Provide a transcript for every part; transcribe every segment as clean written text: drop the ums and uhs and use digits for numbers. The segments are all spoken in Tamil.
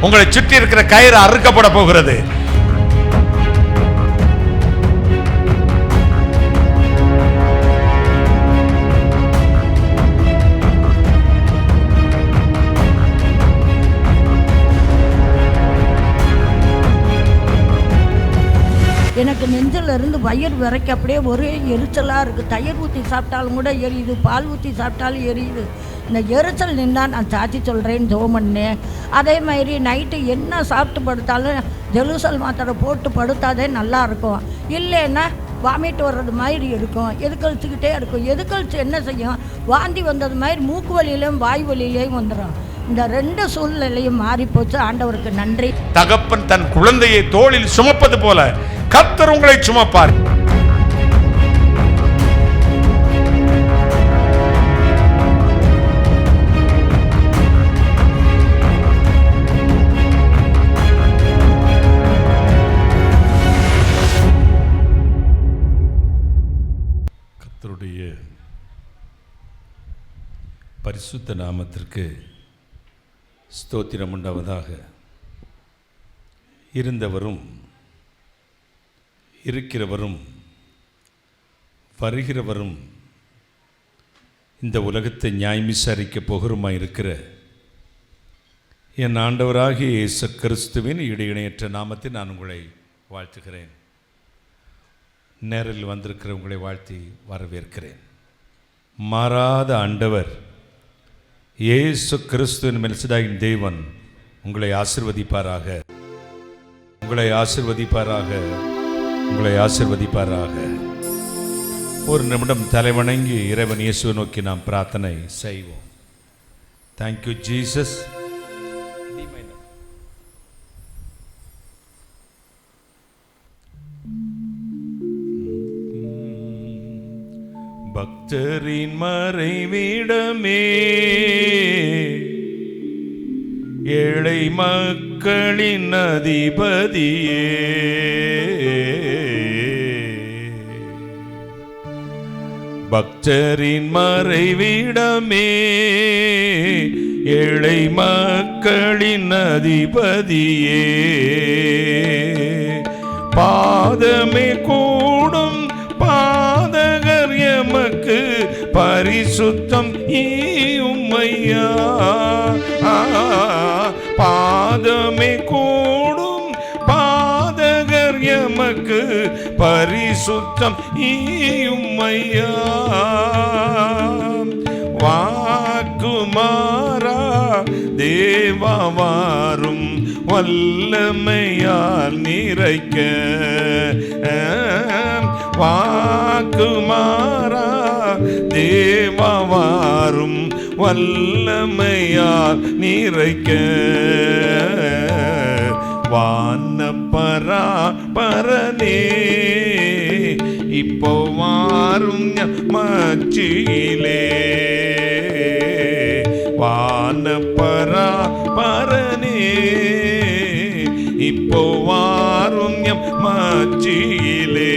உங்களை சுற்றி இருக்கிற கயிறு அறுக்கப்பட போகிறது. எனக்கு நெஞ்சில் இருந்து வயிறு விரைக்க அப்படியே ஒரே எரிச்சலாக இருக்குது. தயிர் ஊற்றி சாப்பிட்டாலும் கூட எரியுது, பால் ஊற்றி சாப்பிட்டாலும் எரியுது. இந்த எரிச்சல் நின்னா நான் சாட்சி சொல்கிறேன்னு ஜெபம் பண்ணேன். அதே மாதிரி நைட்டு என்ன சாப்பிட்டு படுத்தாலும் ஜெலுசல் மாத்திரை போட்டு படுத்தாதே நல்லா இருக்கும். இல்லைன்னா வாமிட்டு வர்றது மாதிரி இருக்கும், எதுக்கழிச்சுக்கிட்டே இருக்கும். எதுக்கழிச்சு என்ன செய்யும், வாந்தி வந்தது மாதிரி மூக்கு வலியிலையும் வாய் வலியிலையும் வந்துடும். இந்த 2 சூழ்நிலையும் மாறி போச்சு. ஆண்டவருக்கு நன்றி. தகப்பன் தன் குழந்தையை தோளில் சுமப்பது போல கர்த்தர் உங்களை சுமப்பார். கர்த்தருடைய பரிசுத்த நாமத்திற்கு ஸ்தோத்திரம் உண்டாவதாக. இருந்தவரும் இருக்கிறவரும் வருகிறவரும் இந்த உலகத்தை நியாயம் விசாரிக்கப் போகிறோமாய் இருக்கிற என் ஆண்டவராகிய இயேசு கிறிஸ்துவின் இடையிணையற்ற நாமத்தில் நான் உங்களை வாழ்த்துகிறேன். நேரில் வந்திருக்கிற உங்களை வாழ்த்தி வரவேற்கிறேன். மாறாத ஆண்டவர் இயேசு கிறிஸ்துவின் மெல்சிதாயின் தேவன் உங்களை ஆசீர்வதிப்பாராக, உங்களை ஆசீர்வதிப்பாராக, உங்களை ஆசீர்வதிப்பாராக. ஒரு நிமிடம் தலைவணங்கி இறைவன் இயேசுவை நோக்கி நாம் பிரார்த்தனை செய்வோம். Thank you Jesus. பக்தரின் மறைவிடமே, ஏழை மக்களின் அதிபதியே, பக்தரின் மறைவிடமே, ஏழை மக்களின் அதிபதியே, பாதமே கூடும் பாதகர் எமக்கு பரிசுத்தம் ஈயுமையா, பாதமே கூடும் பாதகர் எமக்கு பரிசுத்தம் ஈயுமையா, வாக்குமாரா தேவாவாரும் வல்லமையால் நிறைக்க, வாக்குமாரா தேவாவாரும் வல்லமையால் நிறைக்க, வானப்பரா பரனே இப்போ வாரும் மச்சியிலே, வானப்பரா பரனே இப்போ வாரும் மச்சியிலே.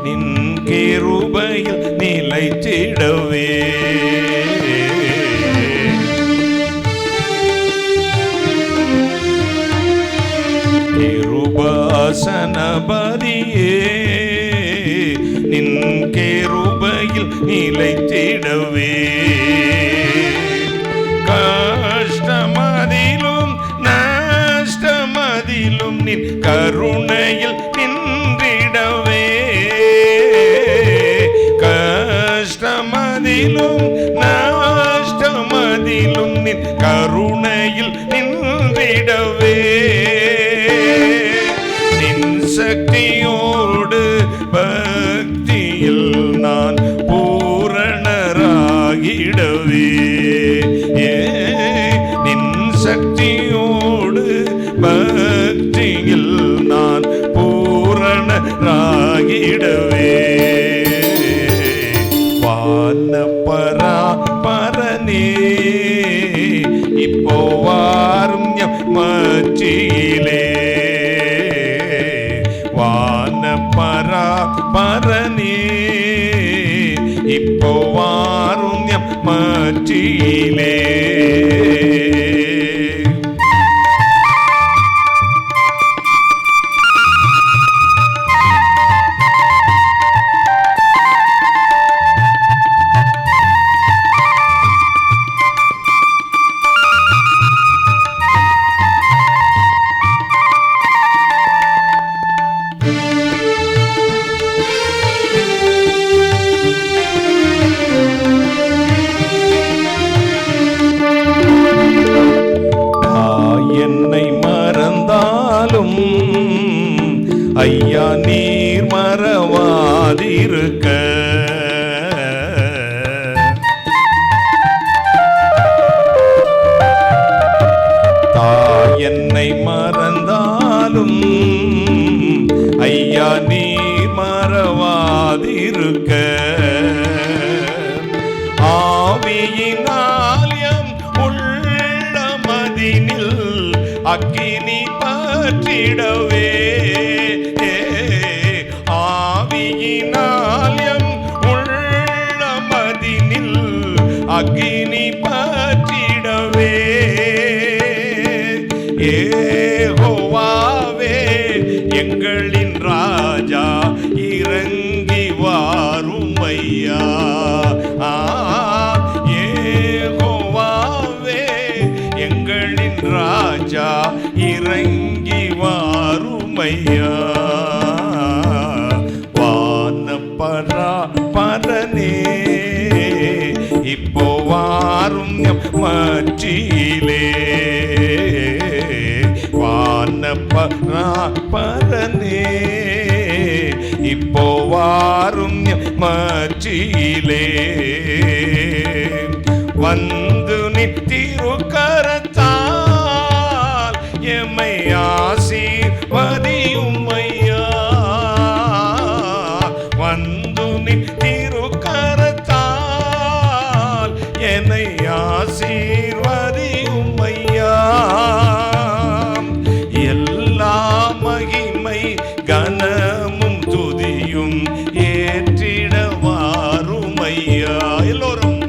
நின் கிருபையில் நிலைத்திடவே, கிருபாசனபதியே நின் கிருபையில் நிலைத்திடவே, கஷ்டமதிலும் நஷ்டமதிலும் நின் கருணையில் நின்றிடவே, கஷ்டமதிலும் நஷ்டமதிலும் நின் கருணையில் நின்றிடவே, நின் சக்தியோடு பக்தியில் நான் பூரணனாக, மகிழவே வானப்பரா பரனே இப்போ வாரும் மச்சியிலே வானப்பரா பரனே இப்போ வாரும் மச்சியிலே ஐயா நீர் மறவாதிருக்க தாய் என்னை மறந்தாலும் ஐயா நீர் மறவாதிருக்க ஆவியினால் எம் உள்ளமதினில் அக்கினி பற்றிடவே அக்கினி பற்றிடவே யெகோவாவே எங்களின் ராஜா இறங்கி வாரும் ஐயா யெகோவாவே எங்களின் ராஜா இறங்கி வாரும் ஐயா வானப்பரா பரனே இப்போ வாரும் மச்சியிலே வானப்பரா பரனே இப்போ வாரும் மச்சியிலே வந்து நித்திருக்கரத்தால் எம்மை ஆசீர்வதியும் ஐயா வந்து நித்திருக்கரத்தால் என்னை ஆசீர்வதியும் ஐயா எல்லா மகிமை கனமும் துதியும் ஏற்றிட வாரும் ஐயா எல்லோரும்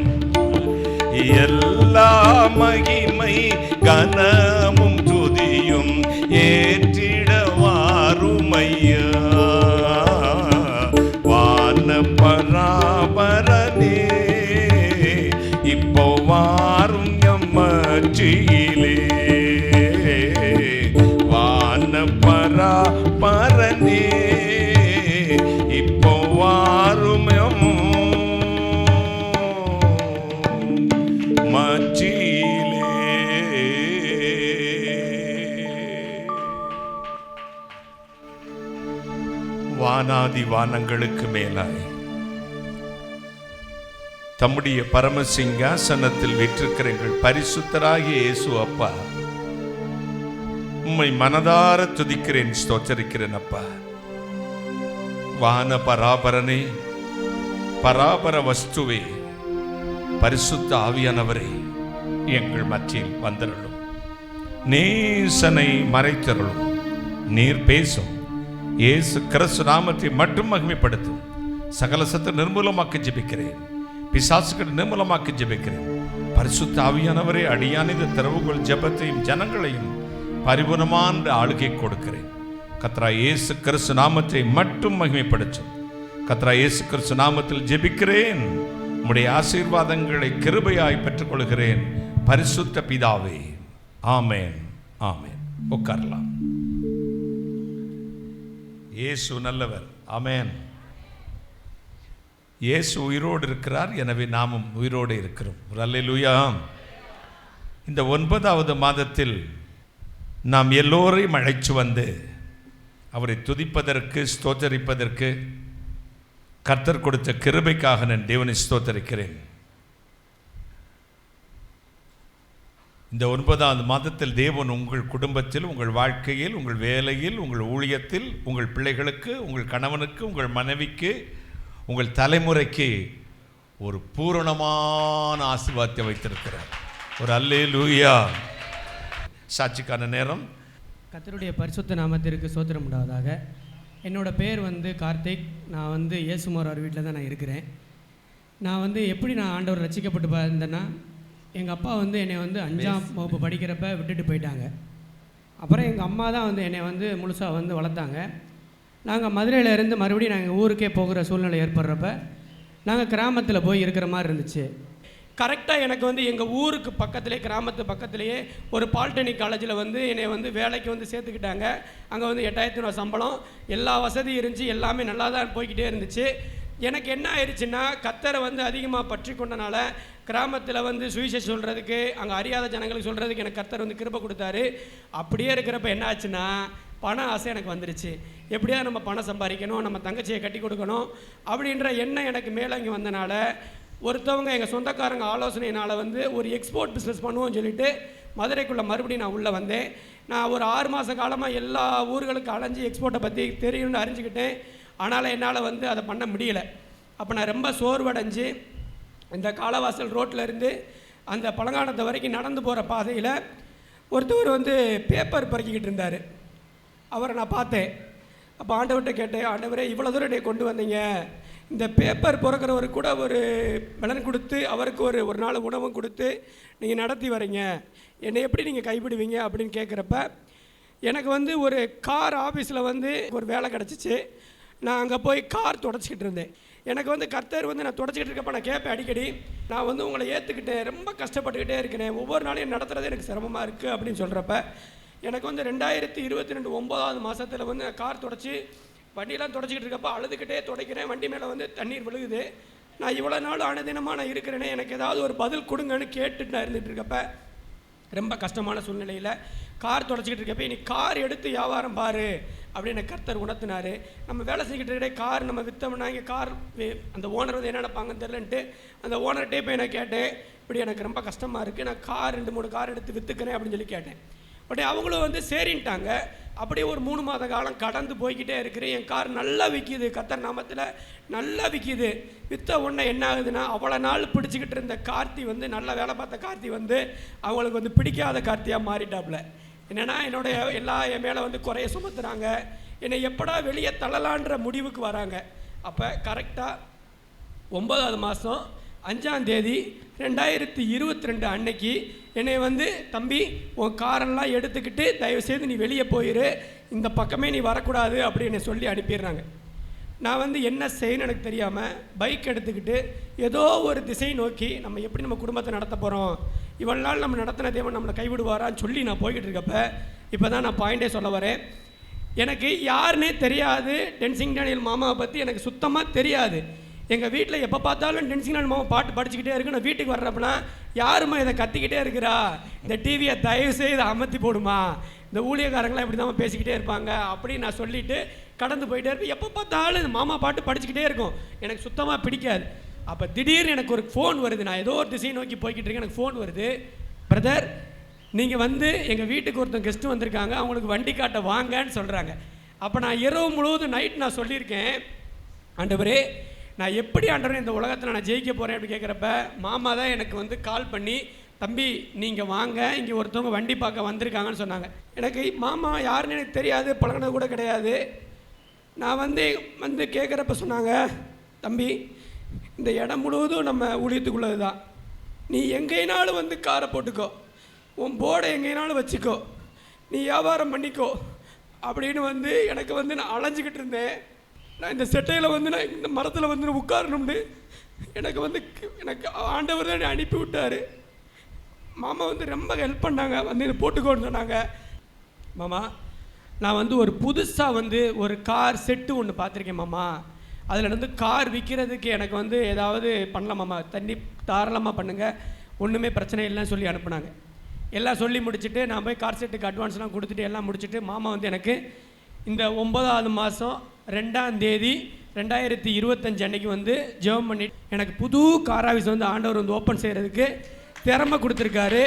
எல்லா மகிமை கனமும் துதியும் ஏற்றிட வாரும் ஐயா வானப்பராபரனே இப்போ வாரும் மச்சியிலே வானப்பரா பரனே இப்போ வாரும் மச்சியிலே. வானாதி வானங்களுக்கு மேலாய் தம்முடைய பரமசிங்காசனத்தில் வீற்றிருக்கிற எங்கள் பரிசுத்தராகிய இயேசு அப்பா, உம்மை மனதார துதிக்கிறேன், ஸ்தோத்தரிக்கிறேன் அப்பா. வான பராபரனே, பராபர வஸ்துவே, பரிசுத்த ஆவியானவரே எங்கள் மத்தியில் வந்தருளும். நேசனை மறைத்தருளும். நீர் பேசும். இயேசு கிறிஸ்து நாமத்தை மட்டும் மகிமைப்படுத்தும். சகல சத்தை நிர்மூலமாக்கி ஜெபிக்கிறேன். பிசாசுகளை நிர்மூலமாக்கி ஜெபிக்கிறேன். பரிசுத்த ஆவியானவரே, அடியான் இந்த திறவுகோல் ஜெபத்தையும் ஜனங்களையும் பரிபூர்ணமான ஆளுகை கொடுக்கிறேன். கர்த்தராகிய இயேசு கிறிஸ்து நாமத்தை மட்டும் மகிமைப்படுத்தும். கர்த்தராகிய இயேசு கிறிஸ்து நாமத்தில் ஜெபிக்கிறேன். உம்முடைய ஆசீர்வாதங்களை கிருபையாய் பெற்றுக்கொள்கிறேன். பரிசுத்த பிதாவே, ஆமென், ஆமென். உட்காரலாம். இயேசு நல்லவர். ஆமென். இயேசு உயிரோடு இருக்கிறார், எனவே நாமும் உயிரோடு இருக்கிறோம். அல்லேலூயா. இந்த 9வது மாதத்தில் நாம் எல்லோரையும் அழைச்சு வந்து அவரை துதிப்பதற்கு, ஸ்தோத்தரிப்பதற்கு கர்த்தர் கொடுத்த கிருபைக்காக நான் தேவனை ஸ்தோத்தரிக்கிறேன். இந்த 9வது மாதத்தில் தேவன் உங்கள் குடும்பத்தில், உங்கள் வாழ்க்கையில், உங்கள் வேலையில், உங்கள் ஊழியத்தில், உங்கள் பிள்ளைகளுக்கு, உங்கள் கணவனுக்கு, உங்கள் மனைவிக்கு, உங்கள் தலைமுறைக்கு ஒரு பூரணமான ஆசீர்வாதத்தை வைத்திருக்கிறார். ஒரு அல்லேலூயா. சாட்சிக்கான நேரம். கர்த்தருடைய பரிசுத்த நாமத்திற்கு ஸ்தோத்திரம் உண்டாவதாக. என்னோட பேர் கார்த்திக். நான் இயேசுமார் வீட்டில் தான் நான் இருக்கிறேன். நான் எப்படி நான் ஆண்டவர் ரட்சிக்கப்பட்டு இருந்தேன்னா, எங்கள் அப்பா என்னை 5ஆம் வகுப்பு படிக்கிறப்ப விட்டுட்டு போயிட்டாங்க. அப்புறம் எங்கள் அம்மா தான் என்னை முழுசாக வளர்த்தாங்க. நாங்கள் மதுரையிலேருந்து மறுபடியும் நாங்கள் ஊருக்கே போகிற சூழ்நிலை ஏற்படுறப்ப நாங்கள் கிராமத்தில் போய் இருக்கிற மாதிரி இருந்துச்சு. கரெக்டாக எனக்கு எங்கள் ஊருக்கு பக்கத்துலேயே, கிராமத்து பக்கத்துலேயே ஒரு பாலிடெக்னிக் காலேஜில் என்னை வேலைக்கு சேர்த்துக்கிட்டாங்க. அங்கே 8,000 சம்பளம், எல்லா வசதியும் இருந்துச்சு, எல்லாமே நல்லா தான் போய்கிட்டே இருந்துச்சு. எனக்கு என்ன ஆயிடுச்சுன்னா, கர்த்தரை அதிகமாக பற்றி கொண்டனால கிராமத்தில் சுவிசேஷம் சொல்கிறதுக்கு, அங்கே அறியாத ஜனங்களுக்கு சொல்கிறதுக்கு எனக்கு கர்த்தர் கிருபை கொடுத்தாரு. அப்படியே இருக்கிறப்ப என்ன ஆச்சுன்னா, பண ஆசை எனக்கு வந்துருச்சு. எப்படியா நம்ம பணம் சம்பாதிக்கணும், நம்ம தங்கச்சியை கட்டி கொடுக்கணும் அப்படின்ற எண்ணம் எனக்கு மேலங்கி வந்தனால, ஒருத்தவங்க எங்கள் சொந்தக்காரங்க ஆலோசனையினால் ஒரு எக்ஸ்போர்ட் பிஸ்னஸ் பண்ணுவோம்னு சொல்லிட்டு மதுரைக்குள்ளே மறுபடியும் நான் உள்ளே வந்தேன். நான் ஒரு 6 மாத காலமாக எல்லா ஊர்களுக்கு அலைஞ்சி எக்ஸ்போர்ட்டை பற்றி தெரியும்னு அறிஞ்சிக்கிட்டேன். ஆனால் என்னால் அதை பண்ண முடியலை. அப்போ நான் ரொம்ப சோர்வடைஞ்சு இந்த காலவாசல் ரோட்டில் இருந்து அந்த பழங்கானத்தை வரைக்கும் நடந்து போகிற பாதையில் ஒருத்தவர் பேப்பர் பறக்கிக்கிட்டு இருந்தார். அவரை நான் பார்த்தேன். அப்போ ஆண்டவர்கிட்ட கேட்டேன், ஆண்டவரே இவ்வளோ தூரம் என்னை கொண்டு வந்தீங்க, இந்த பேப்பர் பிறக்கிறவர் கூட ஒரு பலன் கொடுத்து அவருக்கு ஒரு நாள் உணவும் கொடுத்து நீங்கள் நடத்தி வரீங்க, என்னை எப்படி நீங்கள் கைவிடுவீங்க அப்படின்னு கேட்குறப்ப, எனக்கு ஒரு கார் ஆஃபீஸில் ஒரு வேலை கிடச்சிச்சு. நான் அங்கே போய் கார் தொடச்சிக்கிட்டு இருந்தேன். எனக்கு கர்த்தர் நான் தொடச்சிக்கிட்டு இருக்கப்போ நான் கேட்பேன் அடிக்கடி, நான் உங்களை ஏற்றுக்கிட்டேன், ரொம்ப கஷ்டப்பட்டுக்கிட்டே இருக்கிறேன், ஒவ்வொரு நாளையும் நடத்துறது எனக்கு சிரமமாக இருக்குது அப்படின்னு சொல்கிறப்ப, எனக்கு 2022 9வது மாதத்தில் கார் தொடச்சி வண்டியெலாம் தொடச்சிக்கிட்டு இருக்கப்போ அழுதுகிட்டே துடைக்கிறேன். வண்டி மேலே தண்ணீர் விழுகுது. நான் இவ்வளோ நாள் அனுதினமாக நான் இருக்கிறேனே, எனக்கு ஏதாவது ஒரு பதில் கொடுங்கன்னு கேட்டுட்டு நான் இருந்துகிட்டு இருக்கப்ப, ரொம்ப கஷ்டமான சூழ்நிலையில் கார் தொடச்சிக்கிட்டு இருக்கப்போ, நீ கார் எடுத்து வியாபாரம் பாரு அப்படின்னு கர்த்தர் உணர்த்தினார். நம்ம வேலை செஞ்சுக்கிட்டு இருக்கிற கார் நம்ம விற்றோம்னா இங்கே கார் அந்த ஓனர் என்ன நினைப்பாங்கன்னு தெரிலன்ட்டு அந்த ஓனர்கிட்டே போய் நான் கேட்டேன், இப்படி எனக்கு ரொம்ப கஷ்டமாக இருக்குது, நான் கார் 2-3 கார் எடுத்து விற்றுக்கிறேன் அப்படின்னு சொல்லி கேட்டேன். பட் அவங்களும் சரின்ட்டாங்க. அப்படியே ஒரு 3 மாத காலம் கடந்து போய்கிட்டே இருக்கிறேன். என் கார் நல்லா விற்கிது, கர்த்தர் நாமத்தில் நல்லா விற்கிது. விற்ற உடனே என்ன ஆகுதுன்னா, அவ்வளோ நாள் பிடிச்சிக்கிட்டு இருந்த கார்த்தி நல்லா வேலை பார்த்த கார்த்தி அவங்களுக்கு பிடிக்காத கார்த்தியாக மாறிட்டாப்புல. என்னென்னா என்னுடைய என் மேலே குறைய சுமத்துறாங்க, என்னை எப்படா வெளியே தள்ளலான்ற முடிவுக்கு வராங்க. அப்போ கரெக்டாக 9வது மாதம் 5ஆம் தேதி 2022 அன்னைக்கு என்னை தம்பி உன் காரெல்லாம் எடுத்துக்கிட்டு தயவுசெய்து நீ வெளியே போயிரு, இந்த பக்கமே நீ வரக்கூடாது அப்படின்னு சொல்லி அனுப்பிடுறாங்க. நான் என்ன செய்யணும்னு எனக்கு தெரியாமல் பைக் எடுத்துக்கிட்டு ஏதோ ஒரு திசை நோக்கி நம்ம எப்படி நம்ம குடும்பத்தை நடத்த போகிறோம், இவ்வளோ நாள் நம்ம நடத்தின தேவன் நம்மளை கைவிடுவாரான்னு சொல்லி நான் போய்கிட்டு இருக்கப்ப, இப்போ தான் நான் பாயிண்டே சொல்ல வரேன். எனக்கு யாருன்னே தெரியாது. டென்சிங் டேனியல் மாமாவை பற்றி எனக்கு சுத்தமாக தெரியாது. எங்கள் வீட்டில் எப்போ பார்த்தாலும் டென்சிங் டேனியல் மாமா பாட்டு படிச்சுக்கிட்டே இருக்கு. நான் வீட்டுக்கு வர்றப்பனா, யாருமா இதை கத்திக்கிட்டே இருக்கிறா, இந்த டிவியை தயவுசெய்து அமர்த்தி போடுமா, இந்த ஊழியக்காரங்களாம் இப்படி தான் பேசிக்கிட்டே இருப்பாங்க அப்படின்னு நான் சொல்லிவிட்டு கடந்து போயிட்டே இருப்பேன். எப்போ பார்த்தாலும் இந்த மாமா பாட்டு படிச்சுக்கிட்டே இருக்கும், எனக்கு சுத்தமாக பிடிக்காது. அப்போ திடீர்னு எனக்கு ஒரு ஃபோன் வருது. நான் ஏதோ ஒரு திசையை நோக்கி போய்கிட்டு இருக்கேன். எனக்கு ஃபோன் வருது, பிரதர் நீங்கள் எங்கள் வீட்டுக்கு ஒருத்தன் கெஸ்ட்டு வந்திருக்காங்க, அவங்களுக்கு வண்டி காட்ட வாங்கன்னு சொல்கிறாங்க. அப்போ நான் இரவு முழுவதும் நைட் நான் சொல்லியிருக்கேன், ஆண்டவரே நான் எப்படி ஆண்டவரே இந்த உலகத்தில் நான் ஜெயிக்க போகிறேன் அப்படி கேட்குறப்ப, மாமா தான் எனக்கு கால் பண்ணி, தம்பி நீங்கள் வாங்க, இங்கே ஒருத்தவங்க வண்டி பார்க்க வந்திருக்காங்கன்னு சொன்னாங்க. எனக்கு மாமா யாருன்னு எனக்கு தெரியாது, பழகினது கூட கிடையாது. நான் கேட்குறப்ப சொன்னாங்க, தம்பி இந்த இடம் முழுவதும் நம்ம ஊழியத்துக்குள்ளது தான், நீ எங்கேனாலும் காரை போட்டுக்கோ, உன் போர்டை எங்கேனாலும் வச்சுக்கோ, நீ வியாபாரம் பண்ணிக்கோ அப்படின்னு எனக்கு நான் அலைஞ்சிக்கிட்டு இருந்தேன். நான் இந்த செட்டையில் நான் இந்த மரத்தில் உட்காரணும்னு எனக்கு ஆண்டவர் தான் அனுப்பி விட்டார். மாமா ரொம்ப ஹெல்ப் பண்ணாங்க, இதை போட்டுக்கோன்னு சொன்னாங்க. மாமா நான் ஒரு புதுசாக ஒரு கார் செட்டு ஒன்று பார்த்துருக்கேன் மாமா, அதில் கார் விற்கிறதுக்கு எனக்கு ஏதாவது பண்ணலாம் மாமா, தண்ணி தாராளமாக பண்ணுங்கள், ஒன்றுமே பிரச்சனை இல்லைன்னு சொல்லி அனுப்புனாங்க. எல்லாம் சொல்லி முடிச்சுட்டு நான் போய் கார் செட்டுக்கு அட்வான்ஸ்லாம் கொடுத்துட்டு எல்லாம் முடிச்சுட்டு, மாமா எனக்கு இந்த 9வது மாதம் 2ஆம் தேதி 2025 அன்னைக்கு ஜெபம் பண்ணி எனக்கு புது கார் ஆஃபீஸ் ஆண்டவர் ஓப்பன் செய்கிறதுக்கு திறமை கொடுத்துருக்காரு.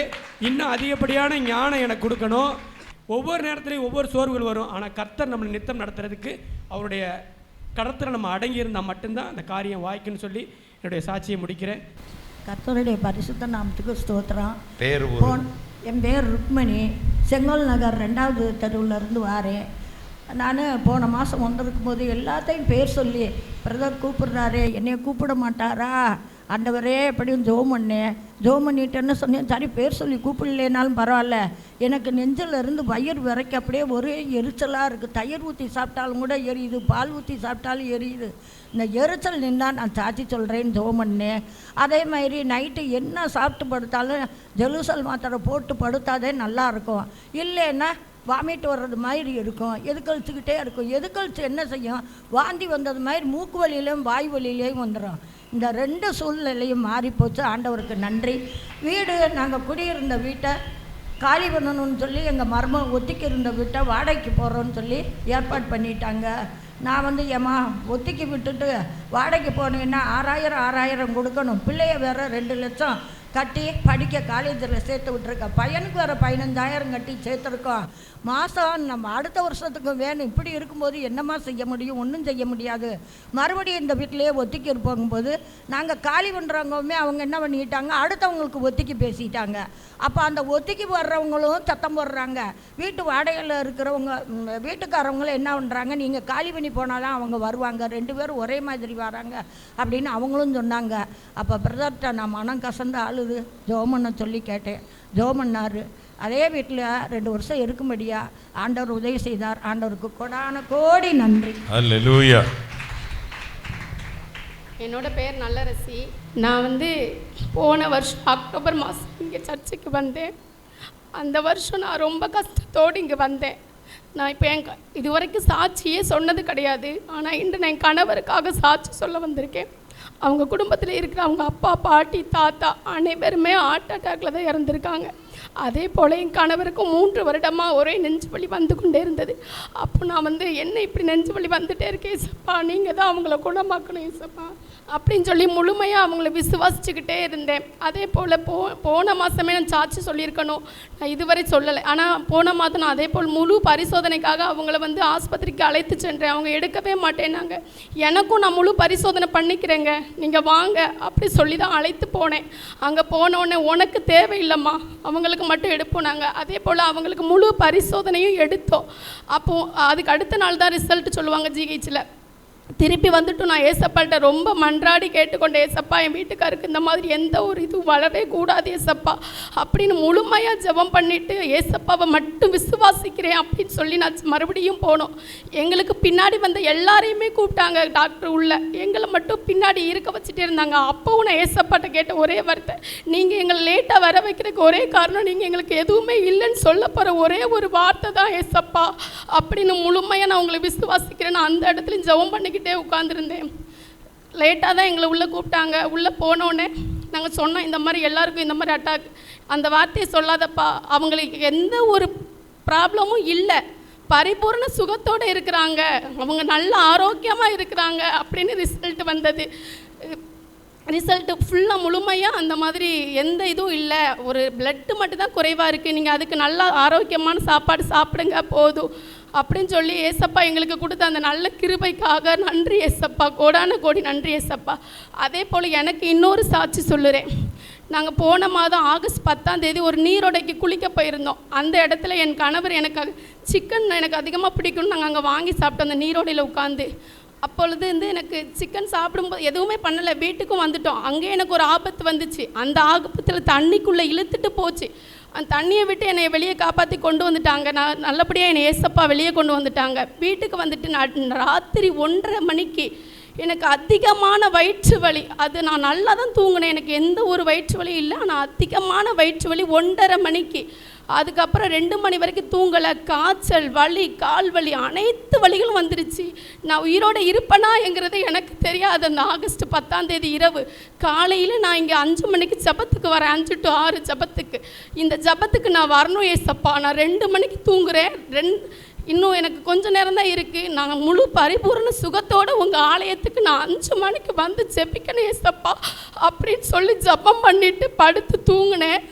இன்னும் அதிகப்படியான ஞானம் எனக்கு கொடுக்கணும். ஒவ்வொரு நேரத்துலையும் ஒவ்வொரு சோர்வுகள் வரும். ஆனால் கர்த்தர் நம்மளை நித்தம் நடத்துறதுக்கு அவருடைய கடத்தில் நம்ம அடங்கி இருந்தால் மட்டும்தான் அந்த காரியம் வாய்க்குன்னு சொல்லி என்னுடைய சாட்சியை முடிக்கிறேன். கர்த்தருடைய பரிசுத்த நாமத்துக்கு ஸ்தோத்திரம். என் பேர் ருக்மணி. செங்கோல் நகர் 2வது தெருவிலேருந்து வாரேன். நான் போன மாதம் வந்திருக்கும் போது எல்லாத்தையும் பேர் சொல்லி பிரதர் கூப்பிட்றாரு, என்னைய கூப்பிட மாட்டாரா ஆண்டவரே எப்படியும் ஜோம் பண்ணேன். ஜோம் பண்ணிட்டேன்னு சொன்னேன். சரி பேர் சொல்லி கூப்பிடலேனாலும் பரவாயில்ல, எனக்கு நெஞ்சில் இருந்து வயிறு விரைக்க அப்படியே ஒரே எரிச்சலாக இருக்குது. தயிர் ஊற்றி சாப்பிட்டாலும் கூட எரியுது, பால் ஊற்றி சாப்பிட்டாலும் எரியுது. இந்த எரிச்சல் நின்னால் நான் சாட்சி சொல்கிறேன்னு ஜோம் பண்ணேன். அதே மாதிரி நைட்டு என்ன சாப்பிட்டு படுத்தாலும் ஜெலுசல் மாத்திரை போட்டு படுத்தாதே நல்லாயிருக்கும். இல்லைன்னா வாமிட்டு வர்றது மாதிரி இருக்கும், எதுக்கழிச்சுக்கிட்டே இருக்கும். எதுக்கழிச்சு என்ன செய்யும், வாந்தி வந்தது மாதிரி மூக்கு வலியிலையும் வாய் வலியிலையும் வந்துடும். இந்த 2 சூழ்நிலையும் மாறிப்போச்சு. ஆண்டவருக்கு நன்றி. வீடு நாங்கள் குடியிருந்த வீட்டை காலி பண்ணணும்னு சொல்லி எங்கள் மருமக ஒத்திக்கு இருந்த வீட்டை வாடகைக்கு போகிறோன்னு சொல்லி ஏற்பாடு பண்ணிட்டாங்க. நான் ஏம்மா ஒத்திக்கு விட்டுட்டு வாடகைக்கு போனேன்னா 6000 கொடுக்கணும். பிள்ளைய வேறு 2 லட்சம் கட்டி படிக்க காலேஜில் சேர்த்து விட்ருக்கோம். பையனுக்கு வேறு 15000 கட்டி சேர்த்துருக்கோம். மாதம் நம்ம அடுத்த வருஷத்துக்கு வேணும். இப்படி இருக்கும்போது என்னம்மா செய்ய முடியும், ஒன்றும் செய்ய முடியாது. மறுபடியும் இந்த வீட்டிலேயே ஒத்திக்கு போகும்போது நாங்கள் காலி பண்ணுறவங்கவுமே அவங்க என்ன பண்ணிட்டாங்க, அடுத்தவங்களுக்கு ஒத்திக்கு பேசிட்டாங்க. அப்போ அந்த ஒத்திக்கு வர்றவங்களும் சத்தம் போடுறாங்க. வீட்டு வாடகையில் இருக்கிறவங்க வீட்டுக்காரவங்களும் என்ன பண்ணுறாங்க, நீங்கள் காலி பண்ணி போனால் தான் அவங்க வருவாங்க, 2 பேரும் ஒரே மாதிரி வராங்க அப்படின்னு அவங்களும் சொன்னாங்க. அப்போ பிரதர்கிட்ட நான் மனம் கசந்து அழுது ஜோமண்ண சொல்லி கேட்டேன். ஜோமன்னார் அதே வீட்டில் 2 வருஷம் இருக்கும்படியா ஆண்டவர் உதவி செய்தார். ஆண்டவருக்கு கோடான கோடி நன்றி. அல்லேலூயா. என்னோட பேர் நல்லரசி. நான் போன வருஷம் அக்டோபர் மாதம் இங்கே சர்ச்சுக்கு வந்தேன். அந்த வருஷம் நான் ரொம்ப கஷ்டத்தோடு இங்கே வந்தேன். நான் இப்போ இதுவரைக்கும் சாட்சியே சொன்னது கிடையாது. ஆனால் இன்று நான் என் கணவருக்காக சாட்சி சொல்ல வந்திருக்கேன். அவங்க குடும்பத்தில் இருக்கிற அவங்க அப்பா, பாட்டி, தாத்தா அனைவருமே ஹார்ட் அட்டாக்ல தான் இறந்துருக்காங்க. அதே போல் என் கணவருக்கும் 3 வருடமாக ஒரே நெஞ்சு வலி வந்து கொண்டே இருந்தது. அப்போ நான் என்ன இப்படி நெஞ்சு வலி வந்துட்டே இருக்கேன் ஏசப்பா, நீங்கள் தான் அவங்கள குணமாக்கணும் ஏசப்பா அப்படின்னு சொல்லி முழுமையாக அவங்கள விசுவாசிச்சுக்கிட்டே இருந்தேன். அதே போல் போன மாதமே நான் சாட்சி சொல்லியிருக்கணும், நான் இதுவரை சொல்லலை. ஆனால் போன மாதம் நான் அதே போல் முழு பரிசோதனைக்காக அவங்கள ஆஸ்பத்திரிக்கு அழைத்து சென்றேன். அவங்க எடுக்கவே மாட்டேன்னாங்க. எனக்கும் நான் முழு பரிசோதனை பண்ணிக்கிறேங்க, நீங்கள் வாங்க அப்படி சொல்லி தான் அழைத்து போனேன். அங்கே போனோடனே உனக்கு தேவையில்லைம்மா, அவங்களுக்கு மட்டும் எடுப்போம் நாங்கள். அதே போல் அவங்களுக்கு முழு பரிசோதனையும் எடுத்தோம். அப்போது அதுக்கு அடுத்த நாள் தான் ரிசல்ட் சொல்லுவாங்க ஜிஹெச்சில். திருப்பி வந்துட்டு நான் ஏசப்பாட்ட ரொம்ப மன்றாடி கேட்டுக்கொண்டேன், ஏசப்பா என் வீட்டுக்காருக்கு இந்த மாதிரி எந்த ஒரு இதுவும் வரவே கூடாது ஏசப்பா அப்படின்னு முழுமையாக ஜெபம் பண்ணிவிட்டு ஏசப்பாவை மட்டும் விசுவாசிக்கிறேன் அப்படின்னு சொல்லி நான் மறுபடியும் போனோம். எங்களுக்கு பின்னாடி வந்த எல்லாரையுமே கூப்பிட்டாங்க டாக்டர் உள்ள, எங்களை மட்டும் பின்னாடி இருக்க வச்சுட்டே இருந்தாங்க. அப்போவும் நான் ஏசப்பாட்ட கேட்ட ஒரே வார்த்தை, நீங்கள் எங்களை லேட்டாக வர வைக்கிறதுக்கு ஒரே காரணம் நீங்கள் எங்களுக்கு எதுவுமே இல்லைன்னு சொல்ல போகிற ஒரே ஒரு வார்த்தை தான் ஏசப்பா அப்படின்னு முழுமையாக நான் உங்களை விசுவாசிக்கிறேன். நான் அந்த இடத்துலையும் ஜெபம் பண்ணிக்கிட்டே உட்காந்துருந்தேன். லேட்டாக தான் எங்களை உள்ளே கூப்பிட்டாங்க. உள்ளே போனோடனே நாங்கள் சொன்னோம், இந்த மாதிரி எல்லாருக்கும் இந்த மாதிரி அட்டாக், அந்த வார்த்தையை சொல்லாதப்பா, அவங்களுக்கு எந்த ஒரு ப்ராப்ளமும் இல்லை, பரிபூர்ண சுகத்தோடு இருக்கிறாங்க, அவங்க நல்ல ஆரோக்கியமாக இருக்கிறாங்க அப்படின்னு ரிசல்ட் வந்தது. ரிசல்ட்டு ஃபுல்லாக முழுமையாக அந்த மாதிரி எந்த இதுவும் இல்லை, ஒரு பிளட்டு மட்டும்தான் குறைவாக இருக்குது, நீங்கள் அதுக்கு நல்லா ஆரோக்கியமான சாப்பாடு சாப்பிடுங்க போதும் அப்படின்னு சொல்லி ஏசப்பா எங்களுக்கு கொடுத்த அந்த நல்ல கிருபைக்காக நன்றி ஏசப்பா, கோடான கோடி நன்றி ஏசப்பா. அதே போல் எனக்கு இன்னொரு சாட்சி சொல்லுறேன். நாங்கள் போன மாதம் ஆகஸ்ட் 10ஆம் தேதி ஒரு நீரோடைக்கு குளிக்க போயிருந்தோம். அந்த இடத்துல என் கணவர் சிக்கன் எனக்கு அதிகமாக பிடிக்கும்னு நாங்கள் அங்கே வாங்கி சாப்பிட்டோம் அந்த நீரோடையில் உட்காந்து. அப்பொழுது எனக்கு சிக்கன் சாப்பிடும்போது எதுவுமே பண்ணலை, வீட்டுக்கும் வந்துட்டோம். அங்கே எனக்கு ஒரு ஆபத்து வந்துச்சு. அந்த ஆபத்தில் தண்ணிக்குள்ளே இழுத்துட்டு போச்சு. அந்த தண்ணியை விட்டு என்னை வெளியே காப்பாற்றி கொண்டு வந்துட்டாங்க. நான் நல்லபடியாக என்னை ஏசப்பா வெளியே கொண்டு வந்துட்டாங்க. வீட்டுக்கு வந்துட்டு நான் ராத்திரி 1:30 மணிக்கு எனக்கு அதிகமான வயிற்று வலி. அது நான் நல்லா தான் தூங்கினேன், எனக்கு எந்த ஒரு வயிற்று வலியும் இல்லை. ஆனால் அதிகமான வயிற்று வலி 1:30 மணிக்கு. அதுக்கப்புறம் 2 மணி வரைக்கும் தூங்கலை. காய்ச்சல், வலி, கால் வலி, அனைத்து வலிகளும் வந்துருச்சு. நான் உயிரோடு இருப்பேனாங்கிறது எனக்கு தெரியாது. அந்த ஆகஸ்ட் 10ஆம் தேதி இரவு காலையில் நான் இங்கே 5 மணிக்கு ஜபத்துக்கு வரேன், 5 to 6 ஜபத்துக்கு. இந்த ஜபத்துக்கு நான் வரணும் ஏசப்பா. நான் 2 மணிக்கு தூங்குறேன். இன்னும் எனக்கு கொஞ்ச நேரம் தான் இருக்குது, நான் முழு பரிபூர்ண சுகத்தோடு உங்கள் ஆலயத்துக்கு நான் 5 மணிக்கு வந்து ஜெபிக்கணும் ஏசப்பா அப்படின்னு சொல்லி ஜெபம் பண்ணிவிட்டு படுத்து தூங்கினேன்.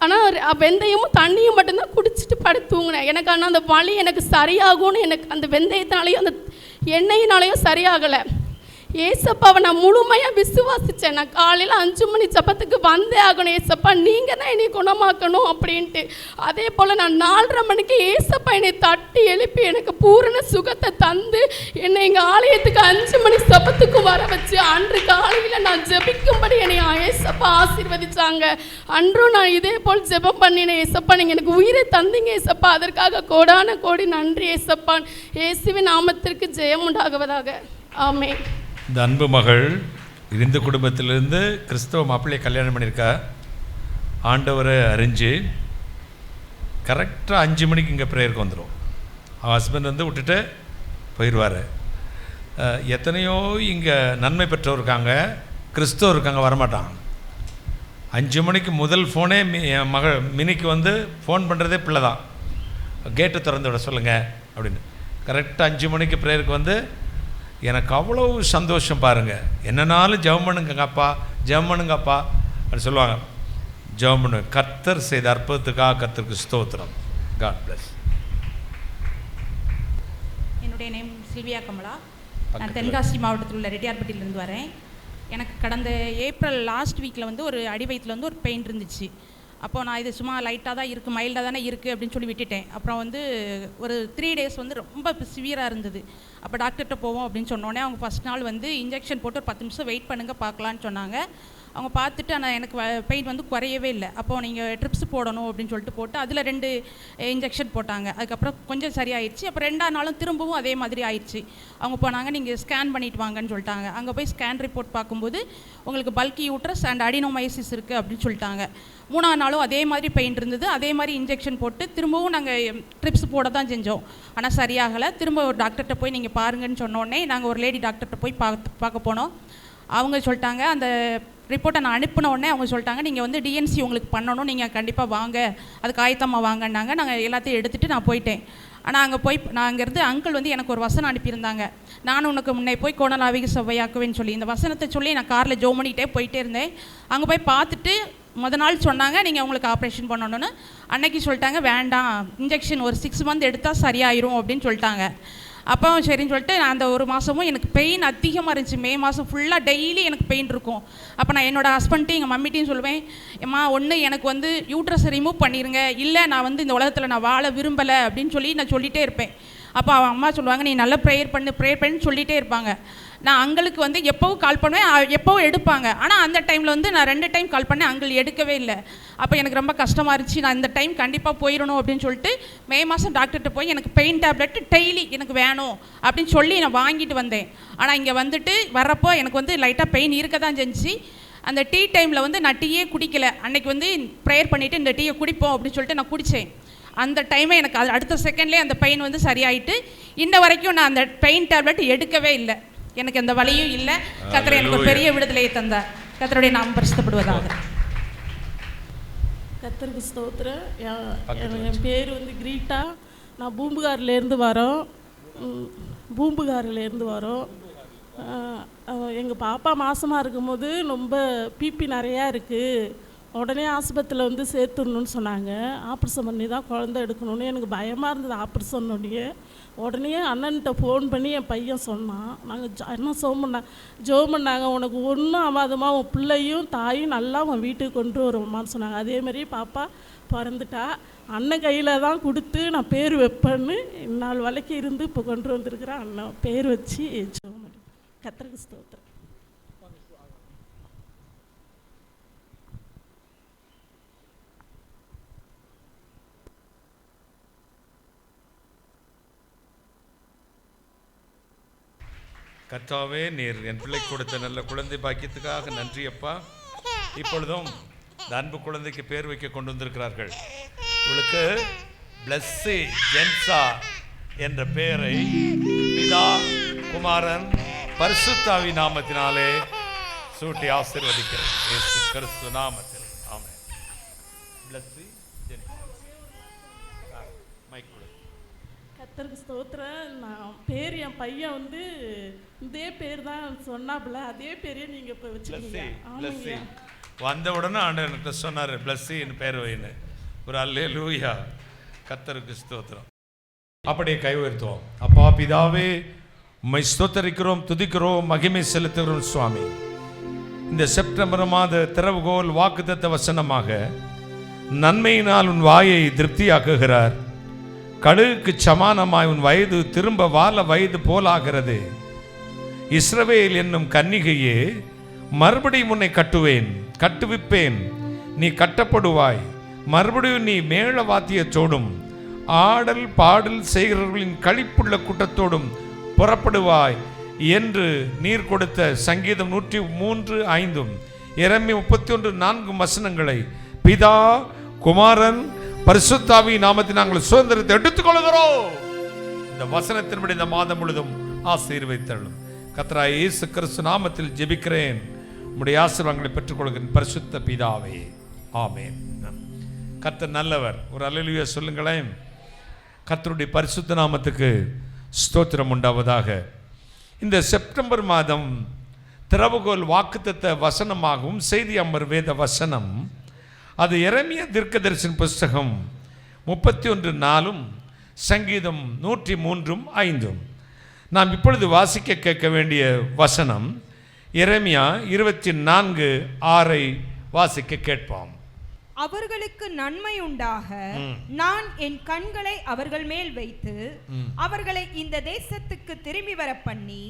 ஆனால் வெந்தயமும் தண்ணியும் மட்டும்தான் குடிச்சிட்டு படுத்து தூங்கினேன். எனக்கு ஆனால் அந்த வலி எனக்கு சரியாகும்னு எனக்கு அந்த வெந்தயத்தினாலேயும் அந்த எண்ணெயினாலேயும் சரியாகலை. ஏசப்பாவை நான் முழுமையாக விசுவாசித்தேன். நான் காலையில் 5 மணி ஜெபத்துக்கு வந்தே ஆகணும், ஏசப்பா நீங்கள் தான் என்னை குணமாக்கணும் அப்படின்ட்டு. அதே போல் நான் 4:30 மணிக்கு ஏசப்பா என்னை தட்டி எழுப்பி எனக்கு பூரண சுகத்தை தந்து என்னை எங்கள் ஆலயத்துக்கு 5 மணி ஜெபத்துக்கு வர வச்சு அன்று காலையில் நான் ஜெபிக்கும்படி என்னை ஏசப்பா ஆசீர்வதிச்சாங்க. அன்றும் நான் இதே போல் ஜெபம் பண்ணினேன். ஏசப்பா நீங்கள் எனக்கு உயிரை தந்தீங்க ஏசப்பா, அதற்காக கோடான கோடி நன்றி ஏசப்பா. இயேசுவின் நாமத்திற்கு ஜெயம் உண்டாகுவதாக. ஆமென். இந்த அன்பு மகள் இந்து குடும்பத்திலிருந்து கிறிஸ்தவ மாப்பிள்ளையை கல்யாணம் பண்ணியிருக்கா. ஆண்டவரை அறிஞ்சு கரெக்டாக 5 மணிக்கு இங்கே ப்ரேயருக்கு வந்துடும். அவன் ஹஸ்பண்ட் வந்து விட்டுட்டு போயிடுவார். எத்தனையோ இங்கே நன்மை பெற்றவர் இருக்காங்க, கிறிஸ்தவர் இருக்காங்க, வரமாட்டான். 5 மணிக்கு முதல் ஃபோனே என் மகள் மினிக்கு வந்து ஃபோன் பண்ணுறதே பிள்ளை தான், கேட்டை திறந்து விட சொல்லுங்கள் அப்படின்னு. கரெக்டாக 5 மணிக்கு ப்ரேயருக்கு வந்து எனக்கு அவ்வளோ சந்தோஷம் பாருங்கள். என்னன்னாலும் ஜெபம் பண்ணுங்கப்பா, ஜெபம் பண்ணுங்கப்பா அப்படின்னு சொல்லுவாங்க. ஜெபம் பண்ணு. கர்த்தர் செய்த அற்புதத்துக்காக கர்த்தருக்கு ஸ்தோத்திரம். God bless. என்னுடைய நேம் சில்வியா கமலா. நான் தென்காசி மாவட்டத்தில் உள்ள ரெட்டியார்பட்டியிலேருந்து வரேன். எனக்கு கடந்த ஏப்ரல் லாஸ்ட் வீக்கில் வந்து ஒரு அடி வயிற்றில் வந்து ஒரு பெயின் இருந்துச்சு. அப்போது நான் இது சும்மா லைட்டாக தான் இருக்குது, மைல்டாக தானே இருக்குது அப்படின்னு சொல்லி விட்டுட்டேன். அப்புறம் வந்து ஒரு 3 டேஸ் வந்து ரொம்ப சிவியராக இருந்தது. அப்போ டாக்டர்கிட்ட போவோம் அப்படின்னு சொன்னோடனே அவங்க ஃபஸ்ட் நாள் வந்து இன்ஜெக்ஷன் போட்டு ஒரு 10 நிமிஷம் வெயிட் பண்ணுங்கள் பார்க்கலான்னு சொன்னாங்க. அவங்க பார்த்துட்டு ஆனால் எனக்கு பெயின் வந்து குறையவே இல்லை. அப்போது நீங்கள் ட்ரிப்ஸ் போடணும் அப்படின்னு சொல்லிட்டு போட்டு அதில் 2 இன்ஜெக்ஷன் போட்டாங்க. அதுக்கப்புறம் கொஞ்சம் சரியாயிடுச்சு. அப்புறம் 2ஆம் நாளும் திரும்பவும் அதே மாதிரி ஆயிடுச்சு. அவங்க போனாங்க, நீங்கள் ஸ்கேன் பண்ணிட்டு வாங்கன்னு சொல்லிட்டாங்க. அங்கே போய் ஸ்கேன் ரிப்போர்ட் பார்க்கும்போது உங்களுக்கு பல்கி யூட்ரஸ் அண்ட் அடினோமைசிஸ் இருக்குது அப்படின்னு சொல்லிட்டாங்க. 3ஆம் நாளும் அதே மாதிரி பெயின் இருந்தது. அதே மாதிரி இன்ஜெக்ஷன் போட்டு திரும்பவும் நாங்கள் ட்ரிப்ஸ் போட தான் செஞ்சோம். ஆனால் சரியாகலை. திரும்ப ஒரு டாக்டர்கிட்ட போய் நீங்கள் பாருங்கன்னு சொன்னோடனே நாங்கள் ஒரு லேடி டாக்டர்கிட்ட போய் பார்க்க போனோம். அவங்க சொல்லிட்டாங்க, அந்த ரிப்போர்ட்டை நான் அனுப்பின உடனே அவங்க சொல்லிட்டாங்க, நீங்கள் வந்து டிஎன்சி உங்களுக்கு பண்ணணும், நீங்கள் கண்டிப்பாக வாங்க, அதுக்கு ஆயத்தமாக வாங்கன்னாங்க. நாங்கள் எல்லாத்தையும் எடுத்துகிட்டு நான் போயிட்டேன். ஆனால் அங்கே போய் நான் அங்கேருந்து அங்கிள் வந்து எனக்கு ஒரு வசனம் அனுப்பியிருந்தாங்க. நான் உனக்கு முன்னே போய் கோணலாவிக செவ்வையாக்குவேன்னு சொல்லி இந்த வசனத்தை சொல்லி நான் காரில் ஜோ பண்ணிகிட்டே போயிட்டே இருந்தேன். அங்கே போய் பார்த்துட்டு நாள் சொன்னாங்க, நீங்கள் உங்களுக்கு ஆப்ரேஷன் பண்ணணுன்னு. அன்னைக்கு சொல்லிட்டாங்க, வேண்டாம், இன்ஜெக்ஷன் ஒரு 6 மந்த் எடுத்தால் சரியாயிரும் அப்படின்னு சொல்லிட்டாங்க. அப்போ சரின்னு சொல்லிட்டு அந்த ஒரு மாதமும் எனக்கு பெயின் அதிகமாக இருந்துச்சு. மே மாதம் ஃபுல்லாக டெய்லி எனக்கு பெயின் இருக்கும். அப்போ நான் என்னோடய ஹஸ்பண்ட்டையும் எங்கள் மம்மிட்டையும் சொல்லுவேன், ஏம்மா ஒன்று எனக்கு வந்து யூட்ரஸ் ரிமூவ் பண்ணிடுங்க, இல்லை நான் வந்து இந்த உலகத்தில் நான் வாழ விரும்பலை அப்படின்னு சொல்லி நான் சொல்லிகிட்டே இருப்பேன். அப்போ அவன் அம்மா சொல்லுவாங்க, நீ நல்லா ப்ரேயர் பண்ணு சொல்லிகிட்டே இருப்பாங்க. நான் அங்களுக்கு வந்து எப்போவும் கால் பண்ணுவேன், எப்போவும் எடுப்பாங்க. ஆனால் அந்த டைமில் வந்து நான் 2 டைம் கால் பண்ணேன், அங்கிள் எடுக்கவே இல்லை. அப்போ எனக்கு ரொம்ப கஷ்டமாக இருந்துச்சு. நான் இந்த டைம் கண்டிப்பாக போயிடணும் அப்படின்னு சொல்லிட்டு மே மாதம் டாக்டர்கிட்ட போய் எனக்கு பெயின் டேப்லெட் டெய்லி எனக்கு வேணும் அப்படின்னு சொல்லி நான் வாங்கிட்டு வந்தேன். ஆனால் இங்கே வந்துட்டு வர்றப்போ எனக்கு வந்து லைட்டாக பெயின் இருக்க தான் செஞ்சுச்சு. அந்த டீ டைமில் வந்து நான் டீயே குடிக்கலை. அன்றைக்கி வந்து ப்ரேயர் பண்ணிவிட்டு இந்த டீயை குடிப்போம் அப்படின்னு சொல்லிட்டு நான் குடித்தேன். அந்த டைமே எனக்கு அடுத்த செகண்ட்லேயே அந்த பெயின் வந்து சரியாயிட்டு இன்ன வரைக்கும் நான் அந்த பெயின் டேப்லெட் எடுக்கவே இல்லை. எனக்கு அந்த வலியும் இல்லை. கர்த்தர் எனக்கு ஒரு பெரிய விடுதலையை தந்தார். கர்த்தருடைய நாமம் பரிசுத்தப்படுவதாக. கர்த்தருக்கு ஸ்தோத்திரம். என் பேர் வந்து கிரீட்டா. நான் பூம்புகாரிலேருந்து வரோம். எங்கள் பாப்பா மாதமாக இருக்கும்போது ரொம்ப பிபி நிறையா இருக்குது. உடனே ஆஸ்பத்திரியில் வந்து சேர்த்துடணுன்னு சொன்னாங்க. ஆப்ரேஷன் பண்ணி தான் குழந்தை எடுக்கணும்னு எனக்கு பயமாக இருந்தது. ஆப்ரேஷன் உடனே அண்ணன்கிட்ட ஃபோன் பண்ணி என் பையன் சொன்னான். நாங்கள் என்ன ஜோம் பண்ணாங்க, உனக்கு ஒன்றும் ஆகாதமா, உன் பிள்ளையும் தாயும் நல்லா உன் வீட்டுக்கு கொண்டு வருவோம்மான்னு சொன்னாங்க. அதேமாதிரி பாப்பா பிறந்துட்டா. அண்ணன் கையில் தான் கொடுத்து நான் பேர் வைப்பேன்னு 4 வரைக்கும் இருந்து இப்போ கொண்டு வந்திருக்கிறேன். அண்ணன் பேர் வச்சு ஜோம் பண்ணி. கர்த்தருக்கு ஸ்தோத்திரம். கர்த்தாவே, நீர் என் பிள்ளை கொடுத்த நல்ல குழந்தை பாக்கியத்துக்காக நன்றி அப்பா. இப்பொழுதும் இந்த அன்பு குழந்தைக்கு பேர் வைக்க கொண்டு வந்திருக்கிறார்கள். இவளுக்கு பிளஸ்ஸி ஜென்சா என்ற பெயரை பிதா, குமாரன், பரிசுத்தாவி நாமத்தினாலே சூட்டி ஆசீர்வதிக்கிறேன். இயேசு கிறிஸ்து நாமத்தில் ஆமென். பிளஸ்ஸி ஜென்சா. கர்த்தருக்கு ஸ்தோத்திரம். நான் பேர் என் பையன் வந்து இதே பேர் தான் சொன்னாப்புல, அதே பேரே நீங்கள் இப்போ வச்சுக்கீங்க. ஆமாங்க. வந்த உடனே ஆண்டவர்கிட்ட சொன்னார் பிளஸ்ஸின்னு பேர் வைன்னு. ஒரு அல்லேலூயா, கர்த்தருக்கு ஸ்தோத்திரம். அப்படியே கை உயர்த்துவோம். அப்பா பிதாவே, உம்மை ஸ்தோத்தரிக்கிறோம், துதிக்கிறோம், மகிமை செலுத்துகிறோம் சுவாமி. இந்த செப்டம்பர் மாத திறவுகோல் வாக்குத்தத்த வசனமாக நன்மையினால் உன் வாயை திருப்தியாக்குகிறார். கழுகுக்கு சமானமாய் உன் வயது திரும்ப வாழ வயது போலாகிறது. இஸ்ரவேல் என்னும் கன்னிகையே, மறுபடியும் உன்னை கட்டுவேன், கட்டுவிப்பேன், நீ கட்டப்படுவாய். மறுபடியும் நீ மேள வாத்தியத்தோடும் ஆடல் பாடல் செய்கிறவர்களின் களிப்புள்ள கூட்டத்தோடும் புறப்படுவாய் என்று நீர் கொடுத்த சங்கீதம் 103:5 எரேமியா 31:4 வசனங்களை பிதா குமாரன் பரிசுத்தாவி நாமத்தில் நாங்கள் சுதந்திரத்தை எடுத்துக்கொள்கிறோம். இந்த வசனத்தின்படி இந்த மாதம் முழுதும் ஆசீர்வதித்தள்ளும். கர்த்தராகிய இயேசு கிறிஸ்து நாமத்தில் ஜெபிக்கிறேன், உம்முடைய ஆசீர்வாதங்களை பெற்றுக்கொள்கிறேன் பரிசுத்த பிதாவே, ஆமென். கர்த்தர் நல்லவர். ஒரு அல்லேலூயா சொல்லுங்களேன். கர்த்தருடைய பரிசுத்த நாமத்துக்கு ஸ்தோத்திரம் உண்டாவதாக. இந்த செப்டம்பர் மாதம் திறவுகோல் வாக்குத்தத்த வசனமாகவும் செய்தி அமர் வேத வசனம் அது எரேமியா தீர்க்கதரிசன புஸ்தகம் 31:4 சங்கீதம் 103:5. நாம் இப்பொழுது வாசிக்க கேட்க வேண்டிய வசனம் எரேமியா 24:6 வாசிக்க கேட்போம். அவர்களுக்கு நன்மை உண்டாக நான் என் கண்களை அவர்கள் மேல் வைத்து அவர்களை இந்த தேசத்துக்கு திரும்பி வர பண்ணி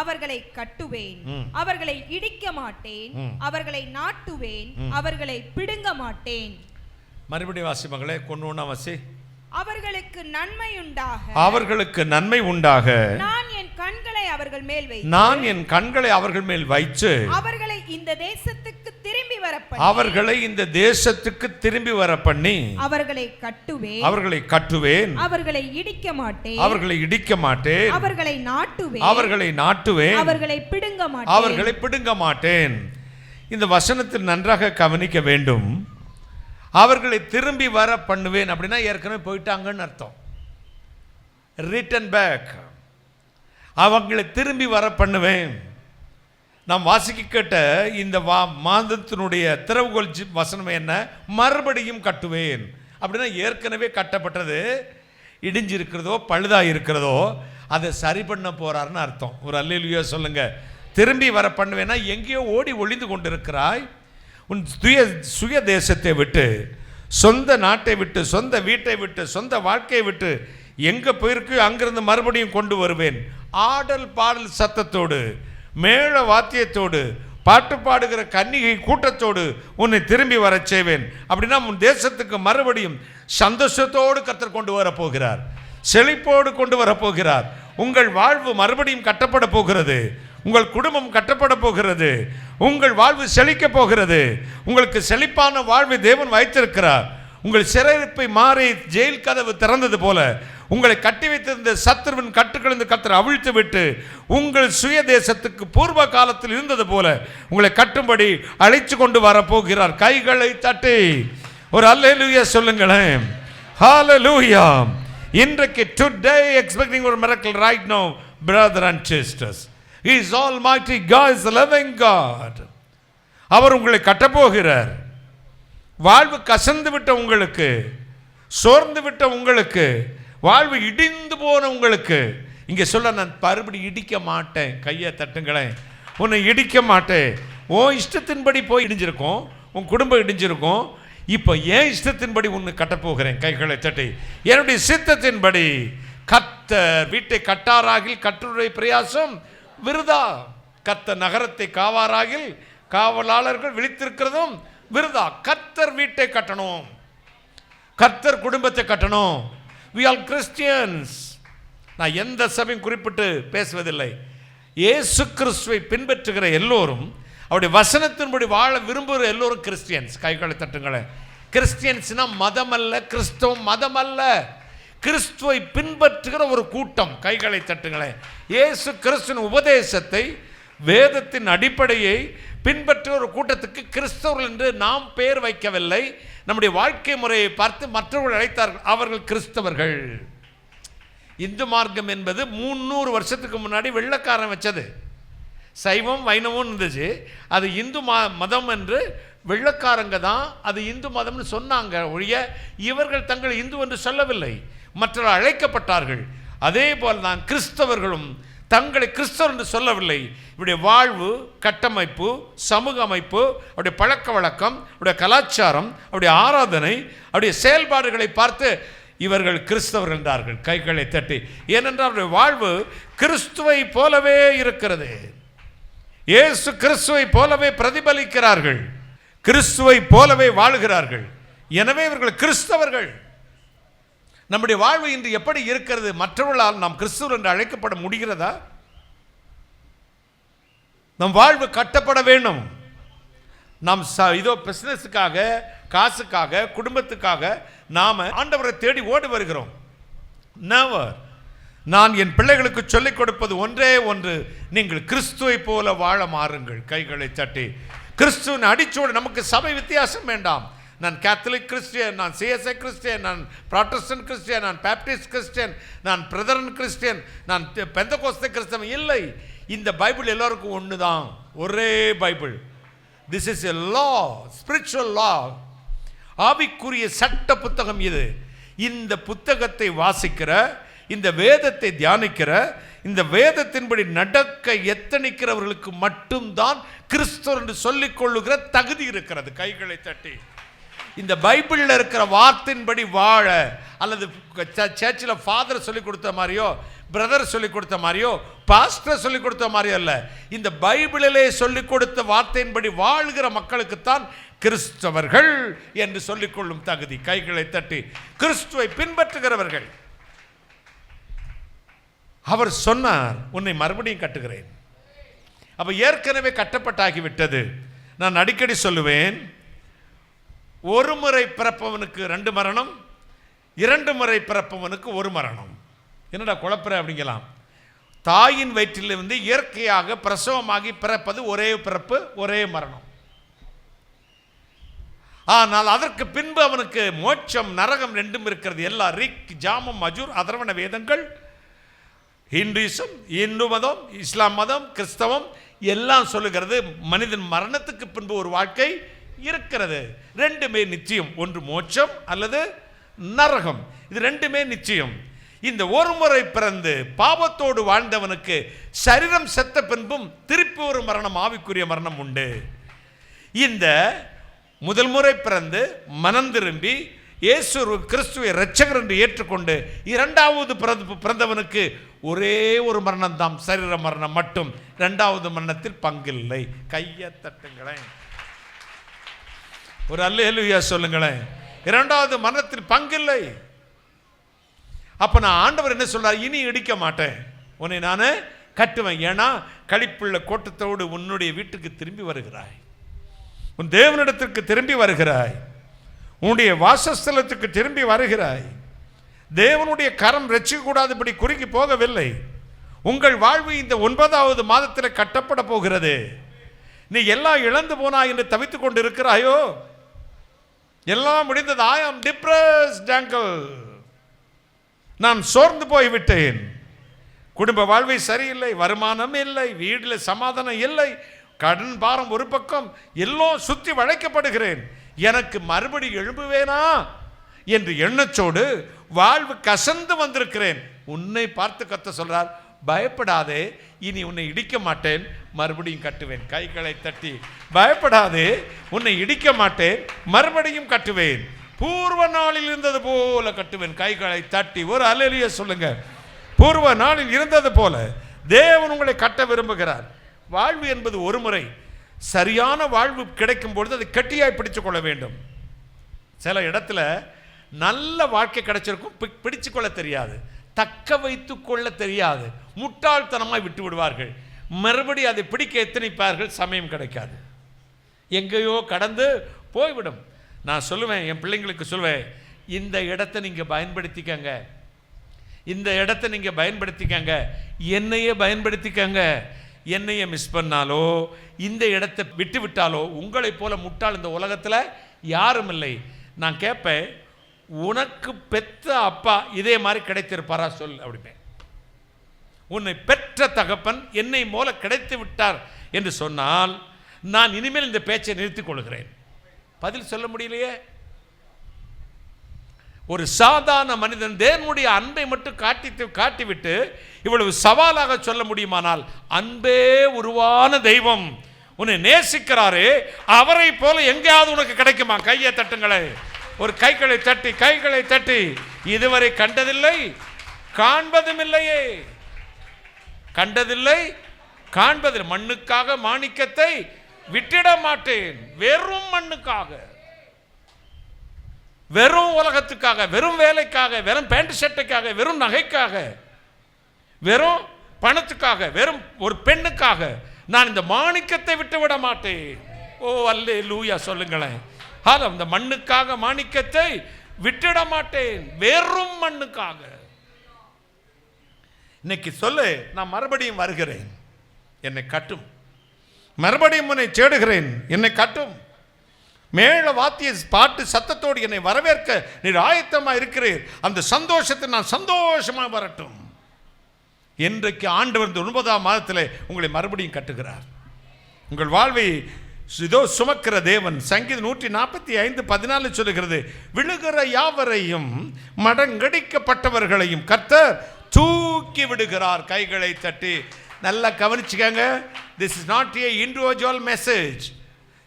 அவர்களை கட்டுவேன், அவர்களை இடிக்க மாட்டேன், அவர்களை நாட்டுவேன், அவர்களை பிடுங்க மாட்டேன். மறுபடியும் வாசி மகளே, கொண்டு வாசி. அவர்களுக்கு நன்மை உண்டாக, அவர்களுக்கு நன்மை உண்டாக நான் என் கண்களை அவர்கள் மேல் வைத்து, நான் என் கண்களை அவர்கள் மேல் வைத்து அவர்களை இந்த தேசத்துக்கு திரும்பி வர பண்ணி, அவர்களை இந்த தேசத்துக்கு திரும்பி வர பண்ணி அவர்களை கட்டுவேன், அவர்களை கட்டுவேன், அவர்களை இடிக்க மாட்டேன், அவர்களை இடிக்க மாட்டேன், அவர்களை நாட்டுவேன், அவர்களை நாட்டுவேன், அவர்களை பிடுங்க மாட்டேன், அவர்களை பிடுங்க மாட்டேன். இந்த வசனத்தில் நன்றாக கவனிக்க வேண்டும். அவர்களை திரும்பி வர பண்ணுவேன் அப்படின்னா ஏற்கனவே போயிட்டாங்கன்னு அர்த்தம். ரிட்டர்ன் பேக், அவங்களை திரும்பி வர பண்ணுவேன். நாம் வாசிக்க கேட்ட இந்த மாதத்தினுடைய திறவுகோல் வசனம் என்ன? மறுபடியும் கட்டுவேன் அப்படின்னா ஏற்கனவே கட்டப்பட்டது இடிஞ்சிருக்கிறதோ பழுதாக இருக்கிறதோ அதை சரி பண்ண போறாருன்னு அர்த்தம். ஒரு அல்லேலூயா சொல்லுங்க. திரும்பி வர பண்ணுவேன்னா எங்கேயோ ஓடி ஒளிந்து கொண்டிருக்கிறாய். உன் சுய தேசத்தை விட்டு, சொந்த நாட்டை விட்டு, சொந்த வீட்டை விட்டு, சொந்த வாழ்க்கையை விட்டு எங்கே போயிருக்கு அங்கிருந்து மறுபடியும் கொண்டு வருவேன். ஆடல் பாடல் சத்தத்தோடு, மேள வாத்தியத்தோடு, பாட்டு பாடுகிற கன்னிகை கூட்டத்தோடு உன்னை திரும்பி வர செய்வேன். அப்படின்னா உன் தேசத்துக்கு மறுபடியும் சந்தோஷத்தோடு கர்த்தர் கொண்டு வரப்போகிறார், செழிப்போடு கொண்டு வரப்போகிறார். உங்கள் வாழ்வு மறுபடியும் கட்டப்பட போகிறது, உங்கள் குடும்பம் கட்டப்பட போகிறது, உங்கள் வாழ்வு செழிக்க போகிறது. உங்களுக்கு செழிப்பான வாழ்வை தேவன் வைத்திருக்கிறார். உங்கள் சிறையிருப்பை மாறி ஜெயில் கதவு திறந்தது போல உங்களை கட்டி வைத்திருந்த சத்துருவின் கட்டுக்களிலிருந்து கர்த்தர் அவிழ்த்து விட்டு உங்கள் சுய தேசத்துக்கு பூர்வ காலத்தில் இருந்தது போல உங்களை கட்டும்படி அழைத்து கொண்டு வரப்போகிறார். கைகளை தட்டி ஒரு அல்லேலூயா சொல்லுங்களேன். ஹalleluya. இன்றைக்கு today expecting ஒரு miracle right now brother and sisters. He is almighty God, is the living God. அவர் உங்களை கட்டப்போகிறார். வாழ்வு கசந்து விட்ட உங்களுக்கு, சோர்ந்து விட்ட உங்களுக்கு, வாழ்வு இடிந்து போன உங்களுக்கு இங்கே சொல்ல நான் மறுபடி இடிக்க மாட்டேன். கையை தட்டுங்களேன். உன்னை இடிக்க மாட்டேன். உன் இஷ்டத்தின்படி போய் இடிஞ்சிருக்கும், உன் குடும்பம் இடிஞ்சிருக்கும். இப்போ ஏன் இஷ்டத்தின்படி உன்னை கட்டப்போகிறேன். கைகளை தட்டி என்னுடைய சித்தத்தின்படி. கர்த்தர் வீட்டை கட்டாராகில் கர்த்தருடைய பிரயாசம் விருதா. கர்த்தர் நகரத்தை காவாராகில் காவலாளர்கள் விழித்திருக்கிறதும் விருதா. கர்த்தர் வீட்டை கட்டணும், கர்த்தர் குடும்பத்தை கட்டணும். we are Christians. நான் எந்த சபையும் குறிப்பிட்டு பேசுவதில்லை. இயேசு கிறிஸ்துவை பின்பற்றுகிற எல்லோரும், அவருடைய வசனத்தின்படி வாழ விரும்புகிற எல்லோரும் கிறிஸ்டியன்ஸ். கைகளை தட்டுங்களேன். கிறிஸ்டியன்ஸ்னா மதம் அல்ல, கிறிஸ்தவம் மதம் அல்ல, கிறிஸ்துவை பின்பற்றுகிற ஒரு கூட்டம். கைகளை தட்டுங்களேன். இயேசு கிறிஸ்துவின் உபதேசத்தை, வேதத்தின் அடிப்படையை பின்பற்றுகிற ஒரு கூட்டத்துக்கு கிறிஸ்தவர்கள் என்று நாம் பெயர் வைக்கவில்லை. நம்முடைய வாழ்க்கை முறையை பார்த்து மற்றவர்கள் அழைத்தார்கள், அவர்கள் கிறிஸ்தவர்கள். இந்து மார்க்கம் என்பது 300 வருஷத்துக்கு முன்னாடி வெள்ளைக்காரன் வச்சது. சைவம் வைணவம் இருந்துச்சு, அது இந்து மதம் என்று வெள்ளைக்காரங்க தான் அது இந்து மதம்னு சொன்னாங்க ஒழிய இவர்கள் தங்கள் இந்து என்று சொல்லவில்லை, மற்றவர்கள் அழைக்கப்பட்டார்கள். அதே போல் தான் கிறிஸ்தவர்களும் தங்களை கிறிஸ்தவர் என்று சொல்லவில்லை. இவருடைய வாழ்வு கட்டமைப்பு, சமூக அமைப்பு, அவருடைய பழக்க வழக்கம், அவருடைய கலாச்சாரம், அவருடைய ஆராதனை, அவருடைய செயல்பாடுகளை பார்த்து இவர்கள் கிறிஸ்தவர்கள் என்றார்கள் கைகளை தட்டி. ஏனென்றால் அவருடைய வாழ்வு கிறிஸ்துவை போலவே இருக்கிறது. இயேசு கிறிஸ்துவை போலவே பிரதிபலிக்கிறார்கள், கிறிஸ்துவை போலவே வாழுகிறார்கள். எனவே இவர்கள் கிறிஸ்தவர்கள். நம்முடைய வாழ்வு இன்று எப்படி இருக்கிறது? மற்றவர்களால் நாம் கிறிஸ்துவர் என்று அழைக்கப்பட முடிகிறதா? நம் வாழ்வு கட்டப்பட வேண்டும். நாம் இதோ பிசினஸுக்காக, காசுக்காக, குடும்பத்துக்காக நாம் ஆண்டவரை தேடி ஓடி வருகிறோம். நெவர். நான் என் பிள்ளைகளுக்கு சொல்லிக் கொடுப்பது ஒன்றே ஒன்று, நீங்கள் கிறிஸ்துவை போல வாழ மாறுங்கள். கைகளை தட்டி கிறிஸ்துவின் அடிச்சோடு. நமக்கு சபை வித்தியாசம் வேண்டாம். நான் கேத்தலிக் கிறிஸ்டியன், நான் சிஎஸ்ஐ கிறிஸ்டியன், நான் ப்ராட்டஸ்டன்ட் கிறிஸ்டியன், நான் பேப்டிஸ்ட் கிறிஸ்டியன், நான் பிரதரன் கிறிஸ்டியன், நான் பெந்தகோஸ்தே கிறிஸ்தவன் இல்லை. இந்த பைபிள் எல்லாருக்கும் ஒன்று தான், ஒரே Bible. This is a law, spiritual லா. ஆவிக்குரிய சட்ட புத்தகம் இது. இந்த புத்தகத்தை வாசிக்கிற, இந்த வேதத்தை தியானிக்கிற, இந்த வேதத்தின்படி நடக்க எத்தனிக்கிறவர்களுக்கு மட்டும்தான் கிறிஸ்தவர் என்று சொல்லிக் கொள்ளுகிற தகுதி இருக்கிறது. கைகளை தட்டி இந்த பைபிளில் இருக்கிற வார்த்தையின்படி வாழ, அல்லது சர்ச்சில் ஃபாதர் சொல்லிக் கொடுத்த மாதிரியோ, பிரதர் சொல்லிக் கொடுத்த மாதிரியோ, பாஸ்டர் சொல்லிக் கொடுத்த மாதிரியோ அல்ல, இந்த பைபிளிலே சொல்லிக் கொடுத்த வார்த்தையின்படி வாழ்கிற மக்களுக்குத்தான் கிறிஸ்தவர்கள் என்று சொல்லிக்கொள்ளும் தகுதி. கைகளை தட்டி கிறிஸ்துவை பின்பற்றுகிறவர்கள். அவர் சொன்னார், உன்னை மறுபடியும் கட்டுகிறேன். அப்ப ஏற்கனவே கட்டப்பட்டாகிவிட்டது. நான் அடிக்கடி சொல்லுவேன், ஒரு முறை பிறப்பவனுக்கு 2 மரணம், 2 முறை பிறப்பவனுக்கு 1 மரணம். என்னடா குழப்பற அப்படிங்கலாம். தாயின் வயிற்றிலிருந்து இயற்கையாக பிரசவமாகி பிறப்பது ஒரே பிறப்பு, ஒரே மரணம். ஆனால் அதற்கு பின்பு அவனுக்கு மோட்சம், நரகம் 2 இருக்கிறது. எல்லா ரிக், ஜாமம், அஜூர், அதர்வண வேதங்கள், ஹிந்துயிசம், இந்து மதம், இஸ்லாம் மதம், கிறிஸ்தவம் எல்லாம் சொல்லுகிறது மனிதன் மரணத்துக்கு பின்பு ஒரு வாழ்க்கை இருக்கிறது. 2மே நிச்சயம். ஒன்று மோட்சம் அல்லது நரகம். இது 2மே நிச்சயம். இந்த ஒரு முறை பிறந்து பாவத்தோடு வாழ்ந்தவனுக்கு சரீரம் செத்த பின்பும் திருப்பி ஒரு மரணம், ஆவிக்குரிய மரணம் உண்டு. இந்த முதல் முறை பிறந்து மனம் திரும்பி இயேசு கிறிஸ்துவை இரட்சகர் என்று ஏற்றுக்கொண்டு 2வது பிறந்தவனுக்கு ஒரே ஒரு மரணம் தான், சரீர மரணம் மட்டும். 2வது மரணத்தில் பங்கில்லை. கையை தட்டுங்களேன், ஒரு அல்லேலூயா சொல்லுங்களேன். 2வது மரணத்தில் பங்கில்லை. அப்ப நான் ஆண்டவர் என்ன சொல்றார்? இனி இடிக்க மாட்டேன், உன்னை நான் கட்டுவேன். ஏன்னா களிப்புள்ள கோட்டத்தோடு உன்னுடைய வீட்டுக்கு திரும்பி வருகிறாய், உன் தேவனிடத்திற்கு திரும்பி வருகிறாய், உன்னுடைய வாசஸ்தலத்துக்கு திரும்பி வருகிறாய். தேவனுடைய கரம் ரட்சிக்கக்கூடாதபடி குறுக்கி போகவில்லை. உங்கள் வாழ்வு இந்த 9வது மாதத்தில் கட்டப்பட போகிறது. நீ எல்லாம் இழந்து போனாய் என்று தவித்துக் கொண்டு இருக்கிறாயோ? எல்லாம் முடிந்தது. I am depressed uncle. நான் சோர்ந்து போய்விட்டேன். குடும்ப வாழ்வை சரியில்லை, வருமானம் இல்லை, வீட்டில் சமாதானம் இல்லை, கடன் பாரம் ஒரு பக்கம், எல்லாம் சுற்றி வளைக்கப்படுகிறேன். எனக்கு மறுபடி எழும்புவேனா என்று எண்ணச்சோடு வாழ்வு கசந்து வந்திருக்கிறேன். உன்னை பார்த்து கத்த சொல்றார், பயப்படாதே, இனி உன்னை இடிக்க மாட்டேன், மறுபடியும் கட்டுவேன். கைகளை தட்டி பயப்படாதே, உன்னை இடிக்க மாட்டேன், மறுபடியும் கட்டுவேன், பூர்வ நாளில் இருந்தது போல கட்டுவேன். கைகளை தட்டி ஒரு அல்லேலூயா சொல்லுங்க. பூர்வ நாளில் இருந்தது போல தேவன் உங்களை கட்ட விரும்புகிறார். வாழ்வு என்பது ஒரு முறை. சரியான வாழ்வு கிடைக்கும் பொழுது அதை கட்டியாய் பிடிச்சு கொள்ள வேண்டும். சில இடத்துல நல்ல வாழ்க்கை கிடைச்சிருக்கும், பிடிச்சு கொள்ள தெரியாது, தக்க வைத்து கொள்ள தெரியாது, முட்டாள்தனமாய் விட்டு விடுவார்கள். மறுபடி அதை பிடிக்க எத்தனைப்பார்கள், சமயம் கிடைக்காது, எங்கேயோ கடந்து போய்விடும். நான் சொல்லுவேன், என் பிள்ளைங்களுக்கு சொல்லுவேன், இந்த இடத்தை நீங்கள் பயன்படுத்திக்கங்க, இந்த இடத்தை நீங்கள் பயன்படுத்திக்கங்க, என்னையே பயன்படுத்திக்கங்க. என்னையே மிஸ் பண்ணாலோ, இந்த இடத்தை விட்டு விட்டாலோ, உங்களை போல முட்டாள் இந்த உலகத்தில் யாரும் இல்லை. நான் கேட்பேன், உனக்கு பெத்த அப்பா இதே மாதிரி கிடைத்திருப்பாரா சொல் அப்படிப்பேன். உன்னை பெற்ற தகப்பன் என்னை போல கிடைத்து விட்டார் என்று சொன்னால் நான் இனிமேல் இந்த பேச்சை நிறுத்திக் கொள்கிறேன். பதில் சொல்ல முடியலையே. ஒரு சாதாரண மனிதன் தேவனுடைய அன்பை மட்டும் காட்டிவிட்டு இவ்வளவு சவாலாக சொல்ல முடியுமானால், அன்பே உருவான தெய்வம் உன்னை நேசிக்கிறாரே, அவரை போல எங்கேயாவது உனக்கு கிடைக்குமா? கையை தட்டுங்களே, ஒரு கைகளை தட்டி இதுவரை கண்டதில்லை, காண்பதும் இல்லையே. கண்டதில்லை, காண்பதில்லை. மண்ணுக்காக மாணிக்கத்தை விட்டிட மாட்டேன். வெறும் மண்ணுக்காக, வெறும் உலகத்துக்காக, வெறும் வேலைக்காக, வெறும் பேண்ட் ஷர்ட்டுக்காக, வெறும் நகைக்காக, வெறும் பணத்துக்காக, வெறும் ஒரு பெண்ணுக்காக நான் இந்த மாணிக்கத்தை விட்டு விட மாட்டேன். ஓ அல்லேலூயா சொல்லுங்களேன். இந்த மண்ணுக்காக மாணிக்கத்தை விட்டுட மாட்டேன், வெறும் மண்ணுக்காக. இன்னைக்கு சொல்லு, நான் மறுபடியும் வருகிறேன், என்னை கட்டும். மறுபடியும் உன்னை தேடுகிறேன், என்னை கட்டும். மேல வாத்திய பாட்டு சத்தத்தோடு என்னை வரவேற்க நீர் ஆயத்தமாக இருக்கிறீர். அந்த சந்தோஷத்தை நான் சந்தோஷமாக வரட்டும். இன்றைக்கு ஆண்டவர் இந்த 9ஆம் மாதத்தில் உங்களை மறுபடியும் கட்டுகிறார். உங்கள் வாழ்வை இதோ சுமக்கிற தேவன். சங்கீதம் 145:14 சொல்லுகிறது, விழுகிற யாவரையும் மடங்கடிக்கப்பட்டவர்களையும் கர்த்தர் தூக்கி விடுகிறார். கைகளை தட்டி நல்லா கவனிச்சுக்கங்க. This is not a individual message,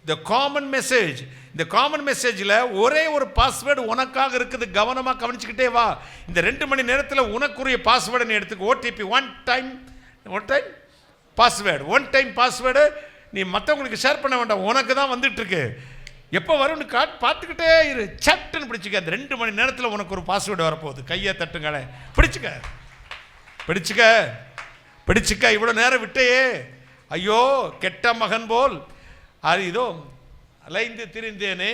the common message. இந்த காமன் மெசேஜில் ஒரே ஒரு பாஸ்வேர்டு உனக்காக இருக்குது. கவனமாக கவனிச்சுக்கிட்டே வா. இந்த 2 மணி நேரத்தில் உனக்குரிய பாஸ்வேர்டை நீ எடுத்துக்க. OTP one time password. One time password நீ மற்றவங்களுக்கு ஷேர் பண்ண வேண்டாம், உனக்கு தான் வந்துட்டு இருக்கு. எப்போ வரும்னு பார்த்துக்கிட்டே இரு. சட்டுன்னு பிடிச்சிக்க. அந்த 2 மணி நேரத்தில் உனக்கு ஒரு பாஸ்வேர்டு வரப்போகுது. கையை தட்டுங்களேன், பிடிச்சிக்க. இவ்வளோ நேரம் விட்டையே, ஐயோ கெட்ட மகன் போல் இதோ அலைந்து திரிந்தேனே,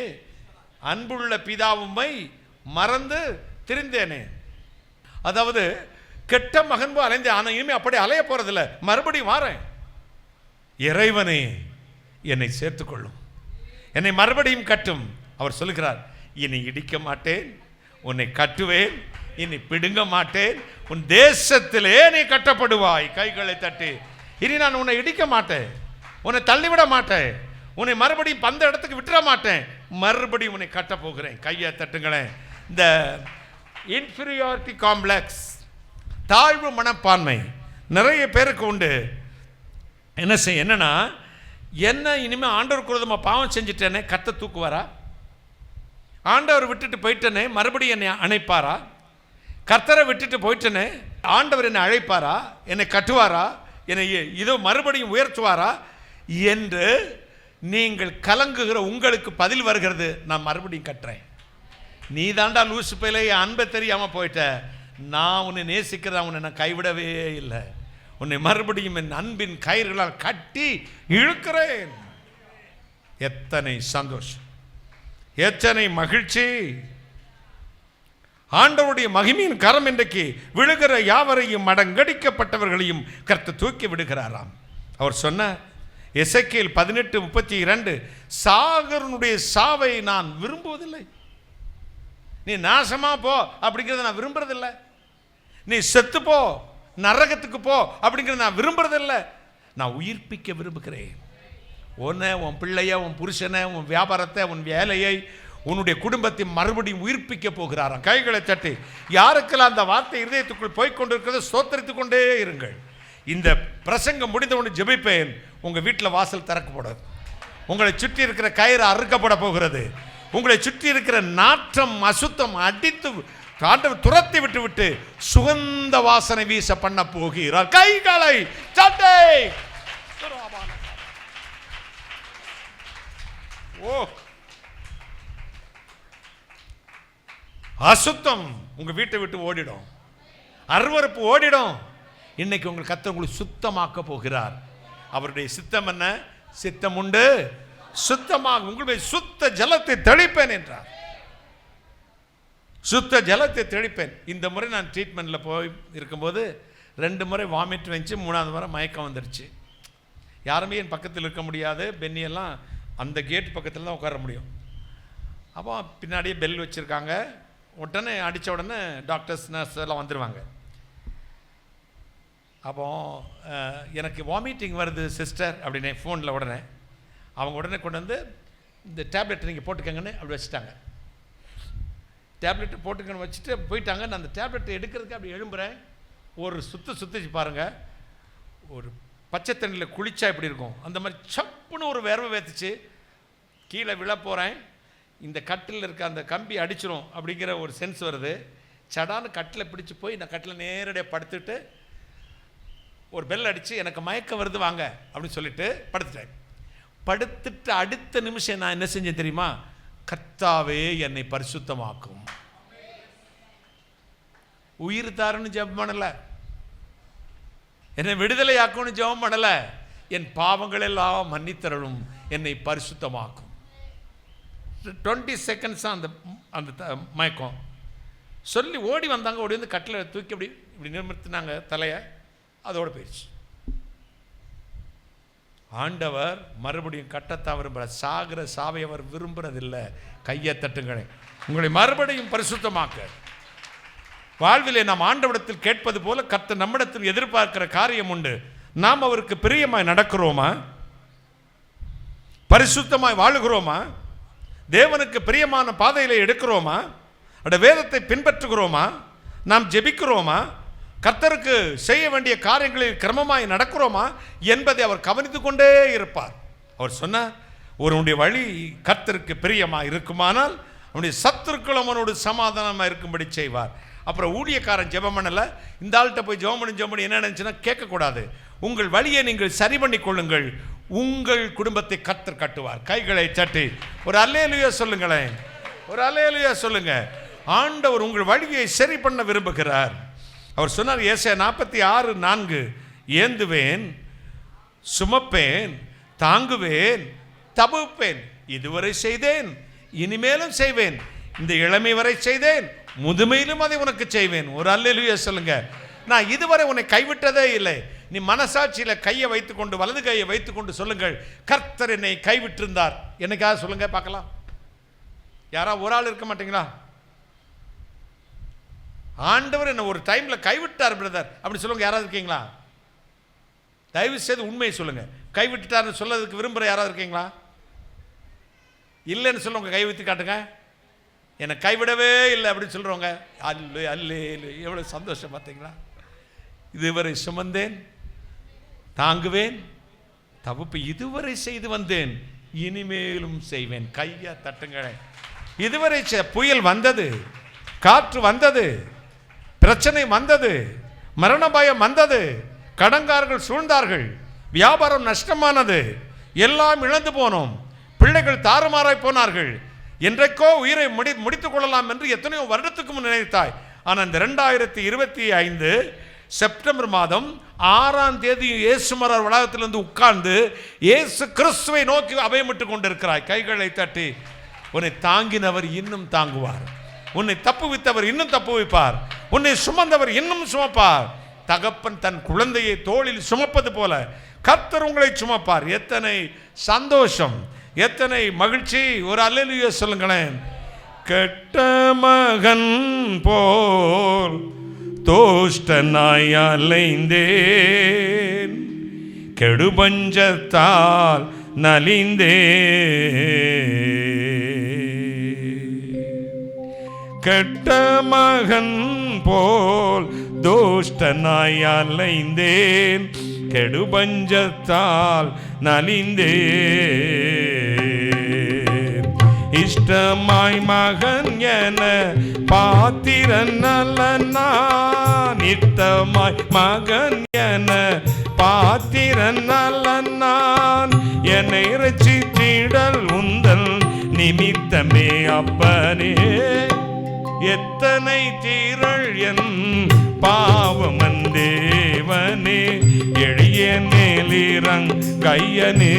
அன்புள்ள பிதாவும்மை மறந்து திரிந்தேனே. அதாவது கெட்ட மகன் போல் அலைந்தேன், ஆனால் இனிமேல் அப்படி அலைய போறதில்லை, மறுபடியும் வாரேன். இறைவனே என்னை சேர்த்துக்கொள்ளும், என்னை மறுபடியும் கட்டும். அவர் சொல்லுகிறார், இனி இடிக்க மாட்டேன், உன்னை கட்டுவேன், இனி பிடுங்க மாட்டேன், உன் தேசத்திலே நீ கட்டப்படுவாய். கைகளை தட்டி, இனி நான் உன்னை இடிக்க மாட்டேன், உன்னை தள்ளிவிட மாட்டேன், உன்னை மறுபடியும் பந்த இடத்துக்கு விட்டுற மாட்டேன், மறுபடியும் உன்னை கட்ட போகிறேன். கையை தட்டுங்களேன். இந்த இன்ஃபீரியாரிட்டி காம்ப்ளெக்ஸ், தாழ்வு மனப்பான்மை நிறைய பேருக்கு உண்டு. என்னன்னா, என்ன இனிமேல் ஆண்டவருக்கு விரோதமாக பாவம் செஞ்சுட்டேனே, கத்த தூக்குவாரா? ஆண்டவர் விட்டுட்டு போயிட்டேனே, மறுபடியும் என்னை அணைப்பாரா? கர்த்தரை விட்டுட்டு போயிட்டேனே, ஆண்டவர் என்னை அழைப்பாரா? என்னை கட்டுவாரா? என்னை இதோ மறுபடியும் உயர்த்துவாரா என்று நீங்கள் கலங்குகிற உங்களுக்கு பதில் வருகிறது, நான் மறுபடியும் கட்டுறேன். நீ தாண்டா லூசு பையில அன்பை தெரியாமல் போயிட்ட. நான் உன்னை நேசிக்கிறதா, உன்னை நான் கைவிடவே இல்லை. உன்னை மறுபடியும் என் அன்பின் கயிறுகளால் கட்டி இழுக்கிறேன். எத்தனை சந்தோஷம், எத்தனை மகிழ்ச்சி. ஆண்டவருடைய மகிமையின் கரம் இன்றைக்கு விழுகிற யாவரையும் மடங்கடிக்கப்பட்டவர்களையும் கர்த்தர் தூக்கி விடுகிறாராம். அவர் சொன்ன எசேக்கியேல் 18:32, சாகரனுடைய சாவை நான் விரும்புவதில்லை. நீ நாசமா போ அப்படிங்கிறத நான் விரும்புறதில்லை. நீ செத்து போ, நரகத்துக்கு போ அப்படிங்கிறத நான் விரும்புறதில்லை. நான் உயிர்ப்பிக்க விரும்புகிறேன். உன்னை, உன் பிள்ளைய, உன் புருஷனை, உன் வியாபாரத்தை, உன் வேலையை, உன்னுடைய குடும்பத்தை மறுபடியும் உயிர்ப்பிக்க போகிறாராம். கைகளை தட்டி யாருக்கெல்லாம் அந்த வார்த்தை இதயத்துக்குள் போய்கொண்டிருக்கிறத ஸ்தோத்தரித்துக் கொண்டே இருங்கள். இந்த பிரசங்கம் முடிந்தவுடனே ஜெபிப்பேன். உங்கள் வீட்டில் வாசல் திறக்கப்படாது, உங்களை சுற்றி இருக்கிற கயிறு அறுக்கப்பட போகிறது, உங்களை சுற்றி இருக்கிற நாற்றம் அசுத்தம் அடித்து ஆண்டவர் துரத்தி விட்டு சுகந்த வாசனை வீச பண்ண போகிறார். கைகளை தட்டி அசுத்தம் உங்க வீட்டை விட்டு ஓடிடும், அருவருப்பு ஓடிடும். இன்னைக்கு உங்கள் கர்த்தர் உங்களை சுத்தமாக்க போகிறார். அவருடைய சித்தம் என்ன? சித்தம் உண்டு, சுத்தமாக உங்களுடைய சுத்த ஜலத்தை தெளிப்பேன் என்றார். சுத்த ஜலத்தை தெளிப்பேன். இந்த முறை நான் ட்ரீட்மெண்ட்டில் போய் இருக்கும்போது 2 முறை வாமிட் வந்துச்சு, 3ஆவது முறை மயக்கம் வந்துடுச்சு. யாருமே என் பக்கத்தில் இருக்க முடியாது. பெண்ணியெல்லாம் அந்த கேட் பக்கத்தில் தான் உட்கார முடியும். அப்போ பின்னாடியே பெல் வச்சுருக்காங்க. உடனே அடித்த உடனே டாக்டர்ஸ் நர்ஸ் எல்லாம் வந்துடுவாங்க. அப்போ எனக்கு வாமிட்டிங் வருது சிஸ்டர் அப்படின்னு ஃபோனில் உடனே அவங்க உடனே கொண்டு வந்து இந்த டேப்லெட் நீங்கள் போட்டுக்கங்கன்னு அப்படி வச்சுட்டாங்க. டேப்லெட்டு போட்டுக்கன்னு வச்சுட்டு போயிட்டாங்க. நான் அந்த டேப்லெட்டை எடுக்கிறதுக்கு அப்படி எழும்புகிறேன். ஒரு சுற்றிச்சு பாருங்கள், ஒரு பச்சை தண்ணியில் குளிச்சா எப்படி இருக்கும் அந்த மாதிரி சப்புன்னு ஒரு வேர்வை வேத்துச்சு. கீழே விழ போகிறேன். இந்த கட்டில் இருக்க அந்த கம்பி அடிச்சிடும் அப்படிங்கிற ஒரு சென்ஸ் வருது. சடான்னு கட்டில் பிடிச்சி போய் நான் கட்டில் நேரடியாக படுத்துட்டு ஒரு பெல் அடித்து எனக்கு மயக்கம் வருது வாங்க அப்படின்னு சொல்லிட்டு படுத்துட்டேன். படுத்துட்டு அடுத்த நிமிஷம் நான் என்ன செஞ்சேன் தெரியுமா? கர்த்தாவே என்னை பரிசுத்தமாக்கும், உயிர் தாருன்னு ஜெபம் பண்ணலை, என்னை விடுதலையாக்கும்னு ஜெபம் பண்ணலை, என் பாவங்கள் எல்லாம் மன்னித்தரலும், என்னை பரிசுத்தமாக்கும். 20 செகண்ட்ஸ் அந்த அந்த மயக்கம் சொல்லி ஓடி வந்தாங்க. ஓடி வந்து கட்டில் தூக்கி அப்படி இப்படி நிமிர்த்தினாங்க தலையை. அதோடு போயிடுச்சு. ஆண்டவர் மறுபடியும் கட்டத்தான் விரும்புகிறார். சாகிற சாவை அவர் விரும்புறதில்லை. கையை தட்டுங்களே, உங்களை மறுபடியும் பரிசுத்தமாக்க. வாழ்விலே நாம் ஆண்டவரிடத்தில் கேட்பது போல கர்த்தர் நம்மிடத்தில் எதிர்பார்க்கிற காரியம் உண்டு. நாம் அவருக்கு பிரியமாய் நடக்கிறோமா? பரிசுத்தமாய் வாழுகிறோமா? தேவனுக்கு பிரியமான பாதையில் எடுக்கிறோமா? அந்த வேதத்தை பின்பற்றுகிறோமா? நாம் ஜெபிக்கிறோமா? கர்த்தருக்கு செய்ய வேண்டிய காரியங்களில் கிரமமாய் நடக்கிறோமா என்பதை அவர் கவனித்து கொண்டே இருப்பார். அவர் சொன்னார், ஒருவனுடைய வழி கர்த்தருக்கு பிரியமாக இருக்குமானால் அவனுடைய சத்துருக்கள் அவனோடு சமாதானமாக இருக்கும்படி செய்வார். அப்புறம் ஊழியக்காரன் ஜெபம் பண்ணலை, இந்த ஆள்கிட்ட போய் ஜெபம் பண்ணி என்ன நினச்சுன்னா கேட்கக்கூடாது. உங்கள் வழியை நீங்கள் சரி பண்ணி கொள்ளுங்கள், உங்கள் குடும்பத்தை கர்த்தர் கட்டுவார். கைகளை தட்டி ஒரு அல்லேலூயா சொல்லுங்களேன், ஒரு அல்லேலூயா சொல்லுங்க. ஆண்டவர் உங்கள் வழியை சரி பண்ண விரும்புகிறார். அவர் சொன்னார் ஏசாயா 46:4, ஏந்துவேன், சுமப்பேன், தாங்குவேன், தபுப்பேன், இதுவரை செய்தேன், இனிமேலும் செய்வேன், இந்த இளமை வரை செய்தேன், முதுமையிலும் அதை உனக்கு செய்வேன். ஒரு அல்லேலூயா சொல்லுங்க. நான் இதுவரை உன்னை கைவிட்டதே இல்லை. நீ மனசாட்சியில் கையை வைத்துக்கொண்டு, வலது கையை வைத்துக்கொண்டு சொல்லுங்கள், கர்த்தர் என்னை கைவிட்டிருந்தார். என்னைக்காக சொல்லுங்க பார்க்கலாம். யாரா ஒரு ஆள் இருக்க மாட்டீங்களா? ஆண்டவர் என்ன ஒரு டைம்ல கைவிட்டார் பிரதர் அப்படி சொல்லுங்க. யாராவது இருக்கீங்களா? தயவு செய்து உண்மையை சொல்லுங்க. கைவிட்டுட்டார்னு சொல்லதுக்கு விரும்புகிற யாராவது இருக்கீங்களா? இல்லைன்னு சொல்லுங்க, கை வைத்து காட்டுங்க. என்னை கைவிடவே இல்லை அப்படின்னு சொல்கிறவங்க அல்லு அல்லு எவ்வளோ சந்தோஷம் பார்த்தீங்களா? இதுவரை சுமந்தேன், தாங்குவேன், தவிப்பு இதுவரை செய்து வந்தேன், இனிமேலும் செய்வேன். கையை தட்டுங்களேன். இதுவரை புயல் வந்தது, காற்று வந்தது, பிரச்சனை வந்தது, மரண பயம் வந்தது, கடன்காரர்கள் சூழ்ந்தார்கள், வியாபாரம் நஷ்டமானது, எல்லாம் இழந்து போனோம், பிள்ளைகள் தாறுமாறாய் போனார்கள், என்றைக்கோ உயிரை முடித்துக் கொள்ளலாம் என்று எத்தனையோ வருடத்துக்கு முன் நினைத்தாய். ஆனால் இந்த 2025 செப்டம்பர் மாதம் 6ஆம் தேதி இயேசுமரார் வளாகத்திலிருந்து உட்கார்ந்து இயேசு கிறிஸ்துவை நோக்கி அபயமிட்டு கொண்டிருக்கிறாய். கைகளை தட்டி உன்னை தாங்கினவர் இன்னும் தாங்குவார், உன்னை தப்புவித்தவர் இன்னும் தப்புவிப்பார், உன்னை சுமந்தவர் இன்னும் சுமப்பார். தகப்பன் தன் குழந்தையை தோளில் சுமப்பது போல கர்த்தர் உங்களை சுமப்பார். எத்தனை சந்தோஷம், எத்தனை மகிழ்ச்சி. ஒரு அல்லேலூயா சொல்லுங்களேன். கெட்ட மகன் போல் தோஷ்டனாய் அலைந்தேன், கெடுபஞ்சத்தால் நலிந்தேன். கெட்ட மகன் போல் தோஷ்டனாய் அலைந்தேன், கெடுபஞ்சத்தால் நலிந்தேன். இஷ்டமாய் மகன் என பாத்திரன் அல்ல நான், இஷ்டமாய் மகன் என பாத்திரன் அல்ல நான், என்னை ரட்சித்திடல் உந்தல் நிமித்தமே அப்பனே. எத்தனை தீரள் என் பாவமன் தேவனே, எளிய நேலிரங் கையனே.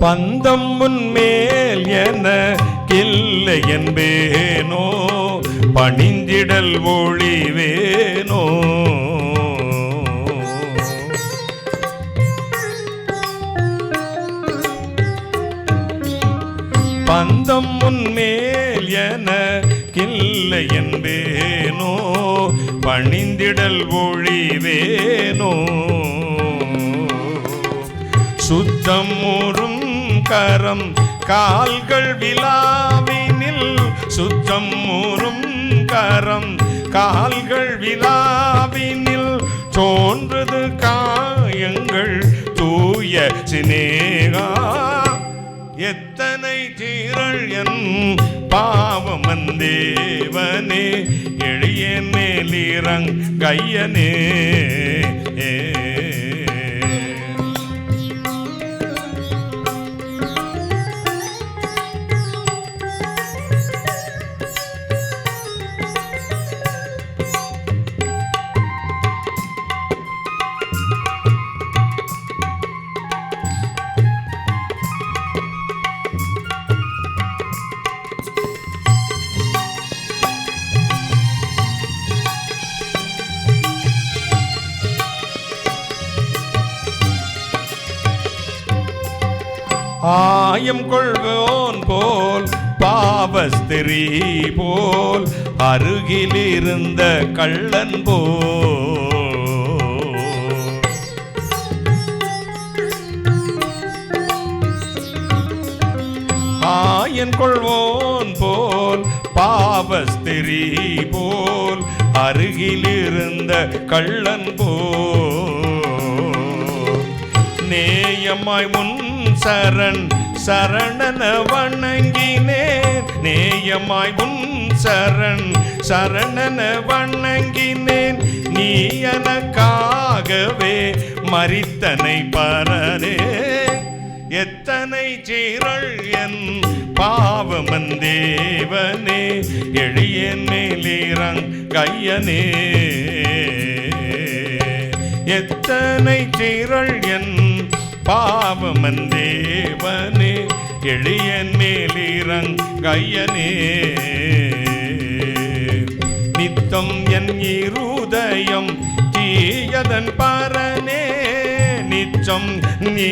பந்தம் உன்மேல் என கில்லை என்பேனோ, பணிந்திடல் ஒளிவேனோ. பந்தம் உன்மேல் என கில்லை என்பேனோ, பணிந்திடல் ஒளிவேனோ. சுத்தம் ஊறும் கரம் கால்கள் விழாவினில், சுத்தம் ஊறும் கரம் கால்கள் விழாவினில், தோன்றது காயங்கள் தூய சினேகா. எத்தனை சீரள் என் பாவமன் தேவனே, எளிய மேலிறங்கையனே. ஆயம் கொள்வோன் போல் பாவஸ்திரீ போல், அருகிலிருந்த கள்ளன் போல். ஆயன் கொள்வோன் போல் பாவஸ்திரீ போல், அருகிலிருந்த கள்ளன் போல். நேயமாய் முன் சரண் சரணன வணங்கினேன், நேயமாய் உன் சரண் சரணன வணங்கினேன். நீ எனக்காகவே மரித்தனை பரனே. எத்தனை சீரள் என் பாவமன் தேவனே, எளியன் மேலிறங்கையனே. எத்தனை சீரள் என் பாவமன் தேவனே, எளியன் மேலிறங்கையனே. நித்தம் என் இருதயம் தீயதன் பரனே, நிச்சம்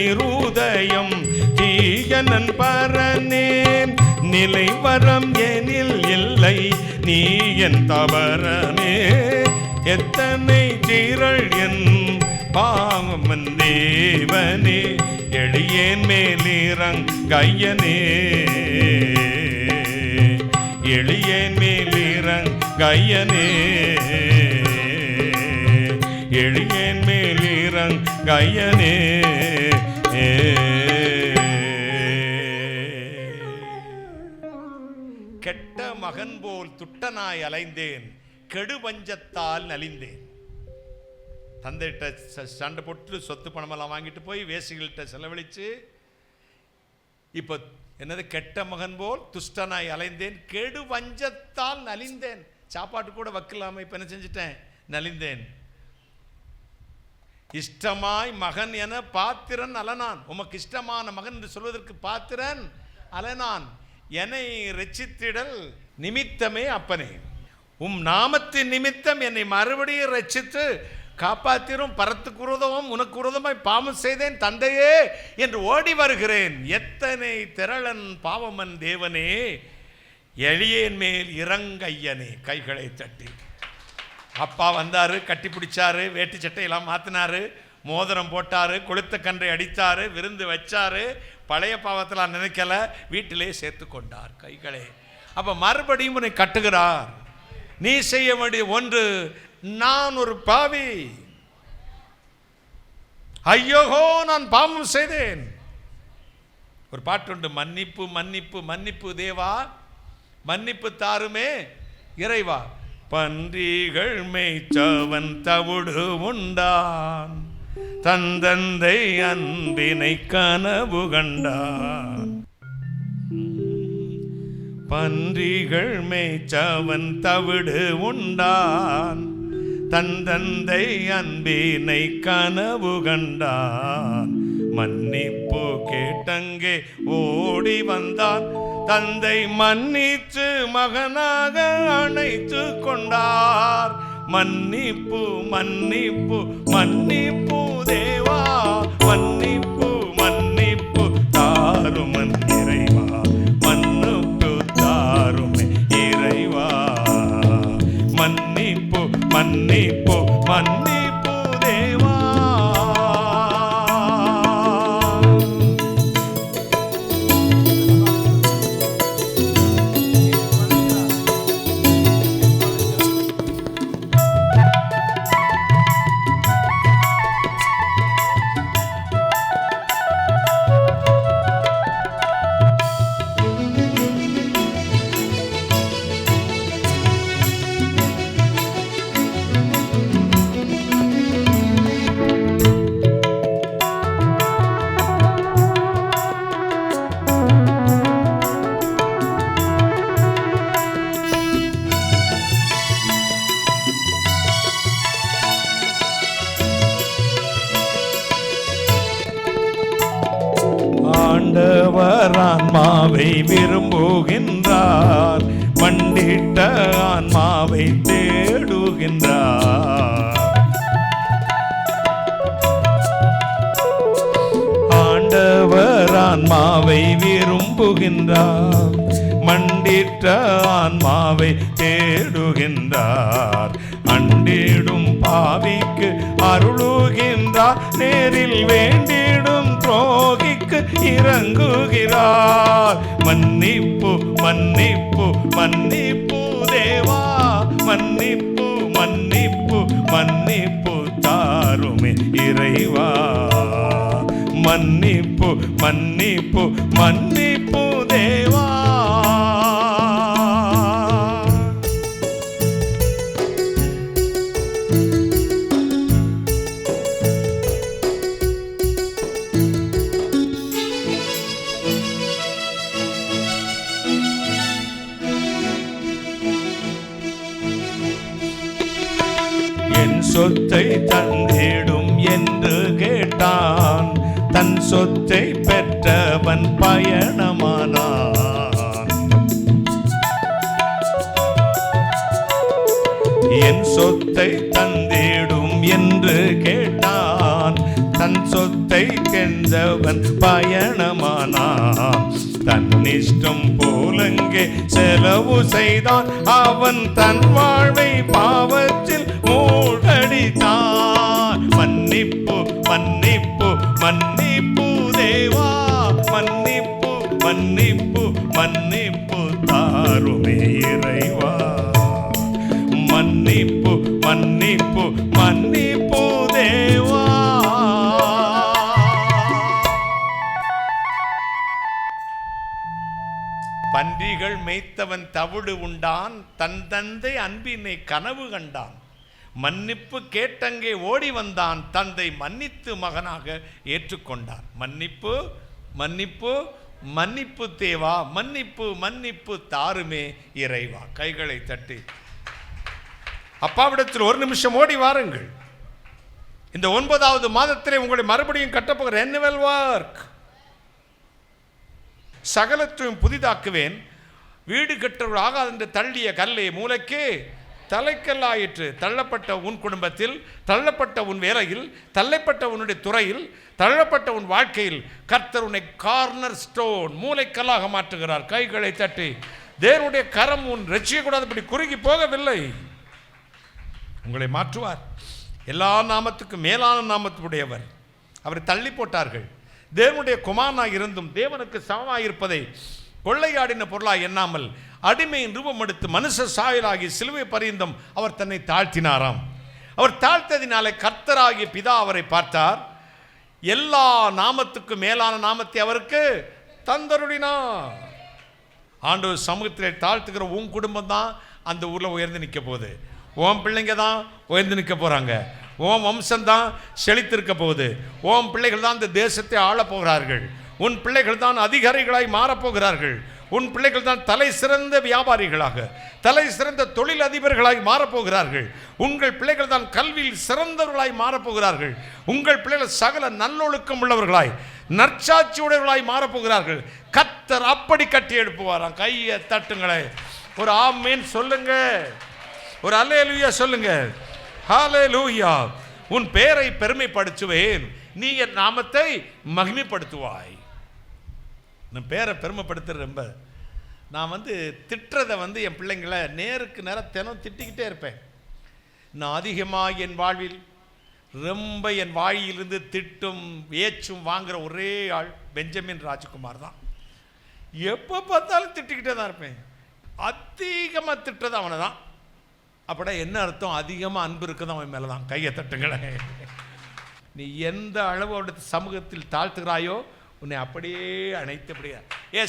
இருதயம் தீயனன் பரனே. நிலைவரம் எனில் இல்லை நீ என் தவறனே. எத்தனை சீரள் என் பாவமன் தேவனே, எளியேன் மேலிறங்கையனே. எளியேன் மேலிறங்கையனே, எளியேன் மேலிறங்கையனே. கெட்ட மகன் போல் துட்டனாய் அலைந்தேன், கெடு பஞ்சத்தால் நலிந்தேன். தந்தைகிட்ட சண்டை போட்டு சொத்து பணமெல்லாம் வாங்கிட்டு போய் வேசிகள்கிட்ட செலவழித்து, இப்போ என்னது கெட்ட மகன் போல் துஷ்டனாய் அலைந்தேன், கெடு வஞ்சத்தால் நலிந்தேன். சாப்பாட்டு கூட வக்கில்லாமல் இப்போ என்ன செஞ்சிட்டேன், நலிந்தேன். இஷ்டமாய் மகன் என பாத்திரன் அலனான். உமக்கு இஷ்டமான மகன் என்று சொல்வதற்கு பாத்திரன் அலனான். என்னை ரட்சித்திடல் நிமித்தமே அப்பனே, நாமத்தின் நிமித்தம் என்னை மறுபடியும் ரட்சித்து காப்பாத்திரும். பரத்துக்கு உருதமும் உனக்கு உருதமாய் பாவம் செய்தேன் தந்தையே என்று ஓடி வருகிறேன். எத்தனை திரளன் பாவமன் தேவனே, எளியேன் மேல் இறங்கையனே. கைகளை தட்டி அப்பா வந்தாரு, கட்டி பிடிச்சாரு, வேட்டி சட்டையெல்லாம் மாத்தினாரு, மோதிரம் போட்டாரு, கொளுத்த கன்றை அடித்தாரு, விருந்து வச்சாரு. பழைய பாவத்தில் நினைக்கல, வீட்டிலே சேர்த்து கொண்டார். கைகளே அப்ப மறுபடியும் உன்னை கட்டுகிறார். நீ செய்ய வேண்டிய ஒன்று, நான் ஒரு பாவி, ஐயோகோ நான் பாவம் செய்தேன். ஒரு பாட்டு உண்டு, மன்னிப்பு மன்னிப்பு மன்னிப்பு தேவா, மன்னிப்பு தாருமே இறைவா. பன்றிகள் மேய்ச்சவன் தவிடு உண்டான், தந்தந்தை அன்பினை கனவு கண்டான். பன்றிகள் மேய்ச்சவன் தவிடு உண்டான், தந்தந்தை அன்பினை கனவு கண்டான். மன்னிப்பு கேட்டங்கே ஓடி வந்தார். தந்தை மன்னித்து மகனாக அணைத்து கொண்டார். மன்னிப்பு மன்னிப்பு மன்னிப்பு தேவா, மன்னிப்பு மன்னிப்பு தாருமன் இறைவா, மன்னிப்பு தாருமே இறைவா. மன்னிப்பு மன்னிப்பு மன்னிப்பு தேவா. ஆண்டவர் ஆன்மாவை விரும்புகின்றார், மண்டிட்ட ஆன்மாவை தேடுகின்றார். ஆண்டவர் ஆன்மாவை விரும்புகின்றார், மண்டிட்ட ஆன்மாவை தேடுகின்றார். அண்டிடும் பாவிக்கு அருளுகின்றார், நேரில் வேண்டிடும் துரோகிக்கு இறங்குகிறார். மன்னிப்பு மன்னிப்பு மன்னிப்பு தேவா, மன்னிப்பு மன்னிப்பு மன்னிப்பு தாருமே இறைவா. மன்னிப்பு மன்னிப்பு மன்னிப்பு தேவா. என் சொத்தை தந்திடும் என்று கேட்டான், தன் சொத்தை பெற்றவன் பயணமானான். என் சொத்தை தந்திடும் என்று கேட்டான், தன் சொத்தை கெந்தவன் பயணமானான். தன்னிஷ்டம் போலங்கே செலவு செய்தான், அவன் தன் வாழ்வை பாவத்தில் மூழ்கடித்தான். மன்னிப்பு மன்னிப்பு மன்னிப்பு தேவா, மன்னிப்பு மன்னிப்பு மன்னிப்பு தாருமே இறைவா. மன்னிப்பு மன்னிப்பு மன்னிப்பு தேவா. பன்றிகள் மேய்த்தவன் தவிடு உண்டான், தன் தந்தை அன்பினை கனவு கண்டான். மன்னிப்பு கேட்டங்கே ஓடி வந்தான், தந்தை மன்னித்து மகனாக ஏற்றுக்கொண்டார். மன்னிப்பு மன்னிப்பு மன்னிப்பு தேவா, மன்னிப்பு மன்னிப்பு தாருமே இறைவா. கைகளை தட்டி அப்பாவிடத்தில் ஒரு நிமிஷம் ஓடி வாருங்கள். இந்த 9வது மாதத்திலே உங்களை மறுபடியும் கட்டப்போகிற annual work, சகலத்தையும் புதிதாக்குவேன். வீடு கட்டவர்கள் ஆகாது என்று தள்ளிய கல்லை மூளைக்கு தலைக்கல்லாயிற்று. தள்ளப்பட்ட உன் குடும்பத்தில், தள்ளப்பட்ட உன் வேலையில், தள்ளப்பட்ட உன்னுடைய துறையில், தள்ளப்பட்ட உன் வாழ்க்கையில் கர்த்தர் உன்னை கார்னர் ஸ்டோன், மூளைக்கல்லாக மாற்றுகிறார். கைகளை தட்டி தேவனுடைய கரம் உன் ரட்சிக்கக்கூடாதபடி குறுகி போகவில்லை, உங்களை மாற்றுவார். எல்லா நாமத்துக்கும் மேலான நாமத்துடையவர். அவரை தள்ளி போட்டார்கள். தேவனுடைய குமாரனாக இருந்தும் தேவனுக்கு சமமாக இருப்பதை கொள்ளையாடின பொருளாக எண்ணாமல் அடிமையின் ரூபம் எடுத்து மனுஷ சாயலாகி சிலுவை பரியந்தம் அவர் தன்னை தாழ்த்தினாராம். அவர் தாழ்த்ததினாலே கர்த்தராகிய பிதா அவரை பார்த்தார். எல்லா நாமத்துக்கும் மேலான நாமத்தை அவருக்கு தந்தருளினார். ஆண்டவர் சமூகத்திலே தாழ்த்துக்கிற உன் குடும்பம் தான் அந்த ஊரில் உயர்ந்து நிற்க போகுது. உன் பிள்ளைங்க தான் உயர்ந்து நிற்க போகிறாங்க. உன் வம்சம்தான் செழித்திருக்க போகுது. உன் பிள்ளைகள் தான் இந்த தேசத்தை ஆளப் போகிறார்கள். உன் பிள்ளைகள் தான் அதிகாரிகளாய் மாறப்போகிறார்கள். உன் பிள்ளைகள் தான் தலை சிறந்த வியாபாரிகளாக, தலை சிறந்த தொழில் அதிபர்களாய் மாறப்போகிறார்கள். உங்கள் பிள்ளைகள் தான் கல்வியில் சிறந்தவர்களாய் மாறப்போகிறார்கள். உங்கள் பிள்ளைகள் சகல நல்லொழுக்கம் உள்ளவர்களாய், நற்சாட்சி உடையவர்களாய் மாறப்போகிறார்கள். கர்த்தர் அப்படி கட்டி எழுப்புவாராம். கையை தட்டுங்களே, ஒரு ஆமென் சொல்லுங்க, ஒரு அல்லேலூயா சொல்லுங்க. ஹல்லேலூயா. உன் பேரை பெருமைப்படுத்துவேன், நீ என் நாமத்தை மகிமைப்படுத்துவாய். நான் பேரை பெருமைப்படுத்துற ரொம்ப, நான் திட்டுறதை என் பிள்ளைங்களை நேருக்கு நேரம் தினம் திட்டிக்கிட்டே இருப்பேன். நான் அதிகமாக என் வாழ்வில் ரொம்ப என் வாயிலிருந்து திட்டும் ஏச்சும் வாங்குகிற ஒரே ஆள் பெஞ்சமின் ராஜ்குமார் தான். எப்போ பார்த்தாலும் திட்டிக்கிட்டே தான் இருப்பேன். அதிகமாக திட்டுறது அவனை தான். அப்படின்னா என்ன அர்த்தம்? அதிகமாக அன்பு இருக்குதான் அவன் மேலே தான். கையை தட்டுங்களேன். நீ எந்த அளவோட சமூகத்தில் தாழ்த்துகிறாயோ உன்னை அப்படியே அணைத்தபடியா.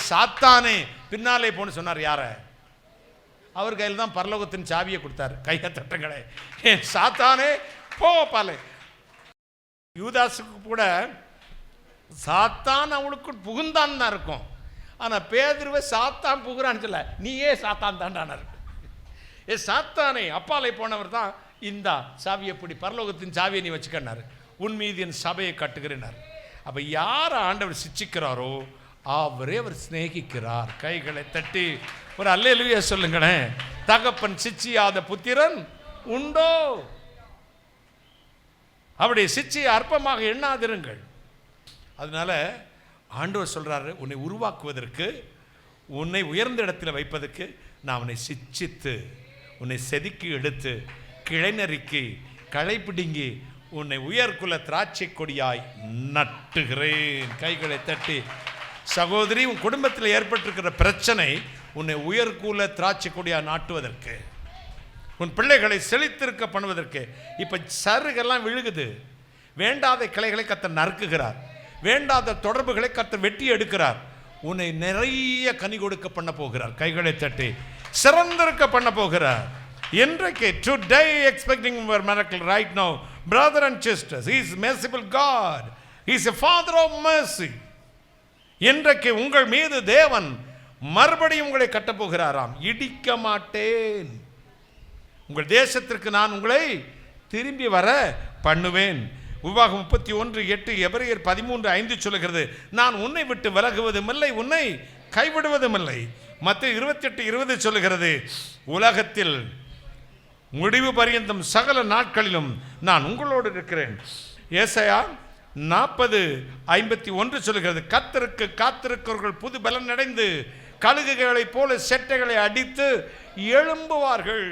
சாத்தானே பின்னாலே போன்னு சொன்னார். யார? அவர் கையில் தான் பரலோகத்தின் சாவியை கொடுத்தார். கையை தட்டுங்களே. சாத்தானே போ பாலே. யூதாசுக்கு கூட சாத்தான் அவளுக்கு புகுந்தான் தான் இருக்கும். ஆனால் பேதுருவை சாத்தான் புகுறான்னு சொல்ல, நீயே சாத்தான் தாண்டானார். சாத்தானே அப்பாலை போனவர் தான் இந்தா சாவியை பிடி, பரலோகத்தின் சாவியை நீ வச்சுக்கன்னாரு. உன் மீது என் சபையை கட்டுகிறேனார். அப்போ யார் ஆண்டவர் சிச்சிக்கிறாரோ அவரே அவர் சிநேகிக்கிறார். கைகளை தட்டி ஒரு அல்லேலூயா சொல்லுங்களேன். தகப்பன் சிச்சியாத புத்திரன் உண்டோ? அப்படி சிச்சியை அற்பமாக எண்ணாதிருங்கள். அதனால ஆண்டவர் சொல்றாரு, உன்னை உருவாக்குவதற்கு, உன்னை உயர்ந்த இடத்துல வைப்பதற்கு நான் உன்னை சிச்சித்து, உன்னை செதுக்கி எடுத்து, கிளைநறுக்கி, களை பிடுங்கி உன்னை உயர்குல திராட்சை கொடியாய் நட்டுகிறேன். கைகளை தட்டி. சகோதரி, உன் குடும்பத்தில் ஏற்பட்டிருக்கிற பிரச்சனை உன்னை உயர்குல திராட்சை கொடியாய் நாட்டுவதற்கு, உன் பிள்ளைகளை செழித்திருக்க பண்ணுவதற்கு. இப்போ சருகெல்லாம் விழுகுது. வேண்டாத கிளைகளை கர்த்தர் நறுக்குகிறார். வேண்டாத தொடர்புகளை கர்த்தர் வெட்டி எடுக்கிறார். உன்னை நிறைய கனி கொடுக்க பண்ண போகிறார். கைகளை தட்டி. சிறந்திருக்க பண்ண போகிறார். இன்றைக்கு today expecting your miracle right now, brother and sisters, he is merciful God, he is a father of mercy. இன்றைக்கு உங்கள் மீது தேவன் மறுபடியும் உங்களை கட்ட போகிறாராம். இடிக்க மாட்டேன், உங்கள் தேசத்திற்கு நான் உங்களை திரும்பி வர பண்ணுவேன். உபாகம் 31:8, எபிரேயர் 13:5 சொல்லுகிறது, நான் உன்னை விட்டு விலகுவதும் இல்லை, உன்னை கைவிடுவதும் இல்லை. மத்தேயு 28:20 சொல்லுகிறது, உலகத்தில் முடிவு பரியந்தம் சகல நாட்களிலும் நான் உங்களோடு இருக்கிறேன். ஏசாயா 40:51 சொல்லுகிறது, கர்த்தருக்கு காத்திருக்கிறவர்கள் புது பலன் அடைந்து கழுகுகளைப் போல செட்டைகளை அடித்து எழும்புவார்கள்.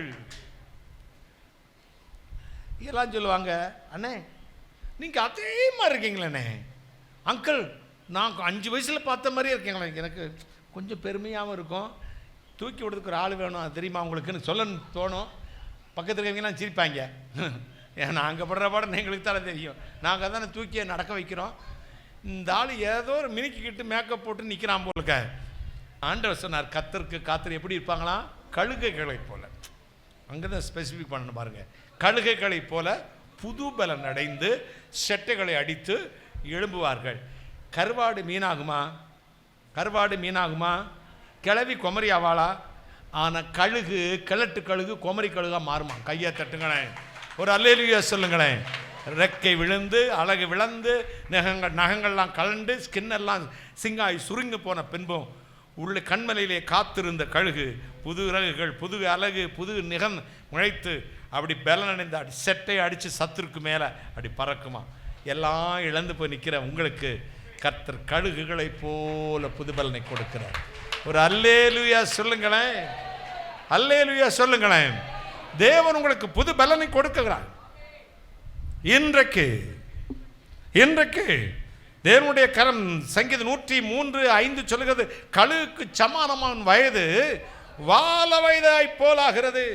எல்லாம் சொல்லுவாங்க, அண்ணே நீங்கள் அதே மாதிரி இருக்கீங்களே அங்கிள், நான் 5 வயசில் பார்த்த மாதிரியே இருக்கீங்களே. எனக்கு கொஞ்சம் பெருமையாகவும் இருக்கும். தூக்கி விடுறதுக்கு ஒரு ஆள் வேணும், அது தெரியுமா உங்களுக்குன்னு சொல்லணும்னு தோணும். பக்கத்தில் இருக்கவங்கலாம் சிரிப்பாங்க. ஏன்னா அங்கே படுற பாடம் எங்களுக்கு தானே தெரியும். நாங்கள் தானே தூக்கியை நடக்க வைக்கிறோம். இந்த ஆள் ஏதோ ஒரு மினிக்கிட்டு மேக்கப் போட்டு நிற்கிறான் போலுக்க. ஆண்டவர் சொன்னார், கர்த்தருக்கு காத்திரு எப்படி இருப்பாங்களாம்? கழுகைகளை போல. அங்கே தான் ஸ்பெசிஃபிக் பண்ணணும் பாருங்கள். கழுகைகளை போல புது பலன் அடைந்து செட்டைகளை அடித்து எழும்புவார்கள். கருவாடு மீனாகுமா? கருவாடு மீனாகுமா? கிளவி குமரி ஆவாளா? ஆனால் கழுகு, கிழட்டு கழுகு குமரி கழுகாக மாறுமா? கையை தட்டுங்களேன், ஒரு அல்லேலூயா சொல்லுங்களேன். ரெக்கை விழுந்து அழகு விளந்து நகங்கள்லாம் கலண்டு ஸ்கின்னெல்லாம் சிங்காய் சுருங்கி போன பின்பும் உள்ள கண்மலையிலே காத்திருந்த கழுகு புது இறகுகள், புது அழகு, புது நிகம் முளைத்து அப்படி பலனடைந்த அடி செட்டை அடித்து சத்துருக்கு மேலே அப்படி பறக்குமா. எல்லாம் இழந்து போய் நிற்கிற உங்களுக்கு கர்த்தர் கழுகுகளைப் போல புது பலனை கொடுக்கிறார். ஒரு அல்லேலூயா சொல்லுங்களேன், அல்லேலூயா சொல்லுங்களேன். தேவன் உங்களுக்கு புது பலனை கொடுக்கிறார். இன்றைக்கு தேவனுடைய கரம் சங்கீதம் 103:5 சொல்லுகிறது, கழுகுக்கு சமானமான வயது வால வயதாய் போலாகிறது.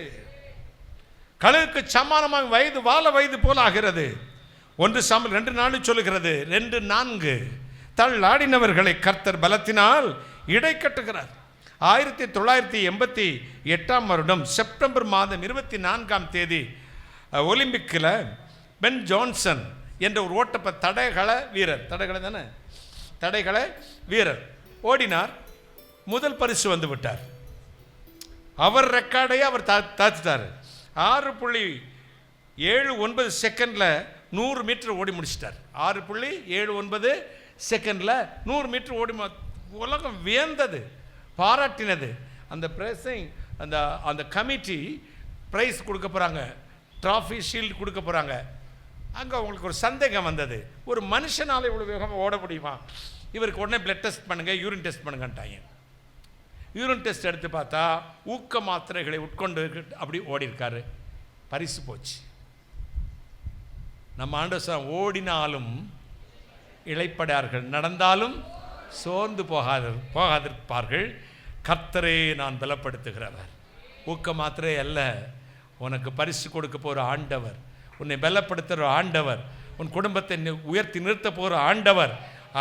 கழுகுக்கு சமானமான வயது வால வயது போலாகிறது. 1 சாமுவேல் 2:4 சொல்லுகிறது, 2:4 தள்ளாடினவர்களை கர்த்தர் பலத்தினால் இடை கட்டுகிறார். 1988 வருடம் செப்டம்பர் மாதம் 24 ஒலிம்பிக்கில் பென் ஜான்சன் என்ற ஒரு தடகள வீரர் ஓடினார். முதல் பரிசு வந்து விட்டார். அவர் ரெக்கார்டையே அவர் தாத்துட்டார். 6.79 செகண்டில் 100 மீட்டர் ஓடி முடிச்சிட்டார். 6.79 செகண்டில் 100 மீட்டர் ஓடி உலகம் வியந்தது, பாராட்டினது. அந்த பிரைஸிங் அந்த கமிட்டி ப்ரைஸ் கொடுக்க போகிறாங்க, ட்ராஃபி ஷீல்டு கொடுக்க போகிறாங்க. அங்கே அவங்களுக்கு ஒரு சந்தேகம் வந்தது, ஒரு மனுஷனால் இவ்வளோ வேகமாக ஓட முடியுமா? இவருக்கு உடனே பிளட் டெஸ்ட் பண்ணுங்கள், யூரின் டெஸ்ட் பண்ணுங்கன்ட்டாங்க. யூரின் டெஸ்ட் எடுத்து பார்த்தா ஊக்க மாத்திரைகளை உட்கொண்டு அப்படி ஓடி இருக்காரு. பரிசு போச்சு. நம்ம ஆண்டவர் ஓடினாலும் இளைப்படார்கள், நடந்தாலும் சோர்ந்து போகாதிருப்பார்கள், கர்த்தரே நான் பலப்படுத்துகிறவர். ஊக்க மாத்திரை அல்ல, உனக்கு பரிசு கொடுக்க போகிற ஆண்டவர், உன்னை பலப்படுத்துகிற ஆண்டவர், உன் குடும்பத்தை உயர்த்தி நிறுத்த போகிற ஆண்டவர்.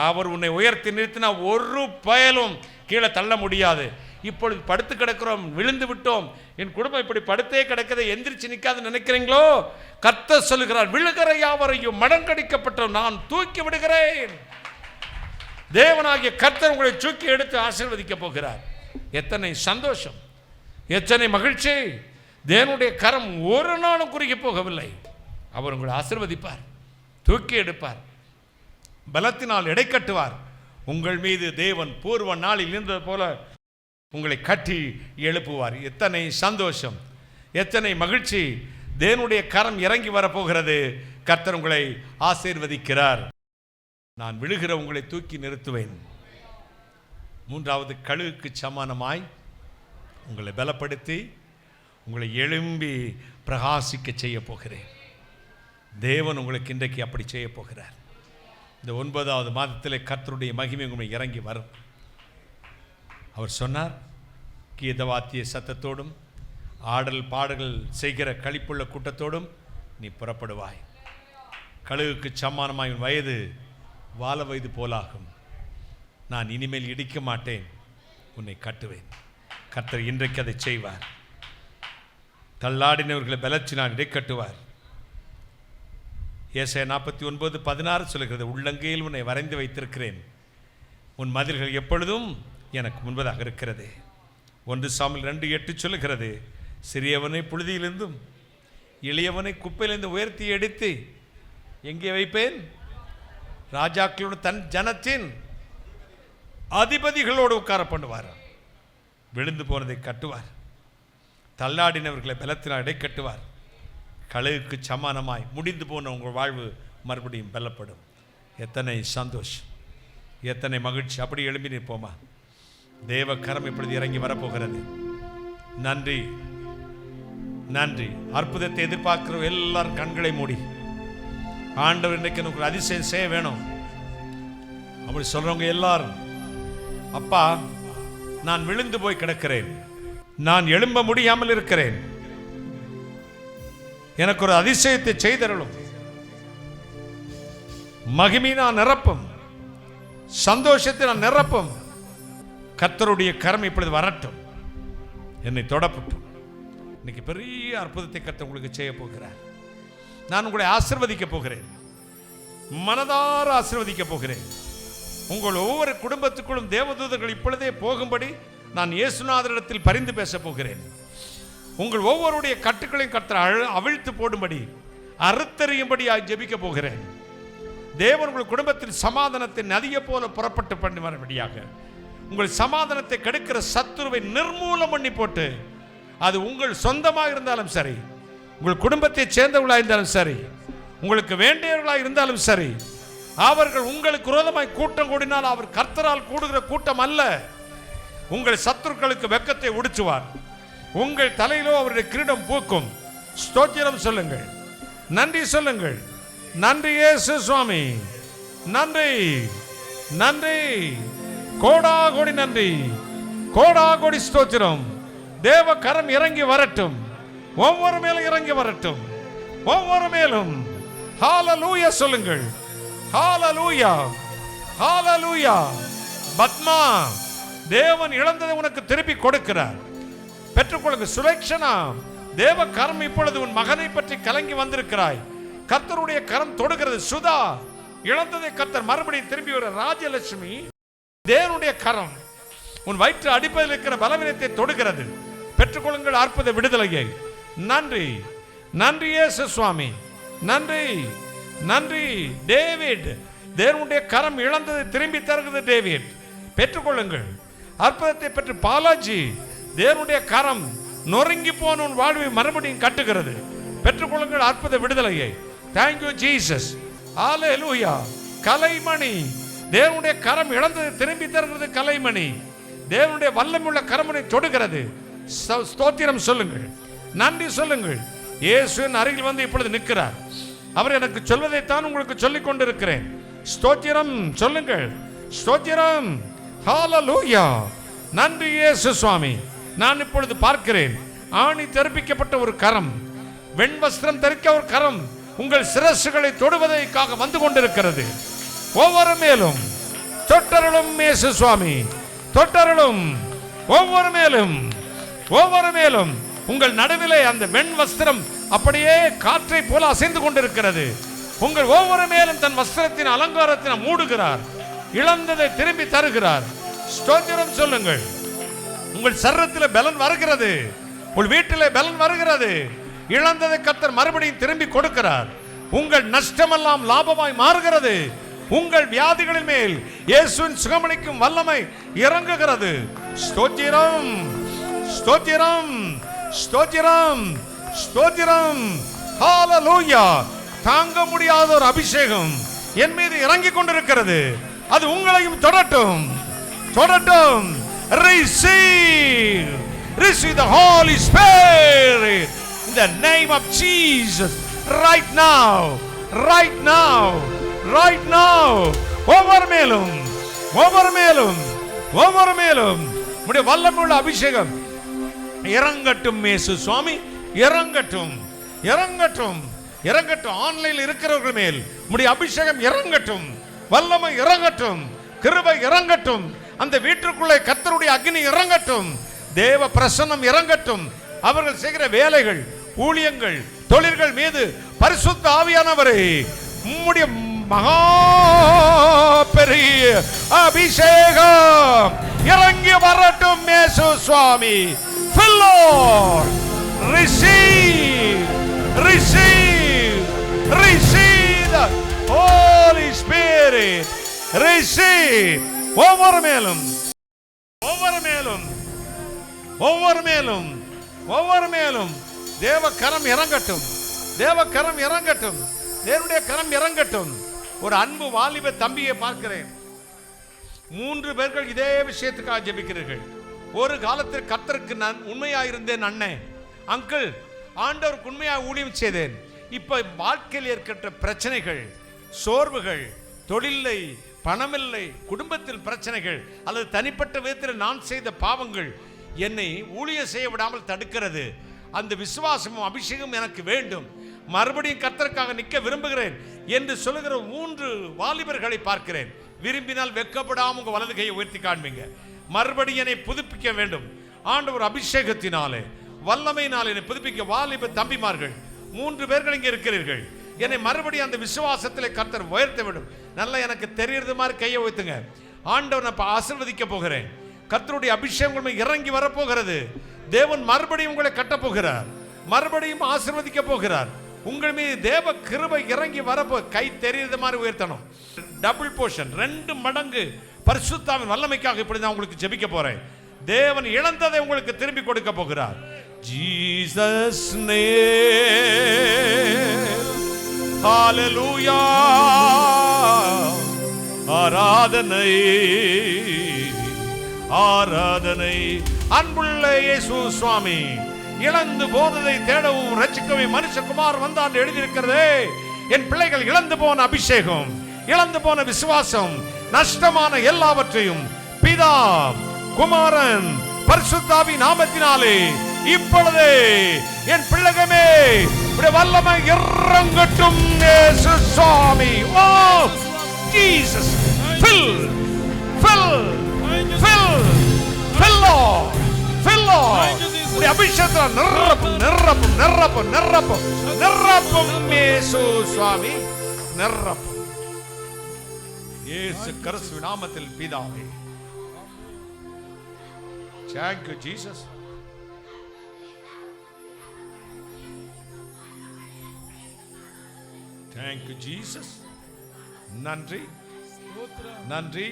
அவர் உன்னை உயர்த்தி நிறுத்தினா ஒரு பயலும் கீழே தள்ள முடியாது. இப்பொழுது படுத்து கிடக்கிறோம், விழுந்து விட்டோம், என் குடும்பம் இப்படி படுத்தே கிடக்கதை, எந்திரிச்சு நிற்காது நினைக்கிறீங்களோ? கர்த்தர் சொல்லுகிறார், விழுகிற யாவரையும் மடங்கடிக்கப்பட்ட நான் தூக்கி விடுகிறேன். தேவனாகிய கர்த்தர் உங்களை தூக்கி எடுத்து ஆசீர்வதிக்க போகிறார். எத்தனை சந்தோஷம், எத்தனை மகிழ்ச்சி! தேவனுடைய கரம் ஒரு நாளும் குறுகி போகவில்லை. அவர் உங்களை ஆசீர்வதிப்பார், தூக்கி எடுப்பார், பலத்தினால் எடை கட்டுவார். உங்கள் மீது தேவன் பூர்வ நாளில் இருந்தது போல உங்களை கட்டி எழுப்புவார். எத்தனை சந்தோஷம், எத்தனை மகிழ்ச்சி! தேவனுடைய கரம் இறங்கி வரப்போகிறது. கர்த்தர் உங்களை ஆசீர்வதிக்கிறார். நான் விழுகிற உங்களை தூக்கி நிறுத்துவேன். மூன்றாவது, கழுகுக்கு சமானமாய் உங்களை பலப்படுத்தி உங்களை எழும்பி பிரகாசிக்க செய்ய போகிறேன். தேவன் உங்களுக்கு இன்றைக்கு அப்படி செய்ய போகிறார். இந்த 9வது மாதத்திலே கர்த்தருடைய மகிமை உங்களை இறங்கி வரும். அவர் சொன்னார், கீதவாத்திய சத்தத்தோடும் ஆடல் பாடல்கள் செய்கிற களிப்புள்ள கூட்டத்தோடும் நீ புறப்படுவாய். கழுகுக்கு சமானமாய் உன் வயது வால வயது போலாகும். நான் இனிமேல் இடிக்க மாட்டேன், உன்னை கட்டுவேன். கர்த்தர் இன்றைக்கு அதை செய்வார். தள்ளாடினவர்களை பலச்சினால் இடை கட்டுவார். ஏசாயா 49:16 சொல்கிறது, உள்ளங்கையில் உன்னை வரைந்து வைத்திருக்கிறேன், உன் மதில்கள் எப்பொழுதும் எனக்கு முன்பதாக இருக்கிறது. 1 சாமுவேல் 2:8 சொல்லுகிறது, சிறியவனை புழுதியிலிருந்தும் எளியவனை குப்பையிலிருந்து உயர்த்தி எடுத்து எங்கே வைப்பேன்? ராஜாக்களோடு தன் ஜனத்தின் அதிபதிகளோடு உட்கார பண்ணுவார். விழுந்து போனதை கட்டுவார், தள்ளாடினவர்களை பலத்தினால் இடை கட்டுவார். கழுகுக்கு சமானமாய் முடிந்து போன உங்கள் வாழ்வு மறுபடியும் பலப்படும். எத்தனை சந்தோஷம், எத்தனை மகிழ்ச்சி! அப்படி எழும்பி நிற்போமா? தேவ கரம் இப்பொழுது இறங்கி வரப்போகிறது. நன்றி, நன்றி. அற்புதத்தை எதிர்பார்க்கிற எல்லாரும் கண்களை மூடி, ஆண்டவர் இன்றைக்கு எனக்கு அதிசயம் செய்ய வேணும் அப்படி சொல்றவங்க எல்லாரும், அப்பா நான் விழுந்து போய் கிடக்கிறேன், நான் எழும்ப முடியாமல் இருக்கிறேன், எனக்கு ஒரு அதிசயத்தை செய்தருளும், மகிமை நான் நிரப்பும், சந்தோஷத்தை நான் நிரப்பும். கர்த்தருடைய கரம் இப்பொழுது வரட்டும், என்னை தொடப்பட்டும். இன்னைக்கு பெரிய அற்புதத்தை கர்த்தர் உங்களுக்கு செய்ய போகிறார். நான் உங்களை ஆசீர்வதிக்க போகிறேன், மனதார ஆசீர்வதிக்க போகிறேன். உங்கள் ஒவ்வொரு குடும்பத்துக்குள்ளும் தேவதூதர்கள் இப்பொழுதே போகும்படி நான் இயேசுநாதரிடத்தில் பரிந்து பேச போகிறேன். உங்கள் ஒவ்வொருடைய கட்டுக்களையும் கர்த்தர் அவிழ்த்து போடும்படி, அறுத்தறியும்படி ஜெபிக்க போகிறேன். தேவன் உங்கள் குடும்பத்தில் சமாதானத்தை நதியை போல புறப்பட்டு பண்ணி வரும்படியாக, உங்கள் சமாதானத்தை கெடுக்கிற சத்துருவை நிர்மூலம் பண்ணி போட்டு, அது உங்கள் சொந்தமாக இருந்தாலும் சரி, உங்கள் குடும்பத்தை சேர்ந்தவர்களாக இருந்தாலும் சரி, உங்களுக்கு வேண்டியவர்களாக இருந்தாலும் சரி, அவர்கள் உங்களுக்கு விரோதமாய் கூட்டம் கூடினால் அவர் கர்த்தரால் கூடுகிற கூட்டம் அல்ல. உங்கள் சத்துருக்களுக்கு வெட்கத்தை உடுச்சுவார். உங்கள் தலையிலோ அவருடைய கிரீடம் பூக்கும். ஸ்தோத்திரம் சொல்லுங்கள், நன்றி சொல்லுங்கள். நன்றி இயேசு சுவாமி, நன்றி, நன்றி, கோடா கோடி நன்றி, கோடா கோடி ஸ்தோத்திரம். தேவ கரம் இறங்கி வரட்டும், ஒவ்வொரு மேலும் இறங்கி வரட்டும், ஒவ்வொரு மேலும். ஹalleluya சொல்லுங்கள், ஹalleluya, ஹalleluya. பத்மா, தேவன் இழந்ததை உனக்கு திருப்பி கொடுக்கிறார், பெற்றுக்கொள்ளுங்க. சுலக்ஷனா, தேவ கரம் இப்பொழுது உன் மகனை பற்றி கலங்கி வந்திருக்கிறாய், கர்த்தருடைய கரம் தொடுகிறது. சுதா, இழந்ததை கர்த்தர் மறுபடியும் திரும்பி வர. ராஜலட்சுமி, தேவனுடைய கரம் உன் வயிற்று அடிப்பதில் இருக்கிற பலவீனத்தை தொடுகிறது. பெற்றுக்கொள்ளுங்கள் அற்புத விடுதலையை. நன்றி, நன்றி இயேசு சுவாமி, நன்றி, நன்றி. டேவிட், தேவனுடைய கரம் இழந்ததை திரும்பி தருகிறது. டேவிட், பெற்றுக்கொள்ளுங்கள் அற்புதத்தை பெற்று. பாலாஜி, தேவனுடைய கரம் நொறுங்கி போன உன் வாழ்வை மறுபடியும் கட்டுகிறது. பெற்றுக்கொள்ளுங்கள் அற்புத விடுதலையை. Thank you Jesus. ஹல்லேலூயா. கலைமணி, தேவனுடைய கரம் இழந்ததை திரும்பி தருகிறது. கலைமணி, தேவனுடைய வல்லமையுள்ள கரமனை தொடுகிறது. ஸ்தோத்திரம் சொல்லுங்கள், நன்றி சொல்லுங்கள். இயேசுவின் அருகில் வந்து இப்பொழுது நிற்கிறார். அவர் எனக்கு சொல்வதைத்தான் உங்களுக்கு சொல்லிக் கொண்டிருக்கிறேன். ஸ்தோத்திரம் சொல்லுங்கள், ஸ்தோத்திரம். ஹல்லேலூயா. நன்றி இயேசு சுவாமி. நான் இப்பொழுது பார்க்கிறேன் ஆணி தரிப்பிக்கப்பட்ட ஒரு கரம், வெண் வஸ்திரம் தரிக்க ஒரு கரம் உங்கள் சிரசுகளை தொடுவதற்காக வந்து கொண்டிருக்கிறது. ஒவ்வொரு மேலும் தொட்டருளும் இயேசு சுவாமி, தொட்டருளும். ஒவ்வொரு மேலும், ஒவ்வொரு மேலும் உங்கள் நடுவிலே அந்த வெண் வஸ்திரம் அப்படியே காற்றை போல அசைந்து கொண்டிருக்கிறது. உங்கள் ஒவ்வொரு மேலும் தன் வஸ்திரத்தின் அலங்காரத்தினை மூடுகிறார். இழந்ததை திரும்பி தருகிறார். ஸ்தோத்திரம் சொல்லுங்கள். உங்கள் சரீரத்தில் பலன் வருகிறது, உங்கள் வீட்டிலே பலன் வருகிறது. இழந்ததை கர்த்தர் மறுபடியும் திரும்பி கொடுக்கிறார். உங்கள் நஷ்டமெல்லாம் லாபமாய் மாறுகிறது. உங்கள் வியாதிகளின் மேல் இயேசுவின் சுகமளிக்கும் வல்லமை இறங்குகிறது. ஸ்தோத்திரம், ஸ்தோத்திரம், ஸ்தோத்திரம், ஸ்தோத்திரம். ஹல்லேலூயா. தாங்க முடியாத ஒரு அபிஷேகம் என் மீது இறங்கிக் கொண்டிருக்கிறது. அது உங்களையும் தொடட்டும், தொடட்டும். Receive, receive the Holy Spirit in the name of Jesus. Right now, right now, right now. ஒவ்வொரு மேலும், ஒவ்வொரு மேலும், ஒவ்வொரு மேலும் உம்முடைய வல்லமையுள்ள அபிஷேகம் இறங்கட்டும் இயேசு சுவாமி, இறங்கட்டும், இறங்கட்டும், இறங்கட்டும். ஆன்லைனில் இருக்கிறவர்கள் மேல் உம்முடைய அபிஷேகம் இறங்கட்டும், வல்லமை இறங்கட்டும், கிருபை இறங்கட்டும். அந்த வீட்டிற்குள்ளே கர்த்தருடைய அக்னி இறங்கட்டும், தேவ பிரசன்னம் இறங்கட்டும். அவர்கள் செய்கிற வேலைகள், ஊழியங்கள், தொழில்கள் மீது பரிசுத்த ஆவியானவரே உம்முடைய மகா பெரிய அபிஷேகம் இறங்கி வரட்டும் இயேசு சுவாமி. Fill Lord, receive, receive, receive the Holy Spirit, receive. ஒவ்வொரு மேலும், ஒவ்வொரு மேலும், ஒவ்வொரு மேலும், ஒவ்வொரு மேலும் தேவ கரம் இறங்கட்டும், தேவ கரம் இறங்கட்டும், தேவனுடைய கரம் இறங்கட்டும். ஒரு அன்பு வாலிப தம்பியை பார்க்கிறேன். 3 பேர்கள் இதே விஷயத்துக்காக ஜெபிக்கிறீர்கள். ஒரு காலத்தில் கர்த்தருக்கு நான் உண்மையாயிருந்தேன் அண்ணே, அங்கிள், ஆண்டவருக்கு உண்மையாக ஊழியம் செய்தேன். இப்ப வாழ்க்கையில் ஏற்பட்ட பிரச்சனைகள், சோர்வுகள், தொழிலை, பணமில்லை, குடும்பத்தில் பிரச்சனைகள் அல்லது தனிப்பட்ட விதத்தில் நான் செய்த பாவங்கள் என்னை ஊழியம் செய்ய விடாமல் தடுக்கிறது. அந்த விசுவாசமும் அபிஷேகம் எனக்கு வேண்டும், மறுபடியும் கர்த்தருக்காக நிற்க விரும்புகிறேன் என்று சொல்லுகிற 3 வாலிபர்களை பார்க்கிறேன். விரும்பினால் வெட்கப்படாமல் உங்க வலது கையை உயர்த்தி காண்பீங்க. மறுபடியும் என்னை புதுப்பிக்க வேண்டும் ஆண்டவர் அபிஷேகத்தினாலே, வல்லமையினாலே என்னை புதுப்பிக்க. வாலிப தம்பிமார்கள் 3 பேர்கள் இங்கே இருக்கிறீர்கள். என்னை மறுபடியும் அந்த விசுவாசத்திலே கர்த்தர் உயர்த்த வேண்டும். நல்லா எனக்கு தெரியறது மாதிரி கையை உயர்த்துங்க. ஆண்டவர் நான் ஆசீர்வதிக்க போகிறேன். கர்த்தருடைய அபிஷேகம் இறங்கி வரப்போகிறது. தேவன் மறுபடியும் உங்களை கட்டப் போகிறார், மறுபடியும் ஆசீர்வதிக்க போகிறார். உங்கள் மீது தேவ கிருபை இறங்கி வரப்போ கை தெரியறது மாதிரி உயர்த்தணும். டபுள் போர்ஷன், 2 மடங்கு பரிசுத்தாவின் வல்லமைக்காக இப்படி நான் உங்களுக்கு ஜெபிக்க போறேன். தேவன் இழந்ததை உங்களுக்கு திரும்பி கொடுக்க போகிறார். Jesus name, hallelujah. ஆராதனை, ஆராதனை. அன்புள்ள இயேசு சுவாமி, இழந்து போனதை தேடவும் ரட்சிக்கவும் மனுஷகுமார் வந்தான் எழுதியிருக்கிறதே. என் பிள்ளைகள் இழந்து போன அபிஷேகம், இழந்து போன விசுவாசம், நஷ்டமான எல்லாவற்றையும் பிதா, குமாரன், பரிசுத்தாவி நாமத்தினாலே இப்பொழுது என் பிள்ளைகளே வல்லமை இறங்கட்டும் இயேசு சுவாமி. ஓ Jesus, fill, fill, fill, fill Lord, fill Lord. அபிஷேகத்தை நிரப்பும், நிரப்பும், நிரப்பும், நிரப்பும், நிரப்பும் இயேசு சுவாமி, நிரப்பும் இயேசு கிறிஸ்து நாமத்தில் பிதாவே. Thank you Jesus. Thank you Jesus. நன்றி நன்றி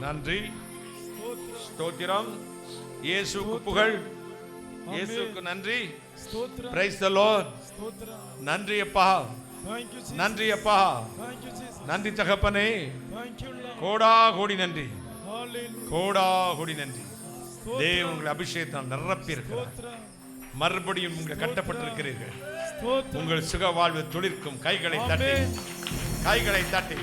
நன்றி ஸ்தோத்திரம். இயேசுவுக்கு புகழ், இயேசுவுக்கு நன்றி. Praise the Lord. நன்றி அப்பா, நன்றி அப்பா, நன்றி தகப்பனே. கோடா கோடி நன்றி, கோடா கோடி நன்றி. தேவன் உங்களை அபிஷேகத்தால் நிரப்பி இருக்கிறார். மறுபடியும் உங்கள் கட்டப்பட்டிருக்கிறீர்கள். உங்கள் சுக வாழ்வு துளிர்க்கும். கைகளை தட்டி, கைகளை தட்டி.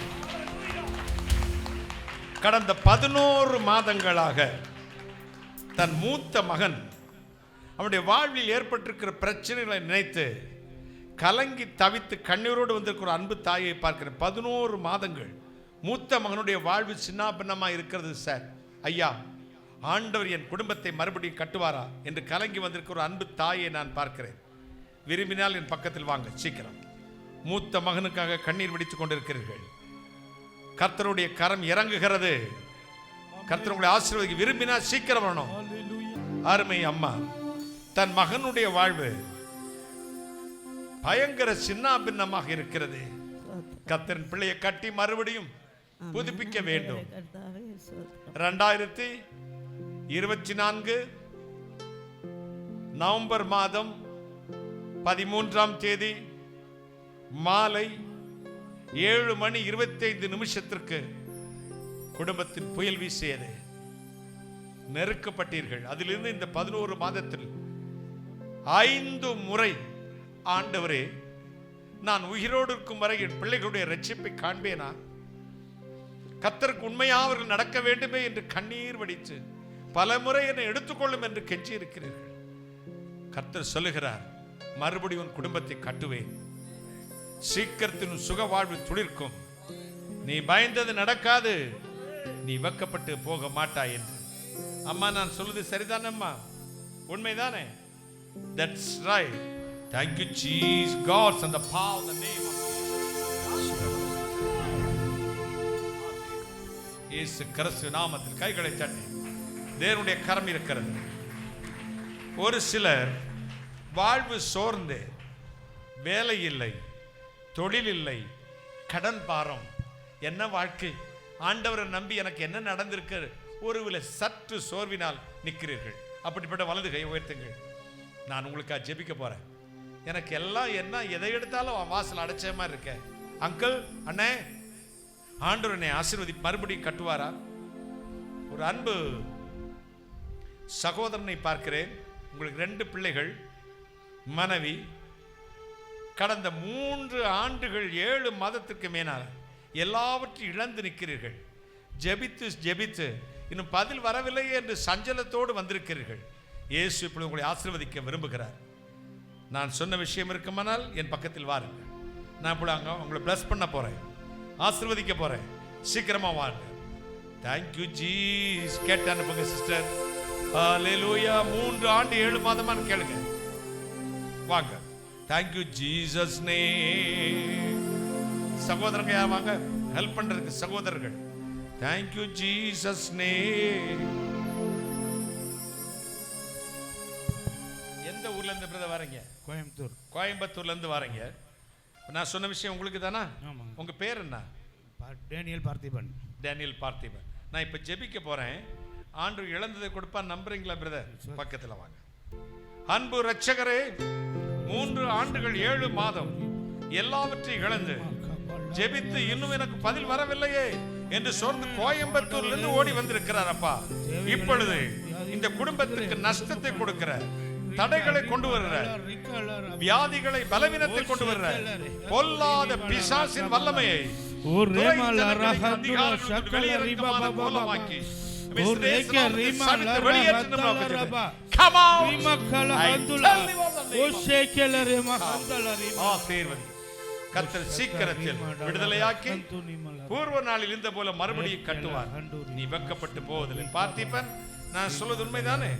கடந்த 11 மாதங்களாக தன் மூத்த மகன் அவனுடைய வாழ்வில் ஏற்பட்டிருக்கிற பிரச்சனைகளை நினைத்து கலங்கி தவித்து கண்ணீரோடு வந்திருக்கிற அன்பு தாயை பார்க்கிறேன். 11 மாதங்கள் மூத்த மகனுடைய வாழ்வு சின்னாபின்னமாக இருக்கிறது. சார் ஐயா, ஆண்டவர் என் குடும்பத்தை மறுபடியும் கட்டுவாரா என்று கலங்கி வந்திருக்கிற அன்பு தாயை நான் பார்க்கிறேன். விரும்பினால் என் பக்கத்தில் வாங்க சீக்கிரம். மூத்த மகனுக்காக கண்ணீர் வெடித்துக் கொண்டிருக்கிறீர்கள். கர்த்தருடைய கரம் இறங்குகிறது. கர்த்தர் உங்களை ஆசீர்வதிக்க விரும்பினால் சீக்கிரம் வரணும். அருமை அம்மா, தன் மகனுடைய வாழ்வு பயங்கர சின்னாபின்னமாக இருக்கிறது. கர்த்தரின் பிள்ளையை கட்டி மறுபடியும் புதுப்பிக்க வேண்டும். 2024 நவம்பர் மாதம் 13ஆம் தேதி மாலை 7:25 குடும்பத்தின் புயல் வீசியது. நெருக்கப்பட்டீர்கள். அதிலிருந்து இந்த 11 மாதத்தில் 5 முறை ஆண்டவரே, நான் உயிரோடு இருக்கும் வரை என் பிள்ளைகளுடைய ரட்சிப்பை காண்பேனா? கர்த்தருக்கு உண்மையாக அவர்கள் நடக்க வேண்டுமே என்று கண்ணீர் வடித்து பல முறை என்னை எடுத்துக்கொள்ளும் என்று கெஞ்சி இருக்கிறீர்கள். கர்த்தர் சொல்லுகிறார், மறுபடியும் உன் குடும்பத்தை கட்டுவேன். சீக்கிரத்தின் சுக வாழ்வு துளிர்க்கும். நீ பயந்தது நடக்காது. நீ வெக்கப்பட்டு போக மாட்டாய் என்று. அம்மா, நான் சொல்லுது சரிதானம்மா? உண்மைதானே? That's right. Thank you Jesus. God's and the power in the name of இயேசு கிறிஸ்து நாமத்தில் கைகளை தட்டி. தேவனுடைய கரம் இருக்கிறது. ஒரு சிலர் வாழ்வு சோர்ந்து, வேலை இல்லை, தொழில் இல்லை, கடன் பாரம், என்ன வாழ்க்கை, ஆண்டவரை நம்பி எனக்கு என்ன நடந்திருக்கு, ஒருவேளை சற்று சோர்வினால் நிற்கிறீர்கள். அப்படிப்பட்ட வலது கை உயர்த்துங்கள். நான் உங்களுக்காக ஜெபிக்க போறேன். எனக்கு எல்லாம் என்ன எதை எடுத்தாலும் வாசல் அடைச்ச மாதிரி இருக்க. அங்கிள், அண்ணே, ஆண்டவர் என்னை ஆசீர்வதி மறுபடியும் கட்டுவாரா? ஒரு அன்பு சகோதரனை பார்க்கிறேன். உங்களுக்கு 2 பிள்ளைகள், மனைவி. கடந்த 3 ஆண்டுகள் 7 மாதத்திற்கு மேலாக எல்லாவற்றையும் இழந்து நிற்கிறீர்கள். ஜெபித்து ஜெபித்து இன்னும் பதில் வரவில்லை என்று சஞ்சலத்தோடு வந்திருக்கிறீர்கள். இயேசு இப்பொழுது உங்களை ஆசீர்வதிக்க விரும்புகிறார். நான் சொன்ன விஷயம் இருக்குமானால் என் பக்கத்தில் வாருங்கள். நான் இப்பொழுது அங்கே உங்களை பிளஸ் பண்ண போறேன், ஆசீர்வதிக்க போறேன். சீக்கிரமா வாங்க. தேங்க்யூ ஜீஸ். கேட்டு அனுப்புங்க சிஸ்டர். ஹல்லேலூயா. 3 ஆண்டு 7 மாதமான கேளுங்க. வாங்க. Thank you Jesus name. சகோதரங்க யார் வாங்க ஹெல்ப் பண்றதுக்கு? சகோதரர்கள், தேங்க்யூ ஜீசஸ் நேம். எந்த ஊர்ல இருந்து பிரதர் வரீங்க? கோயம்புத்தூர். கோயம்புத்தூர்ல இருந்து வரீங்க. நான் சொன்ன விஷயம் உங்களுக்கு தானா? உங்க பேர் என்ன? டேனியல் பார்த்திபன். டேனியல் பார்த்திபன். நான் இப்ப ஜெபிக்க போறேன். ஆண்டவர் இழந்ததை கொடுப்பான். நம்புறீங்களா பிரதர்? பக்கத்துல வாங்க. அன்பு ரட்சகரே, 3 ஆண்டுகள் 7 மாதம் எல்லாவற்றையும் இழந்து ஜெபித்து இன்னும் எனக்கு பதில் வரவில்லையே என்று சொன்ன கோயம்புத்தூர்ல இருந்து ஓடி வந்திருக்கிறார் அப்பா. இப்பொழுது இந்த குடும்பத்திற்கு நஷ்டத்தை கொடுக்கிற, தடைகளை கொண்டு வருகிற, வியாதிகளை பலவீனத்தை கொண்டு வருகிற பொல்லாத பிசாசின் வல்லமையை கர்த்தர் சீக்கிரத்தில் விடுதலையாக்கி பூர்வ நாளில் இருந்த போல மறுபடியும் கட்டுவார். நீ வெக்கப்பட்டு போவதில்லை. பார்த்திபன், நான் சொல்வது உண்மைதானே?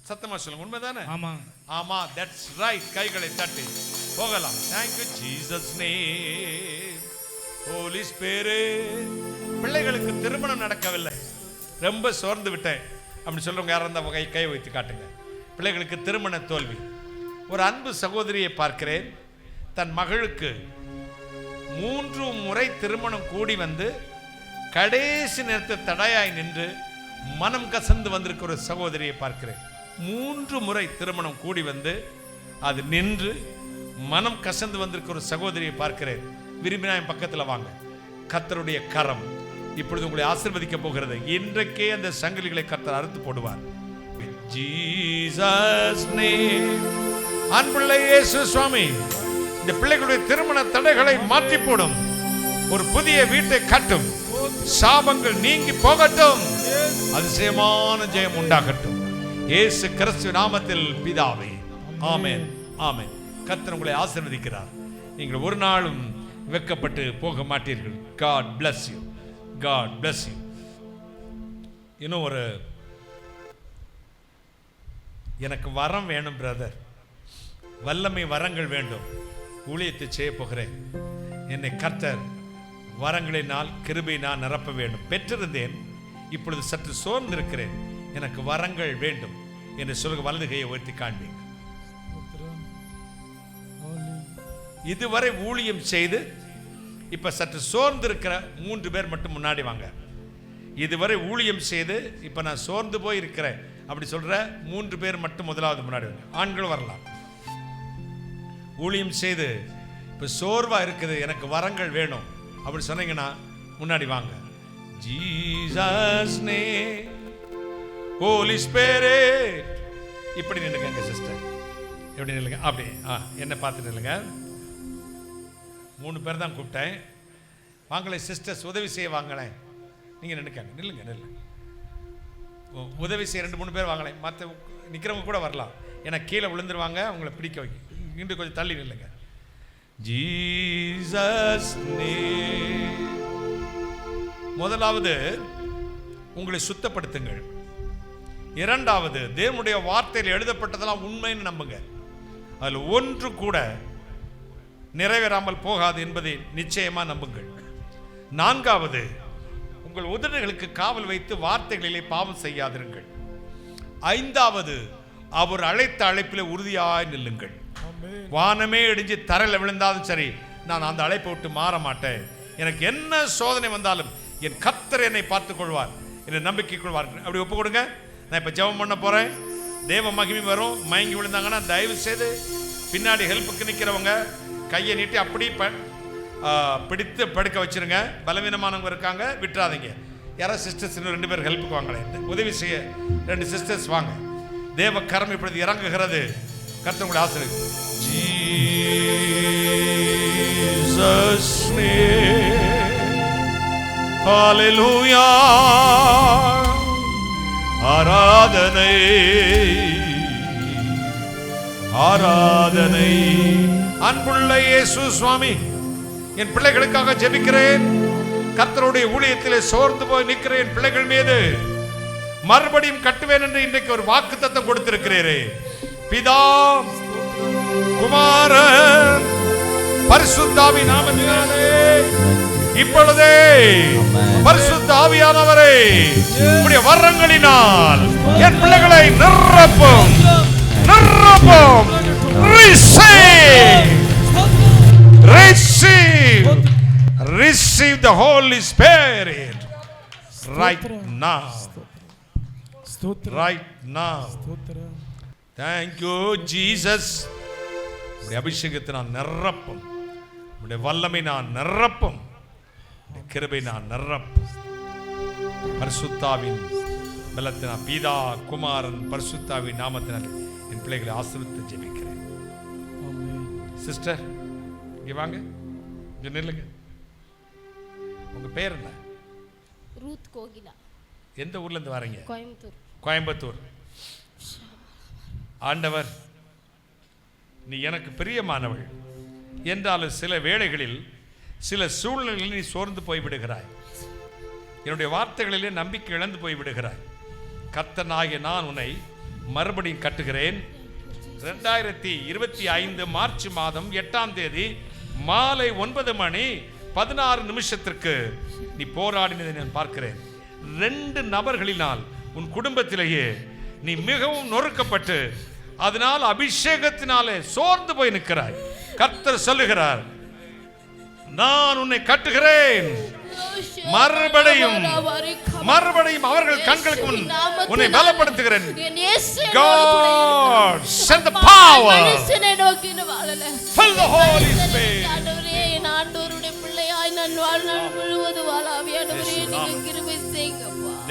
சத்தமா சொல்லுங்க, உண்மைதானே? ஆமா ஆமா, தட்ஸ் ரைட். கைகளை தட்டி போகலாம். Thank you Jesus name. Holy Spirit. பிள்ளைகளுக்கு திருமணம் நடக்கவில்லை, ரொம்ப சோர்ந்து விட்டேன். அப்படி சொல்றவங்க யாரும் இருந்தால் கை வைத்து காட்டுங்க. பிள்ளைகளுக்கு திருமண தோல்வி. ஒரு அன்பு சகோதரியை பார்க்கிறேன், தன் மகளுக்கு 3 முறை திருமணம் கூடி வந்து கடைசி நேரத்தில் தடையாய் நின்று மனம் கசந்து வந்திருக்கிற ஒரு சகோதரியை பார்க்கிறேன். 3 முறை திருமணம் கூடி வந்து அது நின்று மனம் கசந்து வந்திருக்கிற ஒரு சகோதரியை பார்க்கிறேன். விரும்பினா என் பக்கத்தில் வாங்க. கர்த்தருடைய கரம் இப்பொழுது உங்களை ஆசீர்வதிக்க போகிறது. இன்றைக்கே அந்த சங்கிலிகளை கர்த்தர் அறுத்து போடுவார். Jesus name. அன்புள்ள இயேசு சுவாமி, இந்த பிள்ளைகளுடைய திருமண தடைகளை மாற்றி போடும். ஒரு புதிய வீட்டை கட்டும். சாபங்கள் நீங்கி போகட்டும். அதிசயமான ஜெயம் உண்டாகட்டும். இயேசு கிறிஸ்து நாமத்தில் பிதாவே, ஆமென், ஆமென். கர்த்தர் உங்களை ஆசீர்வதிக்கிறார். நீங்கள் ஒரு நாளும் வெட்கப்பட்டு போக மாட்டீர்கள். God bless you. God bless you. இன்னும் ஒரு எனக்கு வரம் வேணும் பிரதர், வல்லமை வரங்கள் வேண்டும், ஊழியத்தை செய்ய போகிறேன், என்னை கர்த்தர் வரங்களினால் கிருபையினால் நிரப்ப வேண்டும். பெற்றிருந்தேன், இப்பொழுது சற்று சோர்ந்திருக்கிறேன், எனக்கு வரங்கள் வேண்டும் என்று சொல்லுங்க. வலது கையை உயர்த்தி காண்பீங்க. இதுவரை ஊழியம் செய்து இப்ப சற்று சோர்ந்திருக்கிற 3 பேர் மட்டும் முன்னாடி வாங்க. இதுவரை ஊழியம் செய்து இப்ப நான் சோர்ந்து போய் இருக்கிறேன் அப்படி சொல்ற 3 பேர் மட்டும் முதலாவது முன்னாடி வாங்க. ஆண்கள் வரலாம். ஊழியம் செய்து இப்ப சோர்வா இருக்குது, எனக்கு வரங்கள் வேணும் அப்படி சொன்னீங்கன்னா முன்னாடி வாங்க. Jesus name, holy spirit. இப்படி நில்லுங்க சிஸ்டர், எப்படி நில்லுங்க, அப்படி என்ன பார்த்துட்டு நில்லுங்க. 3 பேர் தான் கூப்பிட்டேன். வாங்களேன் சிஸ்டர்ஸ், உதவி செய்ய வாங்களேன். நீங்கள் நினைக்காங்க, நில்லுங்க நில்லுங்க. உதவி செய்ய 2-3 பேர் வாங்களேன். மற்ற நிற்கிறவங்க கூட வரலாம், ஏன்னா கீழே விழுந்துருவாங்க, அவங்கள பிடிக்க வைக்க. இன்னும் கொஞ்சம் தள்ளி நில்லுங்க. Jesus name. முதலாவது உங்களை சுத்தப்படுத்துங்கள். இரண்டாவது, தேவனுடைய வார்த்தையில் எழுதப்பட்டதெல்லாம் உண்மைன்னு நம்புங்க. அதில் ஒன்று கூட நிறைவேறாமல் போகாது என்பதை நிச்சயமா நம்புங்கள். நான்காவது, உங்கள் உதடுகளுக்கு காவல் வைத்து வார்த்தைகளிலே பாவம் செய்யாதிருங்கள். ஐந்தாவது, அவர் அழைத்த அழைப்பிலே உறுதியாய் நில்லுங்கள். வானமே இடிஞ்சு தரையில் விழுந்தாலும் சரி, நான் அந்த அழைப்பை விட்டு மாற மாட்டேன். எனக்கு என்ன சோதனை வந்தாலும் என் கர்த்தர் என்னை பார்த்துக் கொள்வார், என்னை நம்பிக்கை கொள்வார். அப்படி ஒப்பு கொடுங்க. நான் இப்போ ஜெபம் பண்ண போறேன். தேவ மகிமை வரும். மயங்கி விழுந்தாங்கன்னா தயவு செய்து பின்னாடி ஹெல்ப்புக்கு நிற்கிறவங்க கையை நீட்டி அப்படி பிடித்து படுக்க வச்சிருங்க. பலவீனமானவங்க இருக்காங்க, விட்டுறாதீங்க. யாராவது சிஸ்டர்ஸ் இன்னும் 2 பேர் ஹெல்ப்புக்கு வாங்களேன், உதவி செய்ய 2 சிஸ்டர்ஸ் வாங்க. தேவ கரம் இப்படி இறங்குகிறது. கர்த்தர் உங்களை ஆசீர்வதிப்பார். Jesus name. ஹல்லேலூயா. ஆராதனை ஆராதனை. அன்புள்ள இயேசு சுவாமி, என் பிள்ளைகளுக்காக ஜெபிக்கிறேன். கர்த்தருடைய ஊழியத்திலே சோர்ந்து போய் நிற்கிற என் பிள்ளைகள் மீது மறுபடியும் கட்டுவேன் என்று இன்றைக்கு ஒரு வாக்குத்தத்தம் கொடுத்திருக்கிறீரே. பிதா, குமாரன், பரிசுத்த ஆவி நாமத்தினாலே இப்பொழுதே பரிசுத்த ஆவியானவரே உம்முடைய வரங்களினால் என் பிள்ளைகளை நிரப்பும் நிரப்பும். Receive the Holy Spirit right now. Right now. Thank you Jesus. உம்முடைய அபிஷேகத்தை நான் நிரப்பும், உம்முடைய வல்லமை நான் நிரப்பும், உம்முடைய கிருபை நான் நிரப்பும். பரிசுத்தாவின் பலத்தினால் பிதா, குமாரன், பரிசுத்தாவின் நாமத்தினால் என் பிள்ளைகளை ஆசீர்வதித்து ஜெபிக்கிறேன். சிஸ்டர் இங்க வாங்க, இங்க நில்லுங்க. உங்க பேர் என்ன? ரூத் கோகிலா. எந்த ஊர்ல இருந்து வரீங்க? கோயம்புத்தூர். கோயம்புத்தூர். ஆண்டவர், நீ எனக்கு பிரியமானவள் என்றாலும் சில வேளைகளில் சில சூழ்நிலைகளில் நீ சோர்ந்து போய்விடுகிறாய். என்னுடைய வார்த்தைகளிலே நம்பிக்கை இழந்து போய்விடுகிறாய். கர்த்தனாகிய நான் உன்னை மறுபடியும் கட்டுகிறேன். 2025 மார்ச் மாதம் 8ஆம் தேதி மாலை 9:16 நீ போராடினதை நான் பார்க்கிறேன். 2 நபர்களினால் உன் குடும்பத்திலேயே நீ மிகவும் நொறுக்கப்பட்டு அதனால் அபிஷேகத்தினாலே சோர்ந்து போய் நிற்கிறாய். கர்த்தர் சொல்லுகிறார், நான் உன்னை கட்டுகிறேன், மறுபடியும் அவர்கள் கண்களுக்கு உன்னை பலப்படுத்துகிறேன். God send the power, fill the Holy Spirit.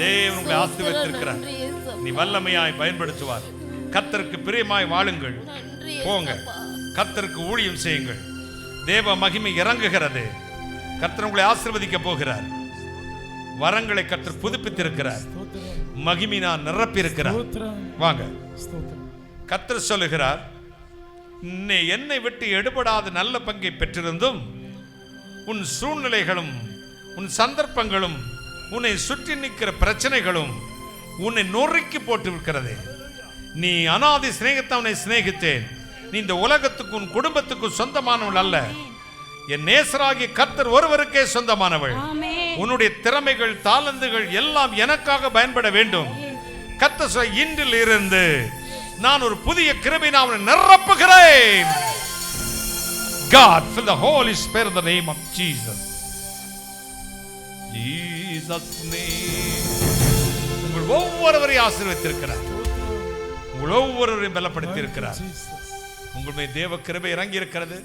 தேவன் உங்களை ஆசீர்வதித்திருக்கிறார். நீ வல்லமையாய் பயன்படுத்துவார். கர்த்தருக்கு பிரியமாய் வாழுங்கள். போங்க, கர்த்தருக்கு ஊழியம் செய்யுங்கள். தேவ மகிமை இறங்குகிறது. கர்த்தர் உங்களை ஆசீர்வதிக்க போகிறார். வரங்களை கர்த்தர் புதுப்பித்திருக்கிறார். மகிமையினால் நிரப்பி இருக்கிறார். வாங்க, கர்த்தர் சொல்லுகிறார், என்னை விட்டு எடுபடாத நல்ல பங்கை பெற்றிருந்தும் உன் சூழ்நிலைகளும் உன் சந்தர்ப்பங்களும் உன்னை சுற்றி நிற்கிற பிரச்சனைகளும் உன்னை நொறுக்கி போட்டு இருக்கிறது. நீ அநாதி சிநேகித்தவனை சிநேகித்தேன். நீ இந்த உலகத்துக்கு உன் குடும்பத்துக்கு சொந்தமானவள் அல்ல, என் நேசராகிய கர்த்தர் ஒருவருக்கே சொந்தமானவள். உன்னுடைய திறமைகள் தாளந்துகள் எல்லாம் எனக்காக பயன்பட வேண்டும். கர்த்தர் இன்றில் இருந்து நான் ஒரு புதிய கிருபையினால் அவனை நிரப்புகிறேன். God fill the Holy Spirit in the name of Jesus. Jesus name. உங்கள் ஒவ்வொருவரையும் ஆசீர்வதித்திருக்கிறார். உங்கள் ஒவ்வொருவரையும் பலப்படுத்தி இருக்கிறார். உங்கள் மேல் தேவ கிருபை இறங்கி இருக்கிறது.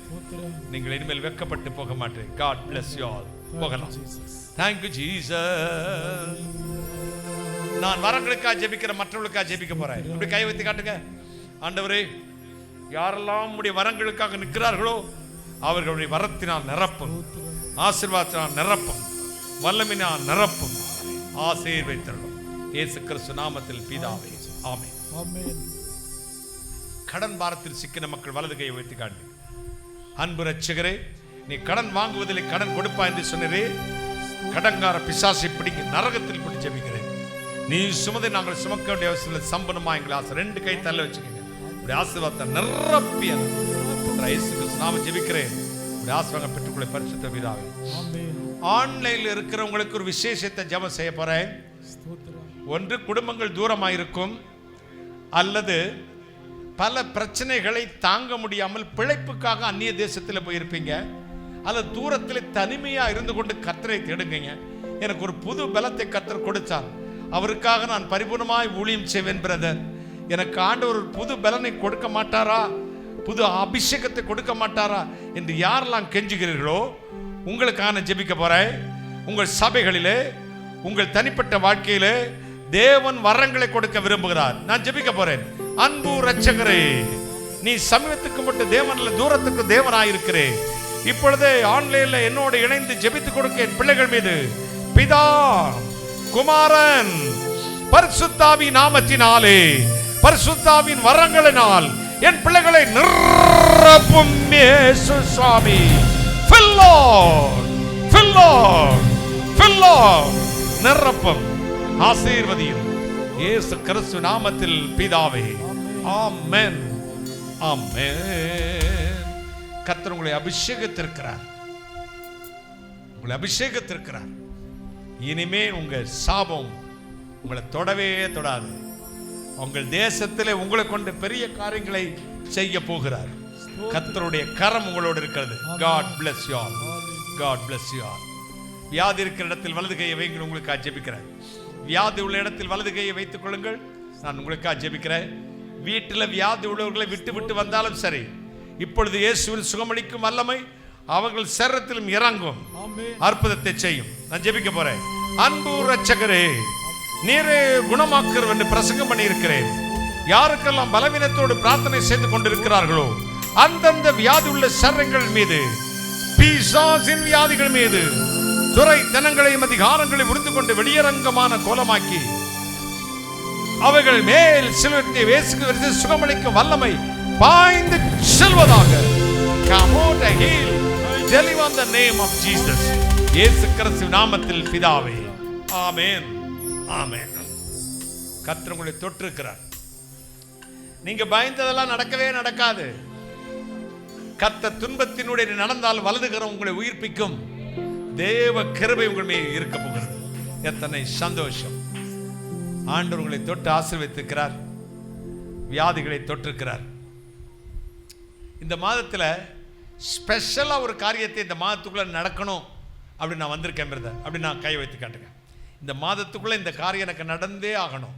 நீங்கள் இனிமேல் வெட்கப்பட்டு போக மாட்டீர்கள். God bless you all. போகலாம். Thank you Jesus. நான் வரங்களுக்காக ஜெபிக்கிற மற்றவர்களுக்காக ஜெபிக்க போறேன். இப்படி கை வைத்து காட்டுங்க. ஆண்டவரே, யாரெல்லாம் உடைய வரங்களுக்காக நிற்கிறார்களோ அவர்களுடைய வரத்தினால் நிரப்பும், ஆசீர்வாதத்தினால் நிரப்பும், வல்லமையினால் நிரப்பும், ஆசீர்வதித்தருளும். இயேசு கிறிஸ்து நாமத்தில் பிதாவே, ஆமென். கடன் பாரத்தில் சிக்கின மக்கள் வலது கையை வைத்து காட்டு. அன்பு ரட்சகரே, நீ கடன் வாங்குவதில் கடன் கொடுப்பா என்று சொன்னதே, கடன்கார பிசாசை பிடிக்க நரகத்தில் பிடிச்சு ஜெபிக்கிறேன். நீ சுமதை நாங்கள் சுமக்க வேண்டிய அவசியம் சம்பனமா எங்களை ஆசை. ரெண்டு கை தள்ள வச்சுக்கோங்க. இப்படி ஆசீர்வாதத்தை நிரப்பிய இயேசு கிறிஸ்து நாம ஜெபிக்கிறேன். இப்படி ஆசீர்வாதம் பெற்றுக்கொள்ள பரிசுத்த பிதாவே. ஆன்லைன்ல இருக்கிறவங்களுக்கு ஒரு விசேஷத்தை ஜெபம் செய்ய போறேன். ஒன்று, குடும்பங்கள் தூரமாயிருக்கும் அல்லது பல பிரச்சனைகளை தாங்க முடியாமல் பிழைப்புக்காக அந்நிய தேசத்தில் போயிருப்பீங்க, அல்லது தூரத்தில் தனிமையா இருந்து கொண்டு கர்த்தரை தேடுங்க. எனக்கு ஒரு புது பலத்தை கர்த்தர் கொடுத்தார், அவருக்காக நான் பரிபூர்ணமாய் ஊழியம் செய்வேன் பிரதர். எனக்கு ஆண்டவர் ஒரு புது பலனை கொடுக்க மாட்டாரா, புது அபிஷேகத்தை கொடுக்க மாட்டாரா என்று யாரெல்லாம் கெஞ்சுகிறீர்களோ உங்களுக்காக ஜெபிக்க போறேன். உங்கள் சபைகளிலே, உங்கள் தனிப்பட்ட வாழ்க்கையிலே தேவன் வரங்களை கொடுக்க விரும்புகிறார். நான் ஜெபிக்க போறேன். அன்பு ரட்சகரே, நீ சமீபத்துக்கு மட்டும் தேவன்ல தூரத்துக்கு தேவனாயிருக்கிறே. இப்பொழுதே ஆன்லைன்ல என்னோடு இணைந்து ஜெபித்துக் கொடுக்க என் பிள்ளைகள் மீது பிதா, குமாரன், பரிசுத்தாவின் நாமத்தினாலே, பரிசுத்தாவின் வரங்களினால் என் பிள்ளைகளை நிரப்பும் இயேசு சுவாமி. Fill Lord, fill Lord, fill Lord. நிரப்பும், ஆசீர்வதியும் இயேசு கிறிஸ்து நாமத்தில் பிதாவே, ஆமென், ஆமென். கர்த்தர் உங்களை அபிஷேகத்திருக்கிறார், உங்களை அபிஷேகத்திருக்கிறார். இனிமே உங்க சாபம் உங்களை தொடவே தொடாது. உங்கள் தேசத்திலே உங்களை கொண்டு பெரிய காரியங்களை செய்ய போகிறார். கர்த்தருடைய கரம் உங்களோடு இருக்கிறது. God bless you all. God bless you all. வியாதி இருக்கிற இடத்தில் வலது கையை வைங்கள். உங்களுக்காக ஜெபிக்கிறேன். வியாதி உள்ள இடத்தில் வலது கையை வைத்துக் கொள்ளுங்கள். நான் உங்களுக்காக ஜெபிக்கிறேன். வீட்டில் வியாதி உள்ளவர்களை விட்டு விட்டு வந்தாலும் சரி, இப்பொழுது இயேசுவின் சுகமளிக்கும் வல்லமை அவர்கள் சரீரத்திலும் இறங்கும், அற்புதத்தை செய்யும். நான் ஜெபிக்க போறேன். அன்பு ரட்சகரே, நீரே குணமாக்குறவர் என்று பிரசங்கம் பண்ணி இருக்கிறேன். யாருக்கெல்லாம் பலவீனத்தோடு பிரார்த்தனை செய்து கொண்டிருக்கிறார்களோ அந்தந்த வியாதி உள்ள சரீரங்கள் மீது, பிசாசின் வியாதிகள் மீது துறை தனங்களையும் அதிகாரங்களை உறுந்து கொண்டு வெளியரங்கமான கோலமாக்கி அவைகள் மேல் சிலுவையை வேசுகிறது சுகமளிக்கும் வல்லமை பாய்ந்து செல்வதாக. Come out and heal, deliver in the name of Jesus. இயேசு கிறிஸ்து நாமத்தில் பிதாவே, ஆமென், ஆமென். கர்த்தர் உங்களை தொட்டிருக்கிறார். நீங்க பயந்ததெல்லாம் நடக்கவே நடக்காது. கர்த்தர் துன்பத்தினுடைய நடந்தால் வலதுகரம் உங்களை உயிர்ப்பிக்கும். தேவ கிருபை உங்கள் மேல் இருக்க போகிறது. எத்தனை சந்தோஷம்! ஆண்டவர் உங்களை தொட்டு ஆசீர்வதித்திருக்கிறார், வியாதிகளை தொட்டிருக்கிறார். இந்த மாதத்தில் ஸ்பெஷலாக ஒரு காரியத்தை இந்த மாதத்துக்குள்ளே நடக்கணும் அப்படின்னு நான் வந்திருக்கேன் பிரதர், அப்படி நான் கை வைத்து காட்டுங்க. இந்த மாதத்துக்குள்ளே இந்த காரியம் எனக்கு நடந்தே ஆகணும்.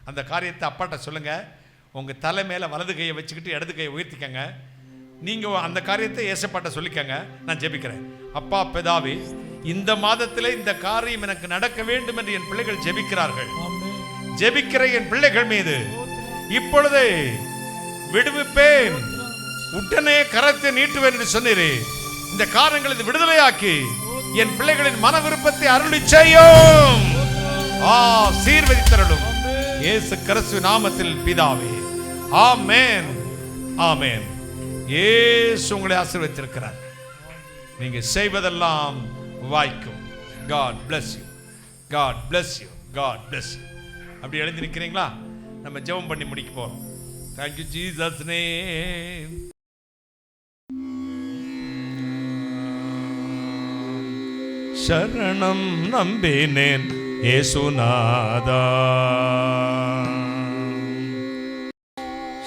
அந்த காரியத்தை அப்பாட்ட சொல்லுங்கள். உங்கள் தலை மேலே வலது கையை வச்சுக்கிட்டு இடது கையை உயர்த்திக்கங்க. நீங்கள் அந்த காரியத்தை ஏசப்பாட்ட சொல்லிக்கங்க. நான் ஜெபிக்கிறேன். அப்பா பிதாவே, இந்த மாதத்தில் இந்த காரியம் எனக்கு நடக்க வேண்டும் என்று என் பிள்ளைகள் ஜெபிக்கிறார்கள். ஜெபிக்கிற என் பிள்ளைகள் மீது இப்பொழுதே விடுவிப்பேன், உடனே கரத்தை நீட்டுவேன் என்று சொன்னீரே. இந்த காரியங்களை விடுதலையாக்கி என் பிள்ளைகளின் மன விருப்பத்தை அருளி செய்யும், ஆசீர்வதித்தருளும். இயேசு கிறிஸ்து நாமத்தில் பிதாவே, ஆமென், ஆமென். இயேசு உங்களை ஆசீர்வதித்திருக்கிறார். நீங்க செய்வதெல்லாம் வாய்க்கும். God bless you, God bless you, God bless you. அப்படி எழுதி நிற்கிறீங்களா? நம்ம ஜெபம் பண்ணி முடிக்க போறோம். Thank you Jesus name. சரணம் நம்பினேன் இயேசுநாதா,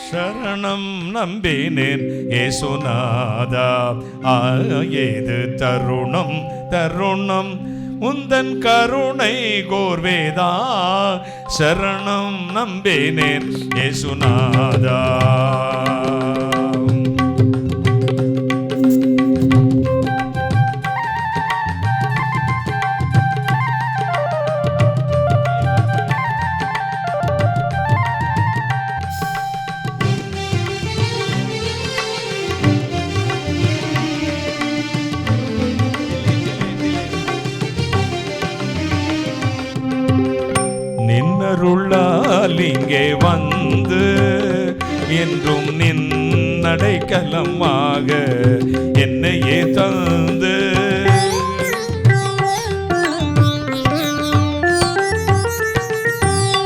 சரணம் நம்பினேன் இயேசுநாதா. ஏது தருணம் தருணம் உந்தன் கருணை கோர்வேதா, சரணம் நம்பினேன் இயேசுநாதா. நின்னருளால் இங்கே வந்து என்றும் நின்னடைக்கலமாக என்னையே தந்து,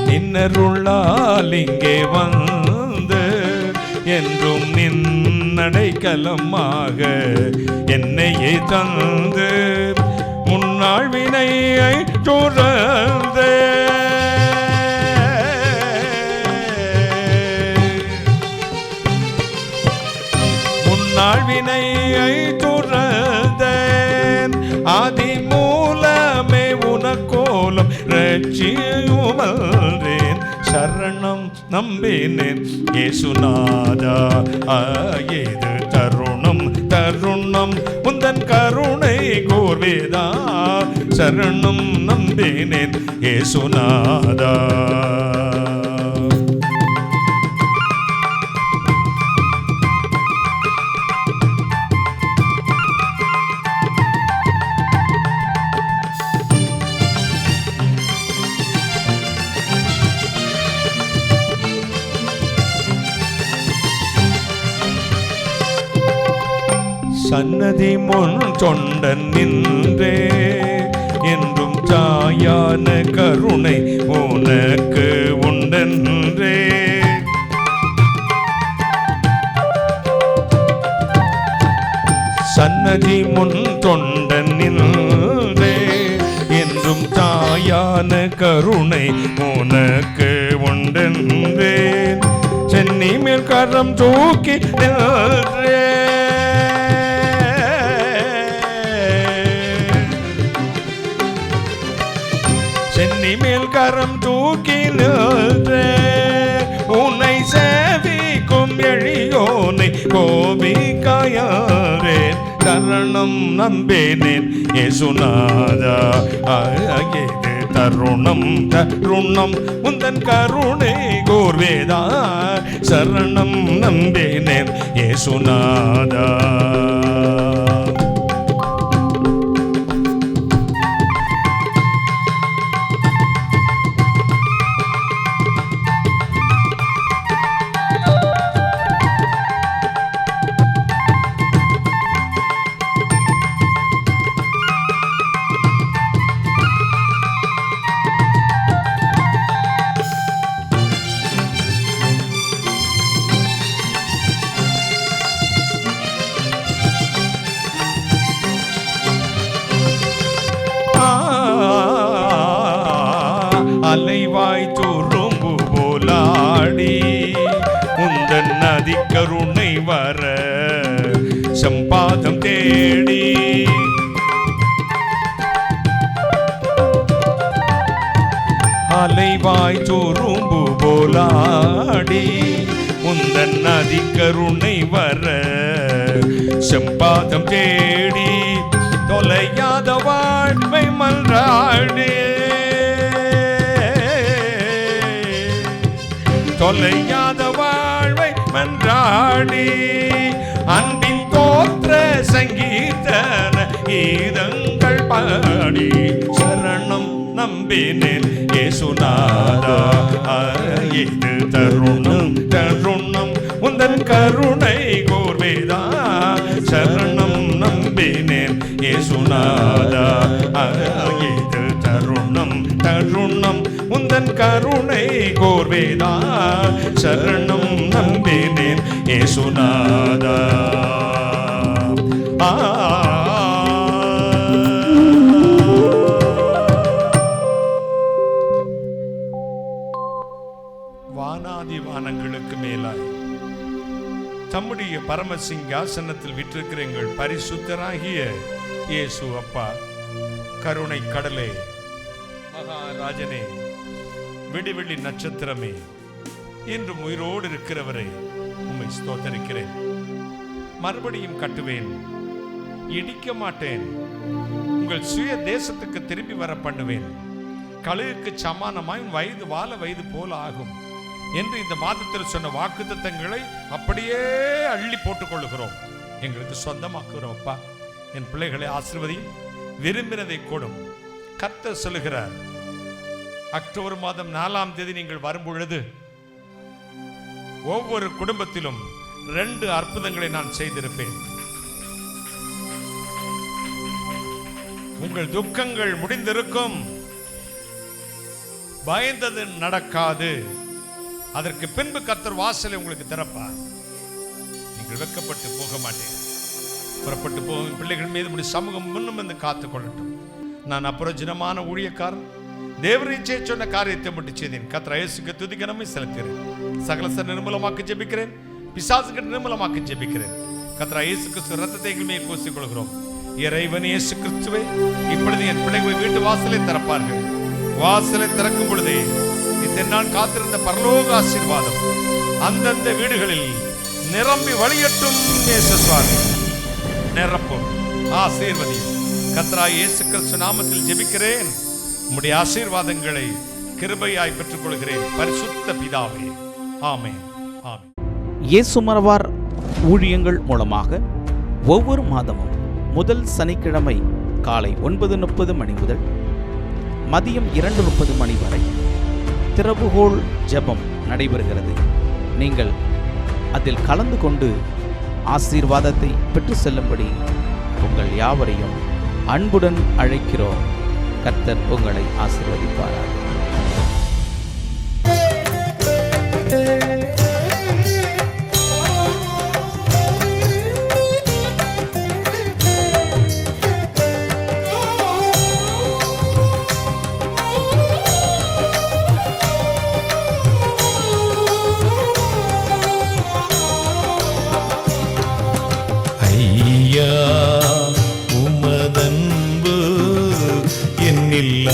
நின்னருளால் இங்கே வந்து என்றும் நின்னடைக்கலமாக என்னையே தந்து, முன்னாள் வினையை துறந்து வினையை துறந்தேன், ஆதி மூலமே உனக்கோலம் ரட்சியுமல்றேன், சரணம் நம்பினேன் இயேசுநாதா. ஏது தருணம் தருணம் உந்தன் கருணை கோர்வேதா, சரணம் நம்பினேன் இயேசுநாதா. சன்னதி முன் தொண்டன் நின்றே என்றும் சாயான கருணை உனக்கு உண்டென்றே, சன்னதி முன் தொண்டன் நின்றே என்றும் சாயான கருணை உனக்கு உண்டென்றே, சென்னி மேல் கரம் தூக்கி நின்றே, சென்னி மேல் கரம் தூக்கி நின்றே, உன்னை சேவிக்கும் எளியோனை கோபிக்காயாரேன், சரணம் நம்பினேன் இயேசுநாதா. ஏது தருணம் தருணம் உந்தன் கருணை கோர்வேதா, சரணம் நம்பினேன் இயேசுநாதா. அலைவாய் துரும்பு போலாடி உந்தன் நதி கருணை வர சம்பாதம் தேடி அலைவாய் துரும்பு போலாடி உந்தன் நதி கருணை வர செம்பாதம் தேடி தொலையாத வாழ்வை மன்றாடி தொலையாத வாழ்வை மன்றாடி அன்பின் தோற்ற சங்கீதன கீதங்கள் பாடி சரணம் நம்பினேன் இயேசுநாதா இது தருணம் தருணம் உந்தன் கருணை கோர்வேதா சரணம் நம்பினேன் இயேசுநாதா இது தருணம் தருணம் உந்தன் கருணை கோர்வேதா சரணம் நம்பினேன் இயேசுநாதா வானாதி வானங்களுக்கு மேலாய் தம்முடைய பரமசிங்காசனத்தில் விற்றிருக்கிற எங்கள் பரிசுத்தராகிய இயேசு அப்பா, கருணை கடலே, மகாராஜனே, விடிவெள்ளி நட்சத்திரமே, இன்றும் உயிரோடு இருக்கிறவரை உம்மை ஸ்தோத்தரிக்கிறேன். மறுபடியும் கட்டுவேன், இடிக்க மாட்டேன், உங்கள் சுய தேசத்துக்கு திரும்பி வர பண்ணுவேன், கழுகுக்கு சமானமாய் வயது வாழ வயது போல ஆகும் என்று இந்த மாதத்தில் சொன்ன வாக்குத்தத்தங்களை அப்படியே அள்ளி போட்டுக் கொள்ளுகிறோம், எங்களுக்கு சொந்தமாக்குகிறோம். அப்பா, என் பிள்ளைகளை ஆசீர்வதி, விரும்பினதை கொடும். கர்த்தர் சொல்லுகிறார், அக்டோபர் மாதம் 4ஆம் தேதி நீங்கள் வரும் பொழுது ஒவ்வொரு குடும்பத்திலும் 2 அற்புதங்களை நான் செய்திருப்பேன். உங்கள் துக்கங்கள் முடிந்திருக்கும், பயந்தது நடக்காது. அதற்கு பின்பு கர்த்தர் வாசலை உங்களுக்கு திறப்பார். நீங்கள் வெட்கப்பட்டு போக மாட்டேன். புறப்பட்டு போகும் பிள்ளைகள் மீது உடைய சமூகம் முன்னும் வந்து காத்துக் கொள்ளட்டும். நான் அப்புறஜனமான ஊழியக்காரன், தேவரீச்சை சொன்ன காரியத்தை மட்டும் செய்தேன். கர்த்தர் இயேசுக்கு துதிக்கனமே செலுத்துகிறேன். சகலச நிர்மூலமாக்கி ஜெபிக்கிறேன், பிசாசுக்கு நிர்மூலமாக்கி ஜெபிக்கிறேன். கர்த்தர் இயேசு கிறிஸ்து ரத்தத்தை எங்களுமே பூசிக் கொள்கிறோம். இறைவன் இயேசு கிறிஸ்துவே, இப்பொழுது என் பிள்ளைகள் வீட்டு வாசலை திறப்பார்கள். வாசலை திறக்கும் பொழுதே இத்தனை காத்திருந்த பரலோக ஆசீர்வாதம் அந்தந்த வீடுகளில் நிரம்பி வழியட்டும். சுவாமி நிரப்பும், ஆசீர்வதி. கர்த்தராகிய இயேசு கிறிஸ்து நாமத்தில் ஜெபிக்கிறேன். உம்முடைய ஆசீர்வாதங்களை கிருபையாய் பெற்றுக் கொள்கிறேன். பரிசுத்த பிதாவே, ஆமென், ஆமென். இயேசுமரவார் ஊழியங்கள் மூலமாக ஒவ்வொரு மாதமும் முதல் சனிக்கிழமை காலை 9:30 மணி முதல் மதியம் 2:30 மணி வரை திறவுகோல் ஜெபம் நடைபெறுகிறது. நீங்கள் அதில் கலந்து கொண்டு ஆசீர்வாதத்தை பெற்று செல்லும்படி உங்கள் யாவரையும் அன்புடன் அழைக்கிறோம். கர்த்தர் உங்களை ஆசீர்வதிப்பாராக.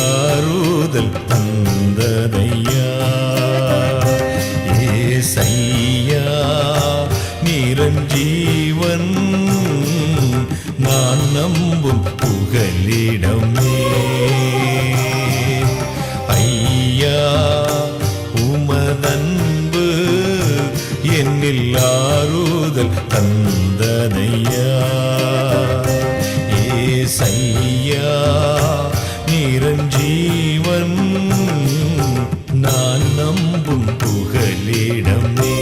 ஆறுதல் தந்ததையா ஏசையா, நிரஞ்சீவன் நான் நம்பும் புகலிடமே. ஐயா, உமதன்பு என்னில் ஆறுதல் தந்ததையா ஏசையா, நிரஞ்சீவன் நான் நம்பும் புகலிடமே.